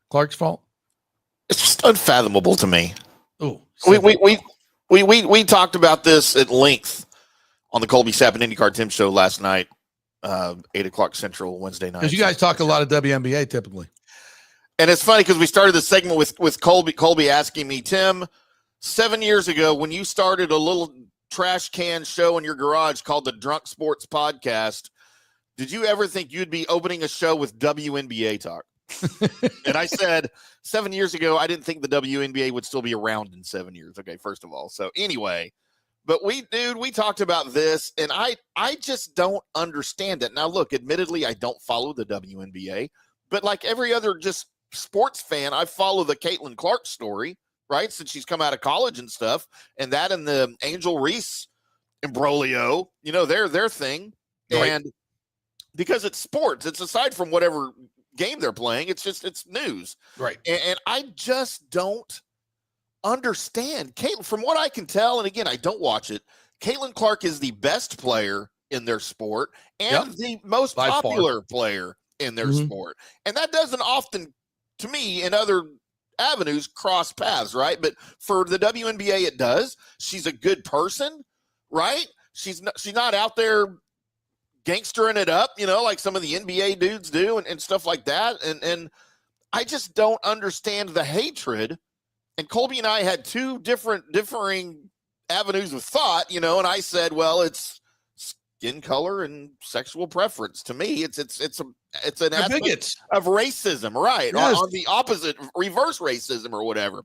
Clark's fault. It's just unfathomable to me. Oh, we talked about this at length on the Colby Sapp and IndyCar Tim show last night, 8:00 Central Wednesday night. Because you guys talk a lot of WNBA typically. And it's funny because we started the segment with Colby asking me, Tim, 7 years ago when you started a little trash can show in your garage called the Drunk Sports Podcast, did you ever think you'd be opening a show with WNBA talk? And I said 7 years ago, I didn't think the WNBA would still be around in 7 years. Okay, first of all. So anyway, but we talked about this, and I just don't understand it. Now, look, admittedly, I don't follow the WNBA, but like every other just sports fan, I follow the Caitlin Clark story, right? Since she's come out of college and stuff, and that and the Angel Reese imbroglio, their thing. Right. And because it's sports, it's aside from whatever game they're playing, it's news. Right. And I just don't understand. Caitlin, from what I can tell, and again, I don't watch it, Caitlin Clark is the best player in their sport and the most popular player in their sport. And that doesn't often, to me, in other avenues, cross paths, right? But for the WNBA, it does. She's a good person, right? She's not out there gangstering it up, like some of the NBA dudes do and stuff like that. And I just don't understand the hatred. And Colby and I had two differing avenues of thought, and I said, well, it's skin color and sexual preference. To me, it's an aspect of racism, right? Yes. On the opposite, reverse racism or whatever.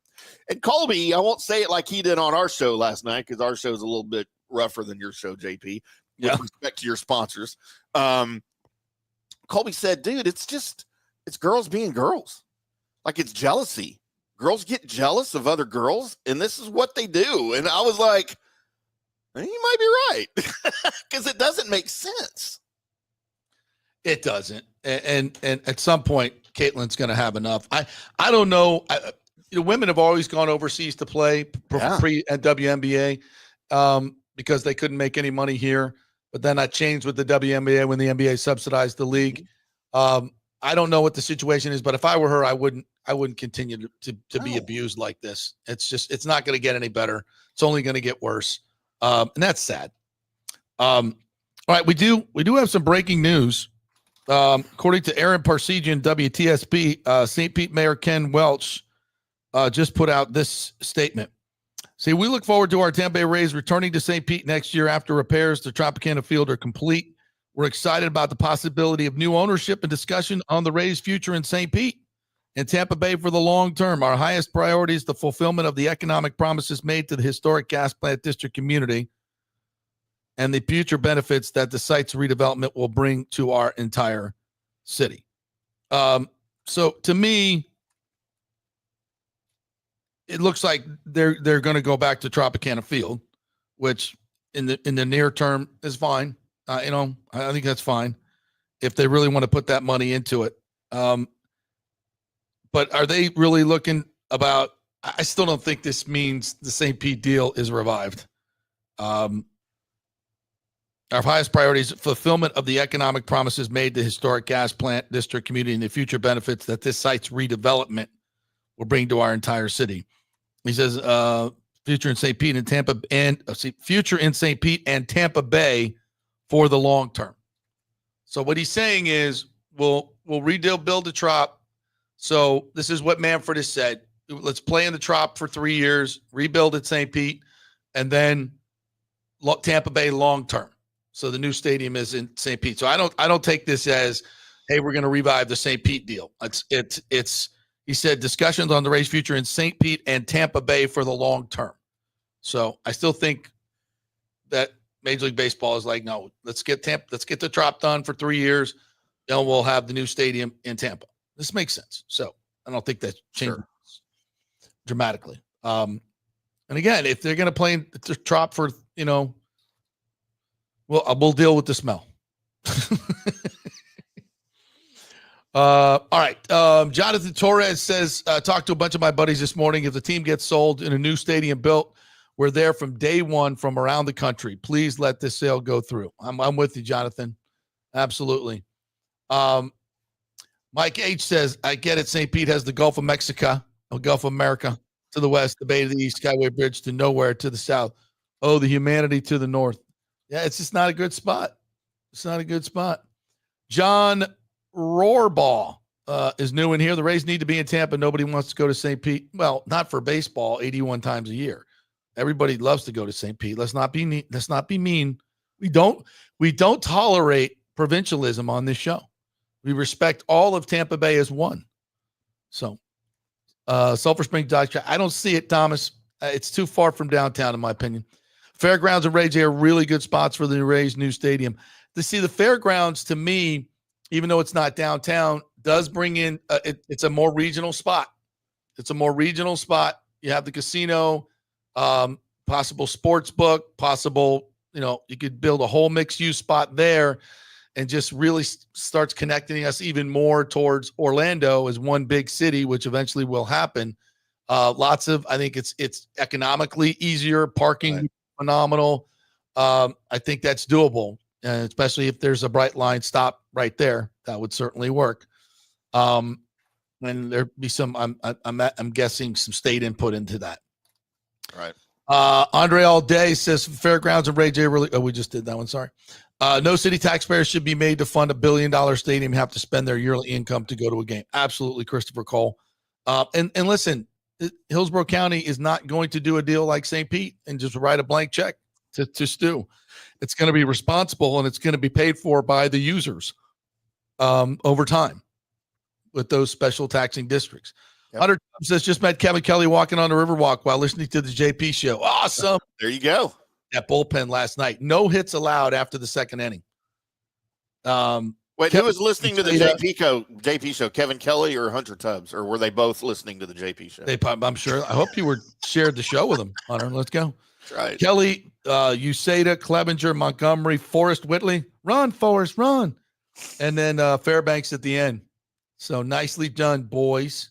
And Colby, I won't say it like he did on our show last night, because our show's a little bit rougher than your show, JP, with respect to your sponsors. Colby said, dude, it's girls being girls. Like, it's jealousy. Girls get jealous of other girls, and this is what they do. And I was like, you might be right, because it doesn't make sense. It doesn't. And at some point, Caitlin's going to have enough. I don't know. Women have always gone overseas to play pre at WNBA because they couldn't make any money here. But then that changed with the WNBA when the NBA subsidized the league. I don't know what the situation is, but if I were her, I wouldn't continue to be abused like this. It's not going to get any better. It's only going to get worse. And that's sad. All right. We do have some breaking news. According to Aaron Parsegian, WTSP, St. Pete Mayor Ken Welch just put out this statement. See, we look forward to our Tampa Bay Rays returning to St. Pete next year after repairs to Tropicana Field are complete. We're excited about the possibility of new ownership and discussion on the Rays' future in St. Pete and Tampa Bay for the long term. Our highest priority is the fulfillment of the economic promises made to the historic gas plant district community and the future benefits that the site's redevelopment will bring to our entire city. So to me, it looks like they're going to go back to Tropicana Field, which in the near term is fine. I think that's fine if they really want to put that money into it. But are they really looking about? I still don't think this means the St. Pete deal is revived. Our highest priority is fulfillment of the economic promises made to historic gas plant district community and the future benefits that this site's redevelopment will bring to our entire city. He says, future in St. Pete and Tampa, future in St. Pete and Tampa Bay for the long term. So what he's saying is, we'll rebuild the Trop. So this is what Manfred has said. Let's play in the Trop for 3 years, rebuild at St. Pete, and then Tampa Bay long term. So the new stadium is in St. Pete. So I don't take this as, hey, we're going to revive the St. Pete deal. It's he said discussions on the Rays' future in St. Pete and Tampa Bay for the long term. So I still think that Major League Baseball is like, no, let's get the Trop done for 3 years. Then we'll have the new stadium in Tampa. This makes sense. So I don't think that changes dramatically. And again, if they're going to play the Trop for, we'll deal with the smell. All right. Jonathan Torres says, talked to a bunch of my buddies this morning. If the team gets sold in a new stadium built, we're there from day one from around the country. Please let this sale go through. I'm with you, Jonathan. Absolutely. Mike H says, I get it. St. Pete has the Gulf of Mexico, or Gulf of America to the west, the Bay to the east, Skyway Bridge to nowhere to the south. Oh, the humanity to the north. Yeah, it's just not a good spot. It's not a good spot. John Rohrbaugh is new in here. The Rays need to be in Tampa. Nobody wants to go to St. Pete. Well, not for baseball 81 times a year. Everybody loves to go to St. Pete. Let's not be mean. We don't tolerate provincialism on this show. We respect all of Tampa Bay as one. So, Sulphur Springs Dodge, I don't see it, Thomas. It's too far from downtown, in my opinion. Fairgrounds and Rage are really good spots for the Rays' new stadium. To see the Fairgrounds, to me, even though it's not downtown, does bring in it's a more regional spot. It's a more regional spot. You have the casino, possible sports book, possible, you could build a whole mixed-use spot there and just really starts connecting us even more towards Orlando as one big city, which eventually will happen. I think it's economically easier. Parking phenomenal. I think that's doable, and especially if there's a bright line stop right there, that would certainly work. And there'd be some. I'm guessing some state input into that. Right. Andre All Day says fairgrounds and Ray J really. Oh, we just did that one. Sorry. No city taxpayers should be made to fund $1 billion stadium, have to spend their yearly income to go to a game. Absolutely, Christopher Cole. And listen, Hillsborough County is not going to do a deal like St. Pete and just write a blank check to Stu. It's going to be responsible, and it's going to be paid for by the users over time with those special taxing districts. Yep. Hunter says, just met Kevin Kelly walking on the Riverwalk while listening to the JP show. Awesome. There you go. That bullpen last night. No hits allowed after the second inning. Wait, who was listening to the JP show? Kevin Kelly or Hunter Tubbs? Or were they both listening to the JP show? I'm sure. I hope you shared the show with them, Hunter. Let's go. That's right. Kelly, Useda, Clevenger, Montgomery, Forrest Whitley. Run, Forrest, run. And then Fairbanks at the end. So nicely done, boys.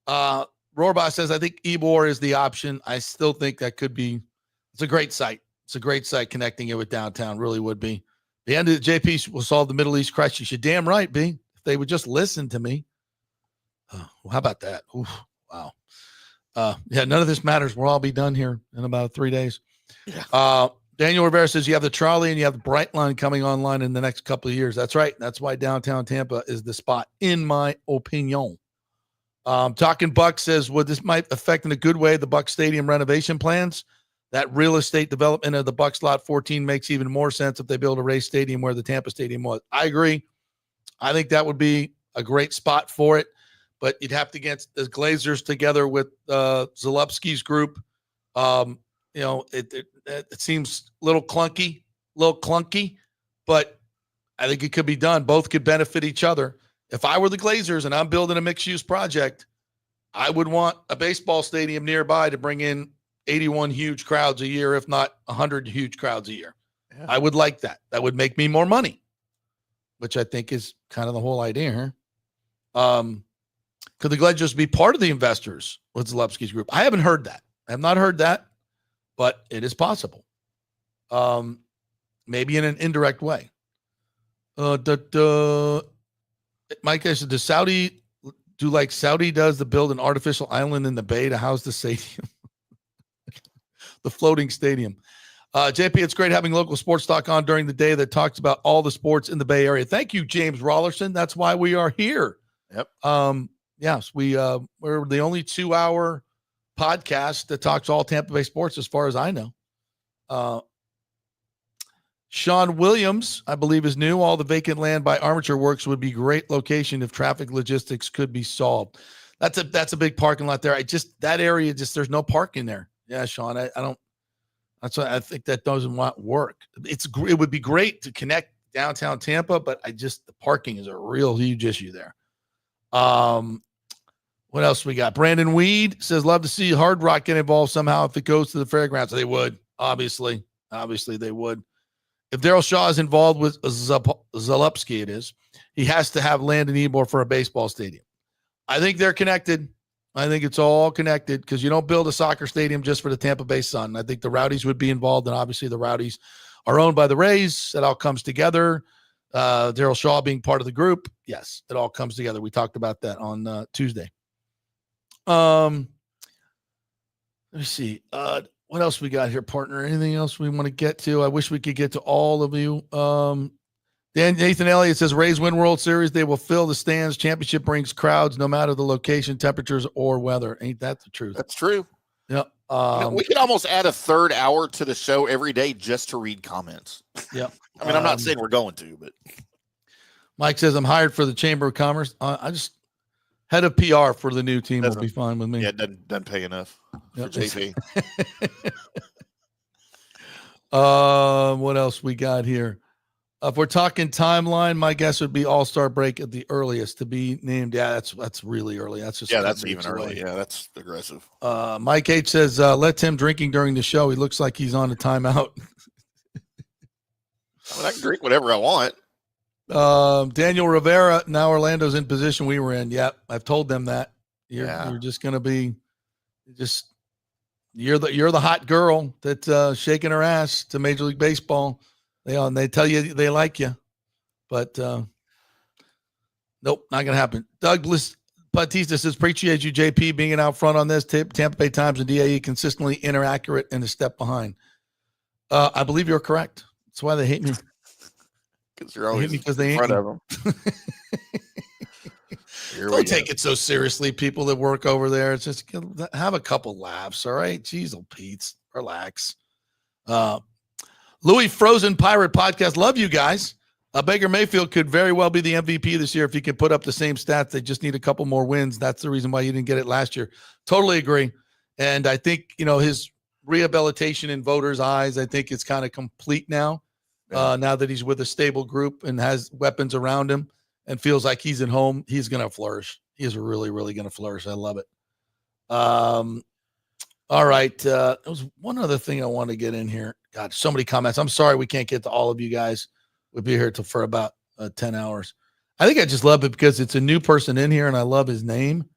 Rohrbaugh says, I think Ybor is the option. I still think that could be. It's a great site. It's a great site connecting it with downtown. Really would be. The end of the JP will solve the Middle East crisis. You're damn right, B. If they would just listen to me. How about that? Oof, wow. None of this matters. We'll all be done here in about 3 days. Yeah. Daniel Rivera says you have the trolley and you have the Brightline coming online in the next couple of years. That's right. That's why downtown Tampa is the spot, in my opinion. Talking Bucks says, well, this might affect in a good way the Bucs stadium renovation plans. That real estate development of the Bucs Lot 14 makes even more sense if they build a race stadium where the Tampa Stadium was. I agree. I think that would be a great spot for it, but you'd have to get the Glazers together with Zalupski's group. It seems a little clunky, but I think it could be done. Both could benefit each other. If I were the Glazers and I'm building a mixed-use project, I would want a baseball stadium nearby to bring in 81 huge crowds a year, if not 100 huge crowds a year. Yeah. I would like that. That would make me more money, which I think is kind of the whole idea here. Could the Glazers be part of the investors with Zalupski's group? I haven't heard that. I have not heard that, but it is possible. Maybe in an indirect way. Mike says, does Saudi do like Saudi does to build an artificial island in the bay to house the stadium? The floating stadium. JP, it's great having local sports talk on during the day that talks about all the sports in the Bay Area. Thank you, James Rollerson. That's why we are here. Yep. Yes, we're the only 2-hour podcast that talks all Tampa Bay sports, as far as I know. Sean Williams, I believe, is new. All the vacant land by Armature Works would be great location if traffic logistics could be solved. That's a big parking lot there. That area, there's no parking there. Yeah, Sean, I don't. That's why I think that doesn't work. It would be great to connect downtown Tampa, but the parking is a real huge issue there. What else we got? Brandon Weed says, love to see Hard Rock get involved somehow if it goes to the fairgrounds. They would, obviously they would. If Daryl Shaw is involved with Zalupski, it is. He has to have land in Ybor for a baseball stadium. I think they're connected. I think it's all connected because you don't build a soccer stadium just for the Tampa Bay Sun. I think the Rowdies would be involved, and obviously the Rowdies are owned by the Rays. It all comes together. Daryl Shaw being part of the group. Yes, it all comes together. We talked about that on Tuesday. Let me see. What else we got here, partner? Anything else we want to get to? I wish we could get to all of you. Nathan Elliott says, Rays win World Series. They will fill the stands. Championship brings crowds no matter the location, temperatures, or weather. Ain't that the truth? That's true. Yeah. We could almost add a third hour to the show every day just to read comments. Yeah. I mean, I'm not saying we're going to, but. Mike says, I'm hired for the Chamber of Commerce. I just head of PR for the new team will be fine with me. Yeah, doesn't pay enough for JP. What else we got here? If we're talking timeline, my guess would be All-Star break at the earliest to be named. Yeah, that's really early. That's just that's even early. Yeah, that's aggressive. Mike H says, let Tim drinking during the show. He looks like he's on a timeout. I can drink whatever I want. Daniel Rivera, now Orlando's in position we were in. Yep, I've told them that. You're just going to be Just you're the hot girl that's shaking her ass to Major League Baseball. They tell you they like you, but nope, not gonna happen. Douglas Batista says, appreciate you, JP, being out front on this. Tampa Bay Times and DAE consistently inaccurate and a step behind. I believe you're correct. That's why they hate me. Because you're always because they in front of them. Don't take it so seriously, people that work over there. It's just have a couple laughs, all right? Jeez, oh, Pete, relax. Louis Frozen Pirate Podcast. Love you guys. Baker Mayfield could very well be the MVP this year if he can put up the same stats. They just need a couple more wins. That's the reason why you didn't get it last year. Totally agree. And I think, his rehabilitation in voters' eyes, I think it's kind of complete now. Now that he's with a stable group and has weapons around him and feels like he's at home, he's going to flourish. He is really, really going to flourish. I love it. All right. There was one other thing I want to get in here. God, so many comments. I'm sorry we can't get to all of you guys. We'll be here for about 10 hours. I think I just love it because it's a new person in here and I love his name.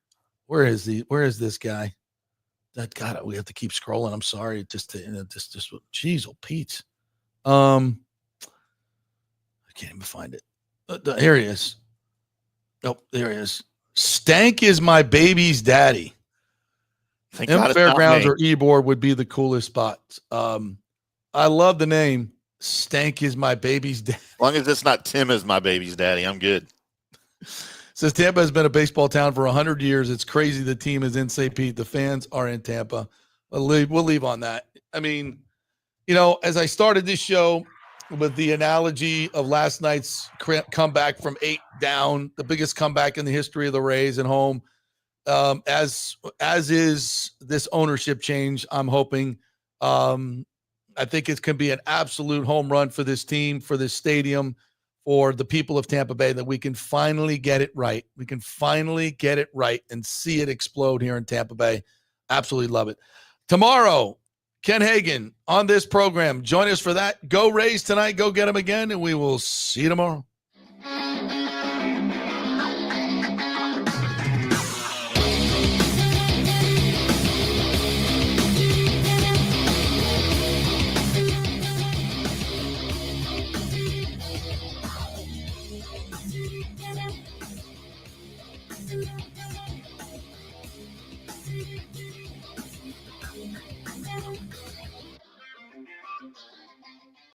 Where is this guy? God, we have to keep scrolling. I'm sorry. Geez, oh, Pete. I can't even find it. Here he is. Nope, there he is. Stank is my baby's daddy. Fairgrounds or E-board would be the coolest spot. I love the name. Stank is my baby's daddy. As long as it's not Tim is my baby's daddy, I'm good. Says Tampa has been a baseball town for 100 years. It's crazy the team is in St. Pete. The fans are in Tampa. We'll leave on that. I mean, as I started this show with the analogy of last night's comeback from 8 down, the biggest comeback in the history of the Rays at home, as is this ownership change, I'm hoping. I think it can be an absolute home run for this team, for this stadium, for the people of Tampa Bay, that we can finally get it right. We can finally get it right and see it explode here in Tampa Bay. Absolutely love it. Tomorrow, Ken Hagan on this program. Join us for that. Go Rays tonight. Go get them again, and we will see you tomorrow.